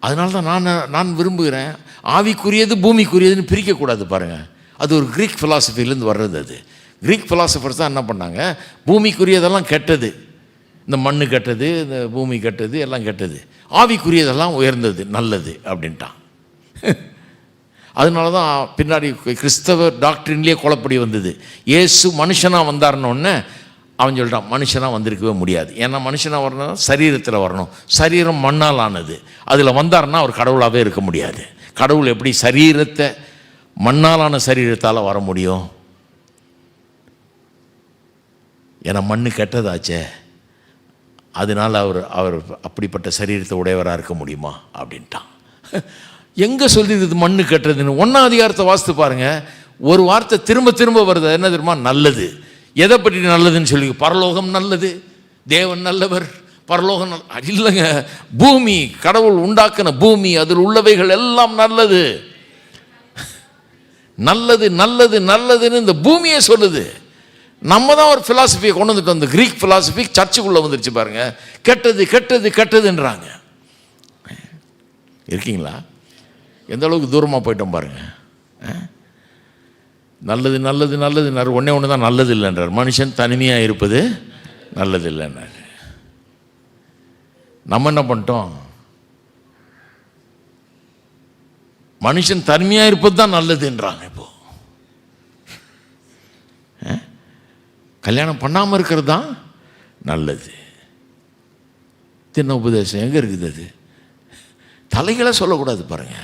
அதனால தான் நான் விரும்புகிறேன், ஆவிக்குரியது பூமிக்குரியதுன்னு பிரிக்கக்கூடாது. பாருங்கள், அது ஒரு க்ரீக் ஃபிலாசபிலேருந்து வர்றது. அது க்ரீக் ஃபிலாசபர்ஸ் தான் என்ன பண்ணாங்க, பூமிக்குரியதெல்லாம் கெட்டது, இந்த மண்ணு கெட்டது, இந்த பூமி கெட்டது, எல்லாம் கெட்டது, ஆவிக்குரியதெல்லாம் உயர்ந்தது நல்லது அப்படின்ட்டான். அதனால தான் பின்னாடி கிறிஸ்தவ டாக்டரின்லேயே குழப்படி வந்தது. இயேசு மனுஷனாக வந்தார்னோடனே அவன் சொல்கிறான் மனுஷனாக வந்திருக்கவே முடியாது. ஏன்னா மனுஷனாக வரணும் சரீரத்தில் வரணும், சரீரம் மண்ணால் ஆனது, அதில் வந்தார்னா அவர் கடவுளாகவே இருக்க முடியாது. கடவுள் எப்படி சரீரத்தை மண்ணாலான சரீரத்தால் வர முடியும்? ஏன்னா மண்ணு கெட்டதாச்சே, அதனால் அவர் அப்படிப்பட்ட சரீரத்தை உடையவராக இருக்க முடியுமா அப்படின்ட்டான். எங்கே சொல்லிடுது மண்ணு கெட்டதுன்னு? 1ஆம் அதிகாரத்தை வாசித்து பாருங்கள், ஒரு வார்த்தை திரும்ப திரும்ப வருது. என்ன தெரியுமா? நல்லது. எதை பற்றி நல்லதுன்னு சொல்லி, பரலோகம் நல்லது, தேவன் நல்லவர், பரலோகம் இல்லைங்க, பூமி, கடவுள் உண்டாக்கின பூமி, அதில் உள்ளவைகள் எல்லாம் நல்லது, நல்லது நல்லது நல்லதுன்னு இந்த பூமியை சொல்லுது. நம்ம தான் ஒரு ஃபிலாசபியை கொண்டு வந்துட்டோம். அந்த க்ரீக் ஃபிலாசபி சர்ச்சுக்குள்ளே வந்துருச்சு பாருங்க. கெட்டது கெட்டது கெட்டதுன்றாங்க. இருக்கீங்களா? எந்த அளவுக்கு தூரமாக போயிட்டோம் பாருங்க. நல்லது நல்லது நல்லதுன்னாரு, ஒன்று தான் நல்லது இல்லைன்றார். மனுஷன் தனிமையாக இருப்பது நல்லது இல்லைன்னாரு. நம்ம என்ன பண்ணிட்டோம்? மனுஷன் தனிமையாக இருப்பது தான் நல்லதுன்றாங்க. இப்போ கல்யாணம் பண்ணாமல் இருக்கிறது தான் நல்லது. தின்ன உபதேசம் எங்கே இருக்குது? அது தலைகளை சொல்லக்கூடாது பாருங்க.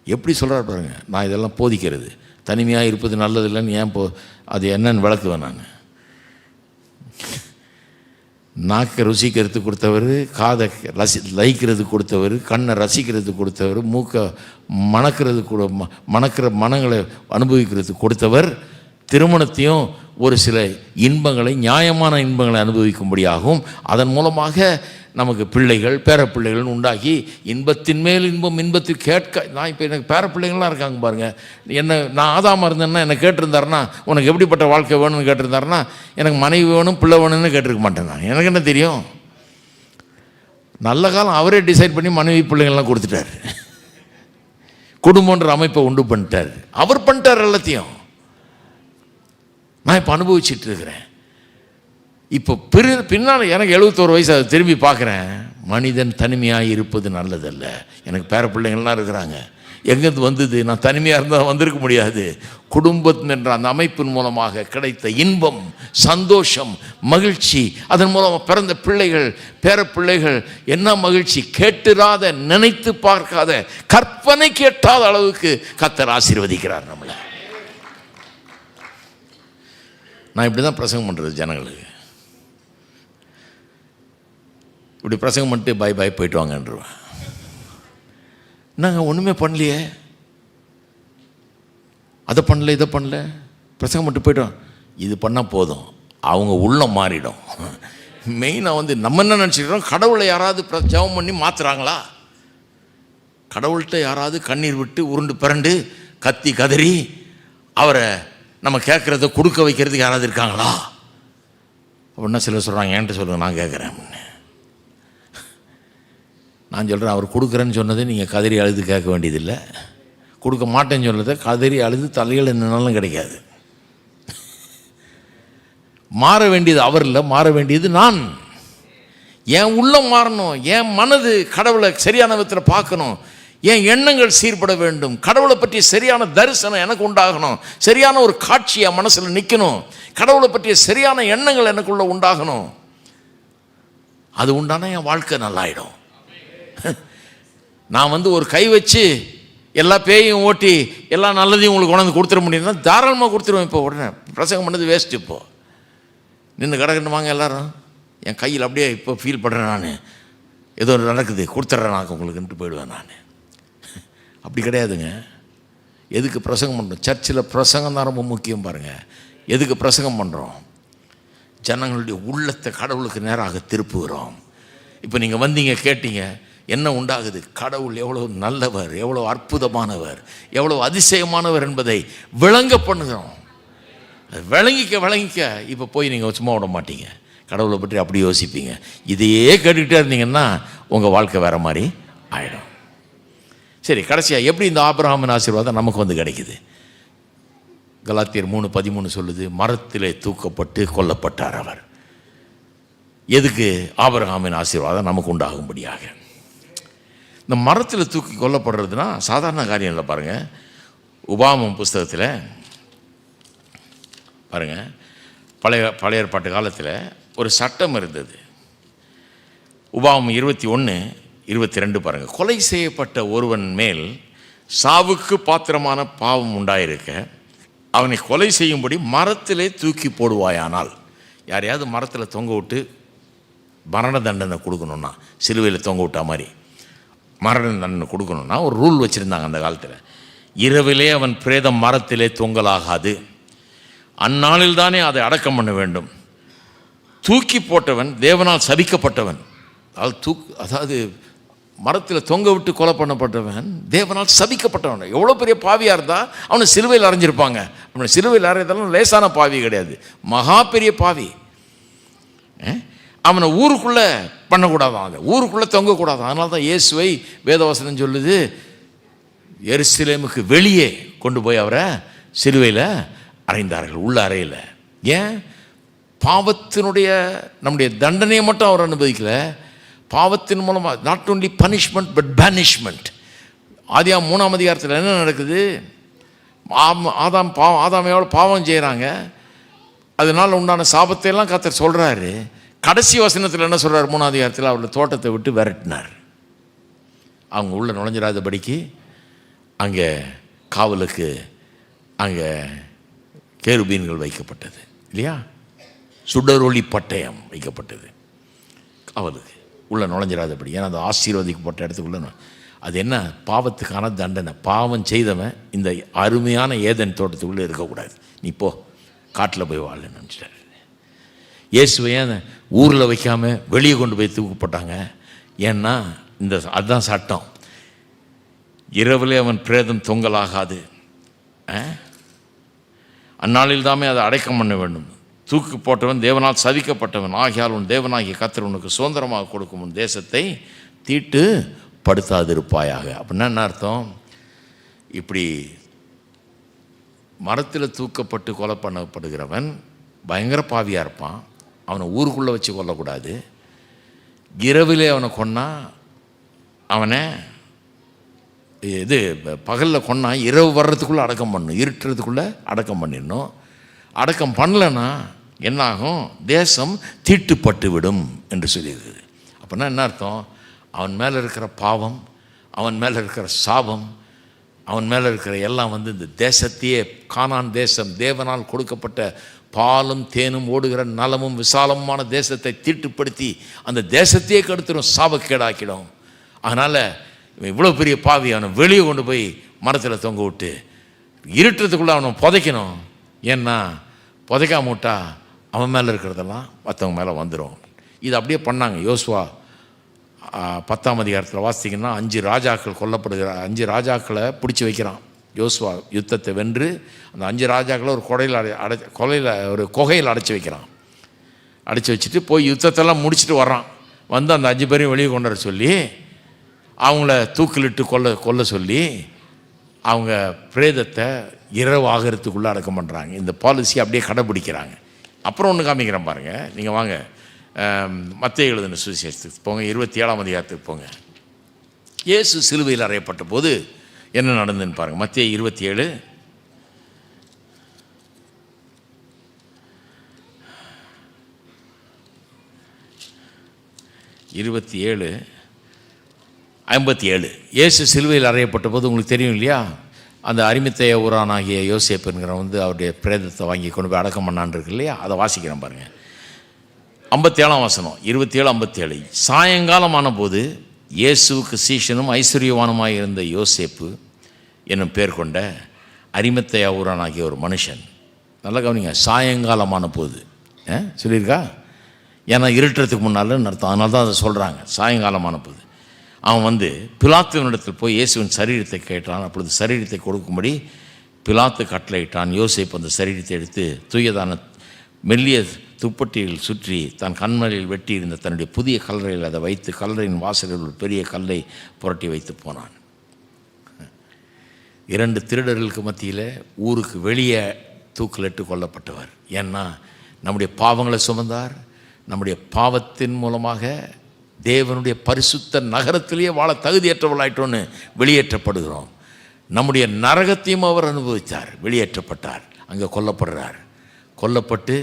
எப்படி சொல்கிறார் பாருங்க. நான் இதெல்லாம் போதிக்கிறது தனிமையாக இருப்பது நல்லது இல்லைன்னு ஏன் அது என்னன்னு விளக்குவேன் நான். நாக்கை ருசிக்கிறது கொடுத்தவர், காதை லயிக்கிறது கொடுத்தவர், கண்ணை ரசிக்கிறது கொடுத்தவர், மூக்கை மணக்கிறது மணக்கிற மனங்களை அனுபவிக்கிறது கொடுத்தவர், திருமணத்தையும் ஒரு சில இன்பங்களை, நியாயமான இன்பங்களை அனுபவிக்கும்படியாகவும் அதன் மூலமாக நமக்கு பிள்ளைகள் பேரப்பிள்ளைகள் உண்டாகி இன்பத்தின் மேல் இன்பம், இன்பத்தில் கேட்க. நான் இப்போ எனக்கு பேரப்பிள்ளைகள்லாம் இருக்காங்க பாருங்கள். நான் ஆதாமா இருந்தேன்னா என்னை கேட்டிருந்தாருன்னா உனக்கு எப்படிப்பட்ட வாழ்க்கை வேணும்னு கேட்டிருந்தாருன்னா எனக்கு மனைவி வேணும் பிள்ளை வேணும்னு கேட்டிருக்க மாட்டேன். நான் எனக்கு என்ன தெரியும்? நல்ல காலம் அவரே டிசைட் பண்ணி மனைவி பிள்ளைங்கள்லாம் கொடுத்துட்டார். குடும்பன்ற அமைப்பை உண்டு பண்ணிட்டார். அவர் பண்ணிட்டார் எல்லாத்தையும். நான் இப்போ அனுபவிச்சுட்டு இருக்கிறேன். இப்போ பின்னால் எனக்கு 71 வயசு, அதை திரும்பி பார்க்குறேன். மனிதன் தனிமையாக இருப்பது நல்லதல்ல. எனக்கு பேர பிள்ளைங்கள்லாம் இருக்கிறாங்க. எங்கேருந்து வந்தது? நான் தனிமையாக இருந்தால் வந்திருக்க முடியாது. குடும்பம் என்ற அந்த அமைப்பின் மூலமாக கிடைத்த இன்பம், சந்தோஷம், மகிழ்ச்சி, அதன் மூலமாக பிறந்த பிள்ளைகள் பேர பிள்ளைகள் என்ன மகிழ்ச்சி! கேட்டிராத, நினைத்து பார்க்காத, கற்பனை கேட்டாத அளவுக்கு கர்த்தர் ஆசீர்வதிக்கிறார் நம்மளை. நான் இப்படி தான் பிரசங்கம் பண்ணுறது ஜனங்களுக்கு. இப்படி பிரசங்கம் பண்ணிட்டு பாய் பாய் போயிட்டு வாங்கன்றுவேன். நாங்கள் ஒன்றுமே பண்ணலையே, அதை பண்ணல இதை பண்ணல, பிரசங்கம் பண்ணிட்டு போய்ட்டோம். இது பண்ணால் போதும், அவங்க உள்ளம் மாறிடும். மெயினாக நம்ம என்ன நினச்சிக்கிறோம், கடவுளை யாராவது ஜெபம் பண்ணி மாற்றுறாங்களா? கடவுள்கிட்ட யாராவது கண்ணீர் விட்டு உருண்டு பிறண்டு கத்தி கதறி அவரை நம்ம கேட்குறத கொடுக்க வைக்கிறதுக்கு யாராவது இருக்காங்களா அப்படின்னா சிலர் சொல்கிறாங்க. என்கிட்ட சொல்லுங்கள், நான் கேட்குறேன். நான் சொல்கிறேன், அவர் கொடுக்குறேன்னு சொன்னது நீங்கள் கதறி அழுது கேட்க வேண்டியதில்லை. கொடுக்க மாட்டேன்னு சொன்னதை கதறி அழுது தலையில் நின்னாலும் கிடைக்காது. மாற வேண்டியது அவர் இல்லை, மாற வேண்டியது நான். என் உள்ளம் மாறணும், என் மனது கடவுளை சரியான விதத்தில் பார்க்கணும், என் எண்ணங்கள் சீர்பட வேண்டும். கடவுளை பற்றிய சரியான தரிசனம் எனக்கு உண்டாகணும். சரியான ஒரு காட்சி என் மனசில் நிற்கணும். கடவுளை பற்றிய சரியான எண்ணங்கள் எனக்குள்ள உண்டாகணும். அது உண்டானா என் வாழ்க்கை நல்லாயிடும். நான் ஒரு கை வச்சு எல்லா பேயும் ஓட்டி எல்லா நல்லதையும் உங்களுக்கு கொண்டாந்து கொடுத்துட முடியும்னா தாராளமாக கொடுத்துருவேன். இப்போ உடனே பிரசங்கம் பண்ணது வேஸ்ட்டு. இப்போது நின்று கிடக்கணுமாங்க எல்லாரும். என் கையில் அப்படியே இப்போ ஃபீல் பண்ணுறேன், நான் ஏதோ நடக்குது கொடுத்துட்றேன் நான் உங்களுக்குன்ட்டு போயிடுவேன் நான். அப்படி கிடையாதுங்க. எதுக்கு பிரசங்கம் பண்ணுறோம்? சர்ச்சில் பிரசங்கம் தான் ரொம்ப முக்கியம். பாருங்கள், எதுக்கு பிரசங்கம் பண்ணுறோம்? ஜனங்களுடைய உள்ளத்தை கடவுளுக்கு நேராக திருப்புகிறோம். இப்போ நீங்கள் வந்தீங்க, கேட்டீங்க, என்ன உண்டாகுது? கடவுள் எவ்வளோ நல்லவர், எவ்வளோ அற்புதமானவர், எவ்வளோ அதிசயமானவர் என்பதை விளங்க பண்ணுகிறோம். அது விளங்கிக்க இப்போ போய் நீங்கள் சும்மா விட மாட்டீங்க. கடவுளை பற்றி அப்படி யோசிப்பீங்க. இதையே கேட்டுக்கிட்டே இருந்தீங்கன்னா உங்கள் வாழ்க்கை வேறு மாதிரி ஆகிடும். சரி, கடைசியாக எப்படி இந்த ஆபிரகாமின் ஆசீர்வாதம் நமக்கு கிடைக்குது? கலாத்தியர் 3:13 சொல்லுது, மரத்திலே தூக்கப்பட்டு கொல்லப்பட்டார் அவர். எதுக்கு? ஆபிரகாமின் ஆசீர்வாதம் நமக்கு உண்டாகும்படியாக. இந்த மரத்தில் தூக்கி கொல்லப்படுறதுனா சாதாரண காரியம் இல்லை. பாருங்கள், உபாகமம் புஸ்தகத்தில் பாருங்கள், பழைய ஏற்பாட்டு காலத்தில் ஒரு சட்டம் இருந்தது. உபாகமம் 21:22 பாருங்கள். கொலை செய்யப்பட்ட ஒருவன் மேல் சாவுக்கு பாத்திரமான பாவம் உண்டாயிருக்க அவனை கொலை செய்யும்படி மரத்திலே தூக்கி போடுவாயானால், யாரையாவது மரத்தில் தொங்க விட்டு மரண தண்டனை கொடுக்கணுன்னா, சிலுவையில் தொங்க விட்டா மாதிரி மரண தண்டனை கொடுக்கணுன்னா ஒரு ரூல் வச்சுருந்தாங்க அந்த காலத்தில். இரவிலே அவன் பிரேதம் மரத்திலே தொங்கலாகாது, அந்நாளில் தானே அதை அடக்கம் பண்ண வேண்டும். தூக்கி போட்டவன் தேவனால் சபிக்கப்பட்டவன். அதாவது மரத்தில் தொங்க விட்டு கொலை பண்ணப்பட்டவன் தேவனால் சபிக்கப்பட்டவன். எவ்வளோ பெரிய பாவியாக இருந்தால் அவனை சிலுவையில் அரைஞ்சிருப்பாங்க. அவனை சிலுவையில் அறையதெல்லாம் லேசான பாவி கிடையாது, மகா பெரிய பாவி. அவனை ஊருக்குள்ளே பண்ணக்கூடாதான், அதை ஊருக்குள்ளே தொங்கக்கூடாதான். அதனால தான் இயேசுவை வேதவசனம் சொல்லுது, எருசலேமுக்கு வெளியே கொண்டு போய் அவரை சிலுவையில் அறைந்தார்கள், உள்ள அறையில். ஏன்? பாவத்தினுடைய நம்முடைய தண்டனையை மட்டும் அவர் அனுபவிக்கலை, பாவத்தின் மூலமாக நாட் ஓன்லி பனிஷ்மெண்ட் பட் பேனிஷ்மெண்ட். ஆதியாம் 3ஆம் அதிகாரத்தில் என்ன நடக்குது? ஆதாம் எவ்வளோ பாவம் செய்கிறாங்க, அதனால் உண்டான சாபத்தையெல்லாம் கர்த்தர் சொல்கிறாரு. கடைசி வசனத்தில் என்ன சொல்கிறார்? 3ஆம் அதிகாரத்தில் அவருடைய தோட்டத்தை விட்டு விரட்டினார். அவங்க உள்ளே நுழைஞ்சிடாதபடிக்கு அங்கே காவலுக்கு அங்கே கேருபீன்கள் வைக்கப்பட்டது இல்லையா? சுடரொளி பட்டயம் வைக்கப்பட்டது காவலுக்கு, உள்ளே நுழைஞ்சிடாதபடி. ஏன்னா அது ஆசீர்வதிக்கப்பட்ட இடத்துக்குள்ள. அது என்ன? பாவத்துக்கான தண்டனை. பாவம் செய்தவன் இந்த அருமையான ஏதேன் தோட்டத்துக்குள்ளே இருக்கக்கூடாது, நீ போ காட்டில் போய் வாழன்னு நினச்சிட்டாரு. இயேசுவை ஏன் ஊரில் வைக்காமல் வெளியே கொண்டு போய் தூக்கப்பட்டாங்க? ஏன்னா அதுதான் சட்டம். இரவிலே அவன் பிரேதம் தொங்கலாகாது, அந்நாளில் தாமே அதை அடக்கம் பண்ண வேண்டும். தூக்கி போட்டவன் தேவனால் சதிக்கப்பட்டவன் ஆகியால் உன் தேவனாகிய கர்த்தர் உனக்கு சுதந்திரமாக கொடுக்கும் உன் தேசத்தை தீட்டு படுத்தாதிருப்பாயாக. அப்படின்னா என்ன அர்த்தம்? இப்படி மரத்தில் தூக்கப்பட்டு கொலை பண்ணப்படுகிறவன் பயங்கர பாவியாக இருப்பான், அவனை ஊருக்குள்ளே வச்சு கொல்லக்கூடாது. இரவிலே அவனை கொன்னா, அவனை இது பகலில் கொன்னா இரவு வர்றதுக்குள்ளே அடக்கம் பண்ணணும், இருட்டுறதுக்குள்ளே அடக்கம் பண்ணிடணும். அடக்கம் பண்ணலைன்னா என்னாகும்? தேசம் தீட்டுப்பட்டு விடும் என்று சொல்லியிருக்குது. அப்படின்னா என்ன அர்த்தம்? அவன் மேலே இருக்கிற பாவம், அவன் மேலே இருக்கிற சாபம், அவன் மேலே இருக்கிற எல்லாம் இந்த தேசத்தையே, கானான் தேசம், தேவனால் கொடுக்கப்பட்ட பாலும் தேனும் ஓடுகிற நலமும் விசாலமான தேசத்தை தீட்டுப்படுத்தி அந்த தேசத்தையே கெடுத்துடும், சாபக்கேடாக்கிடும். அதனால் இவ்வளோ பெரிய பாவி அவனை வெளியே கொண்டு போய் மரத்தில் தொங்க விட்டு இருட்டுறதுக்குள்ளே அவனை புதைக்கணும். ஏன்னா புதைக்காம விட்டா அவன் மேலே இருக்கிறதெல்லாம் மற்றவங்க மேலே வந்துடும். இது அப்படியே பண்ணாங்க. யோசுவா 10ஆம் அதிகாரத்தில் வாசித்திங்கன்னா 5 ராஜாக்கள் கொல்லப்படுகிற 5 ராஜாக்களை பிடிச்சி வைக்கிறான் யோசுவா. யுத்தத்தை வென்று அந்த 5 ராஜாக்களை ஒரு ஒரு குகையில் அடைச்சி வைக்கிறான். அடைச்சி வச்சுட்டு போய் யுத்தத்தெல்லாம் முடிச்சுட்டு வர்றான். வந்து அந்த 5 பேரையும் வெளியே கொண்டு வர சொல்லி அவங்கள தூக்கிலிட்டு கொல்ல சொல்லி அவங்க பிரேதத்தை இரவு ஆகிறதுக்குள்ளே அடக்கம் பண்ணுறாங்க. இந்த பாலிசி அப்படியே கடைப்பிடிக்கிறாங்க. அப்புறம் ஒன்று காமிக்கிறேன் பாருங்கள், நீங்கள் வாங்க மத்தேயு எழுதின சுவிசேஷத்துக்கு போங்க, 27ஆம் அதிகாரத்துக்கு போங்க. இயேசு சிலுவையில் அறையப்பட்ட போது என்ன நடந்ததுன்னு பாருங்கள். மத்தேயு 27 57 இயேசு சிலுவையில் அறையப்பட்ட போது உங்களுக்கு தெரியும் இல்லையா, அந்த அரிமத்தேய ஊரானாகிய யோசேப்புங்கிறவன் அவருடைய பிரேதத்தை வாங்கி கொண்டு போய் அடக்கம் பண்ணான்னு இருக்கு இல்லையா, அதை வாசிக்கிறேன் பாருங்கள். 57 வசனம் 27-57. சாயங்காலமான போது இயேசுவுக்கு சீஷனும் ஐஸ்வர்யவானுமாய் இருந்த யோசேப்பு என்னும் பேர் கொண்ட அரிமத்தேய ஊரானாகிய ஒரு மனுஷன், நல்லா கவனிங்க, சாயங்காலமான போது சொல்லியிருக்கா, ஏன்னா இருட்டுறதுக்கு முன்னால் அர்த்தம், அதனால தான் அதை சொல்கிறாங்க. சாயங்காலமான போது அவன் பிலாத்துவனிடத்தில் போய் இயேசுவின் சரீரத்தை கேட்டான். அப்பொழுது சரீரத்தை கொடுக்கும்படி பிலாத்து கட்டளையிட்டான். யோசேப்பு அந்த சரீரத்தை எடுத்து தூயதான மெல்லிய துப்பட்டியில் சுற்றி தன் கண்மலையில் வெட்டி இருந்த தன்னுடைய புதிய கல்லறையில் அதை வைத்து கல்லறையின் வாசலில் ஒரு பெரிய கல்லை புரட்டி வைத்து போனான். 2 திருடர்களுக்கு மத்தியில் ஊருக்கு வெளியே தூக்கிலிட்டு கொல்லப்பட்டவர். ஏன்னா நம்முடைய பாவங்களை சுமந்தார். நம்முடைய பாவத்தின் மூலமாக தேவனுடைய பரிசுத்த நகரத்திலேயே வாழ தகுதியற்றவர்களாயிட்டோன்னு வெளியேற்றப்படுகிறோம். நம்முடைய நரகத்தையும் அவர் அனுபவித்தார், வெளியேற்றப்பட்டார், அங்கே கொல்லப்படுறார். கொல்லப்பட்டு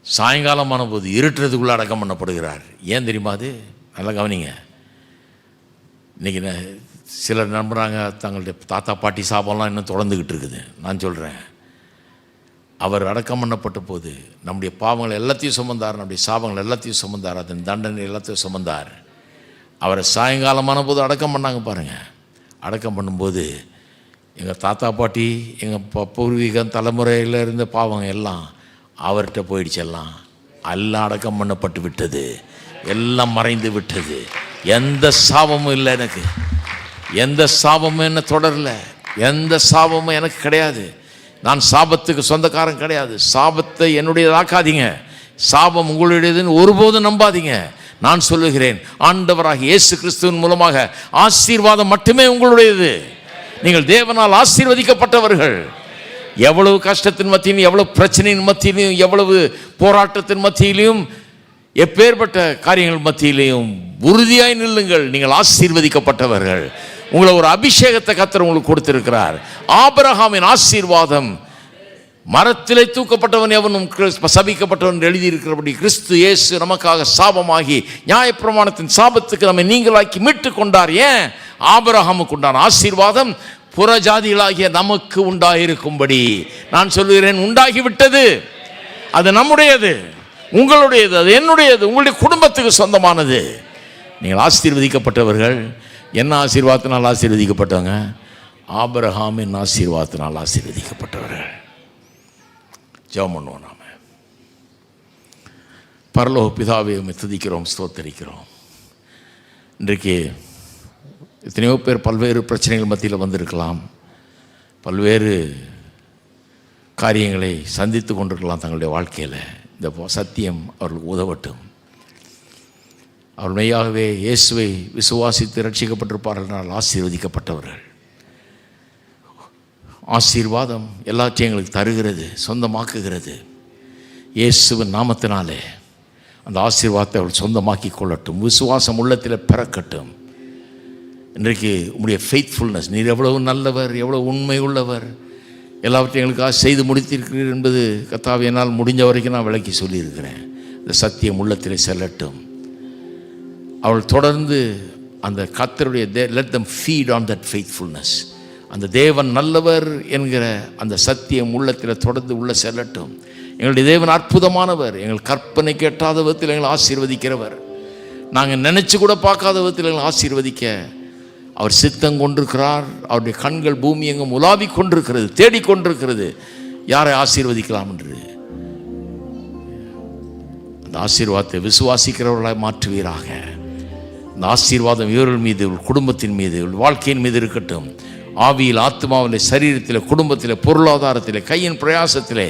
சாயங்காலமான போது இருட்டுறதுக்குள்ளே அடக்கம் பண்ணப்படுகிறார். ஏன் தெரியுமா? அது நல்லா கவனிங்க. இன்றைக்கி சிலர் நம்புகிறாங்க தங்களுடைய தாத்தா பாட்டி சாபம்லாம் இன்னும் தொடர்ந்துக்கிட்டு இருக்குது. நான் சொல்கிறேன், அவர் அடக்கம் பண்ணப்பட்ட போது நம்முடைய பாவங்கள் எல்லாத்தையும் சுமந்தார், நம்முடைய சாபங்கள் எல்லாத்தையும் சுமந்தார், அதன் தண்டனை எல்லாத்தையும் சுமந்தார். அவரை சாயங்காலமான போது அடக்கம் பண்ணாங்க பாருங்கள். அடக்கம் பண்ணும்போது எங்கள் தாத்தா பாட்டி எங்கள் பூர்வீகம் தலைமுறையில் இருந்த பாவம் எல்லாம் அவர்கிட்ட போயிடுச்சு. எல்லாம் அடக்கம் பண்ணப்பட்டு விட்டது, எல்லாம் மறைந்து விட்டது. எந்த சாபமும் இல்லை, எனக்கு எந்த சாபமும் என்ன தொடரலை, எந்த சாபமும் எனக்கு கிடையாது. நான் சாபத்துக்கு சொந்தக்காரன் கிடையாது. சாபத்தை என்னுடையதாக்காதீங்க, சாபம் உங்களுடையதுன்னு ஒருபோதும் நம்பாதீங்க. நான் சொல்லுகிறேன், ஆண்டவராகிய இயேசு கிறிஸ்துவின் மூலமாக ஆசீர்வாதம் மட்டுமே உங்களுடையது. நீங்கள் தேவனால் ஆசீர்வதிக்கப்பட்டவர்கள். எவ்வளவு கஷ்டத்தின் மத்தியிலும், எவ்வளவு பிரச்சனையின் மத்தியிலும், எவ்வளவு போராட்டத்தின் மத்தியிலும், எப்பேற்பட்ட காரியங்கள் மத்தியிலையும் உறுதியாய் நில்லுங்கள். நீங்கள் ஆசீர்வதிக்கப்பட்டவர்கள். உங்களை ஒரு அபிஷேகத்தை கர்த்தர் உங்களுக்கு கொடுத்திருக்கிறார். ஆபிரகாமின் ஆசீர்வாதம், மரத்திலே தூக்கப்பட்டவன் எவனும் சபிக்கப்பட்டவன் எழுதியிருக்கிறபடி கிறிஸ்து இயேசு நமக்காக சாபமாகி நியாயப்பிரமாணத்தின் சாபத்துக்கு நம்மை நீங்களாக்கி மீட்டு கொண்டார். ஏன்? ஆபிரகாமுக்கு உண்டான ஆசீர்வாதம் புறஜாதிகளாகிய நமக்கு உண்டாயிருக்கும்படி நான் சொல்லுகிறேன், உண்டாகிவிட்டது. அது நம்முடையது, உங்களுடையது, அது என்னுடையது, உங்களுடைய குடும்பத்துக்கு சொந்தமானது. நீங்கள் ஆசீர்வதிக்கப்பட்டவர்கள். என்ன ஆசீர்வாதத்தினால் ஆசீர்வதிக்கப்பட்டவங்க? ஆபிரகாமின் ஆசீர்வாதத்தினால் ஆசீர்வதிக்கப்பட்டவர்கள். ஜெபம் பண்ணுவோம். நாம பரலோக பிதாவை துதிக்கிறோம், ஸ்தோத்தரிக்கிறோம். இன்றைக்கு எத்தனையோ பேர் பல்வேறு பிரச்சனைகள் மத்தியில் வந்திருக்கலாம், பல்வேறு காரியங்களை சந்தித்து கொண்டிருக்கலாம் தங்களுடைய வாழ்க்கையில். இந்த சத்தியம் அவர்களுக்கு உதவட்டும். அவர்கள் மெய்யாகவே இயேசுவை விசுவாசித்து ரட்சிக்கப்பட்டிருப்பார்கள், ஆசீர்வதிக்கப்பட்டவர்கள். ஆசீர்வாதம் எல்லாத்தையும் எங்களுக்கு தருகிறது, சொந்தமாக்குகிறது. இயேசுவின் நாமத்தினாலே அந்த ஆசீர்வாதத்தை அவள் சொந்தமாக்கி கொள்ளட்டும். விசுவாசம் உள்ளத்தில் பிறக்கட்டும். இன்றைக்கு உங்களுடைய ஃபெய்த்ஃபுல்னஸ், நீர் எவ்வளவு நல்லவர், எவ்வளவு உண்மை உள்ளவர், எல்லாவற்றையும் எங்களுக்காக செய்து முடித்திருக்கிறீர் என்பது கர்த்தாவே என்னால் முடிஞ்ச வரைக்கும் நான் விளக்கி சொல்லியிருக்கிறேன். இந்த சத்தியம் உள்ளத்திலே செல்லட்டும். அவள் தொடர்ந்து அந்த கர்த்தருடைய let them feed on that faithfulness. அந்த தேவன் நல்லவர் என்கிற அந்த சத்தியம் உள்ளத்தில் தொடர்ந்து உள்ள செல்லட்டும். எங்களுடைய தேவன் அற்புதமானவர், எங்கள் கற்பனை கேட்டாத விதத்தில் எங்களை ஆசீர்வதிக்கிறவர், நாங்கள் நினச்சி கூட பார்க்காத விதத்தில் எங்களை ஆசீர்வதிக்க அவர் சித்தம் கொண்டிருக்கிறார். அவருடைய கண்கள் பூமி எங்கும் உலாவி கொண்டிருக்கிறது, தேடிக்கொண்டிருக்கிறது யாரை ஆசீர்வதிக்கலாம் என்று. அந்த ஆசீர்வாதத்தை விசுவாசிக்கிறவர்களாய் மாற்றுவீராக. இந்த ஆசீர்வாதம் இவர்கள் மீது, குடும்பத்தின் மீது, வாழ்க்கையின் மீது இருக்கட்டும். ஆவியில், ஆத்மாவில், சரீரத்தில், குடும்பத்தில், பொருளாதாரத்தில், கையின் பிரயாசத்தில்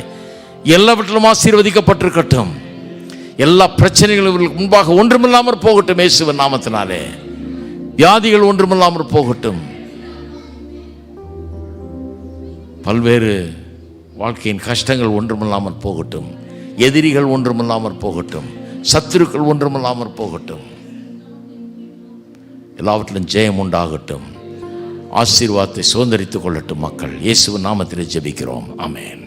எல்லாவற்றிலும் ஆசீர்வதிக்கப்பட்டிருக்கட்டும். எல்லா பிரச்சனைகளும் முன்பாக ஒன்றுமில்லாமல் போகட்டும். இயேசுவின் நாமத்தினாலே வியாதிகள் ஒன்றுமில்லாமல் போகட்டும். பல்வேறு வாழ்க்கையின் கஷ்டங்கள் ஒன்றுமில்லாமல் போகட்டும். எதிரிகள் ஒன்றுமில்லாமல் போகட்டும். சத்துருக்கள் ஒன்றுமில்லாமல் போகட்டும். எல்லாவற்றிலும் ஜெயம் உண்டாகட்டும். ஆசீர்வாதத்தை சுதந்தரித்துக் கொள்ளட்டும் மக்கள். இயேசுவின் நாமத்திலே ஜெபிக்கிறோம். ஆமென்.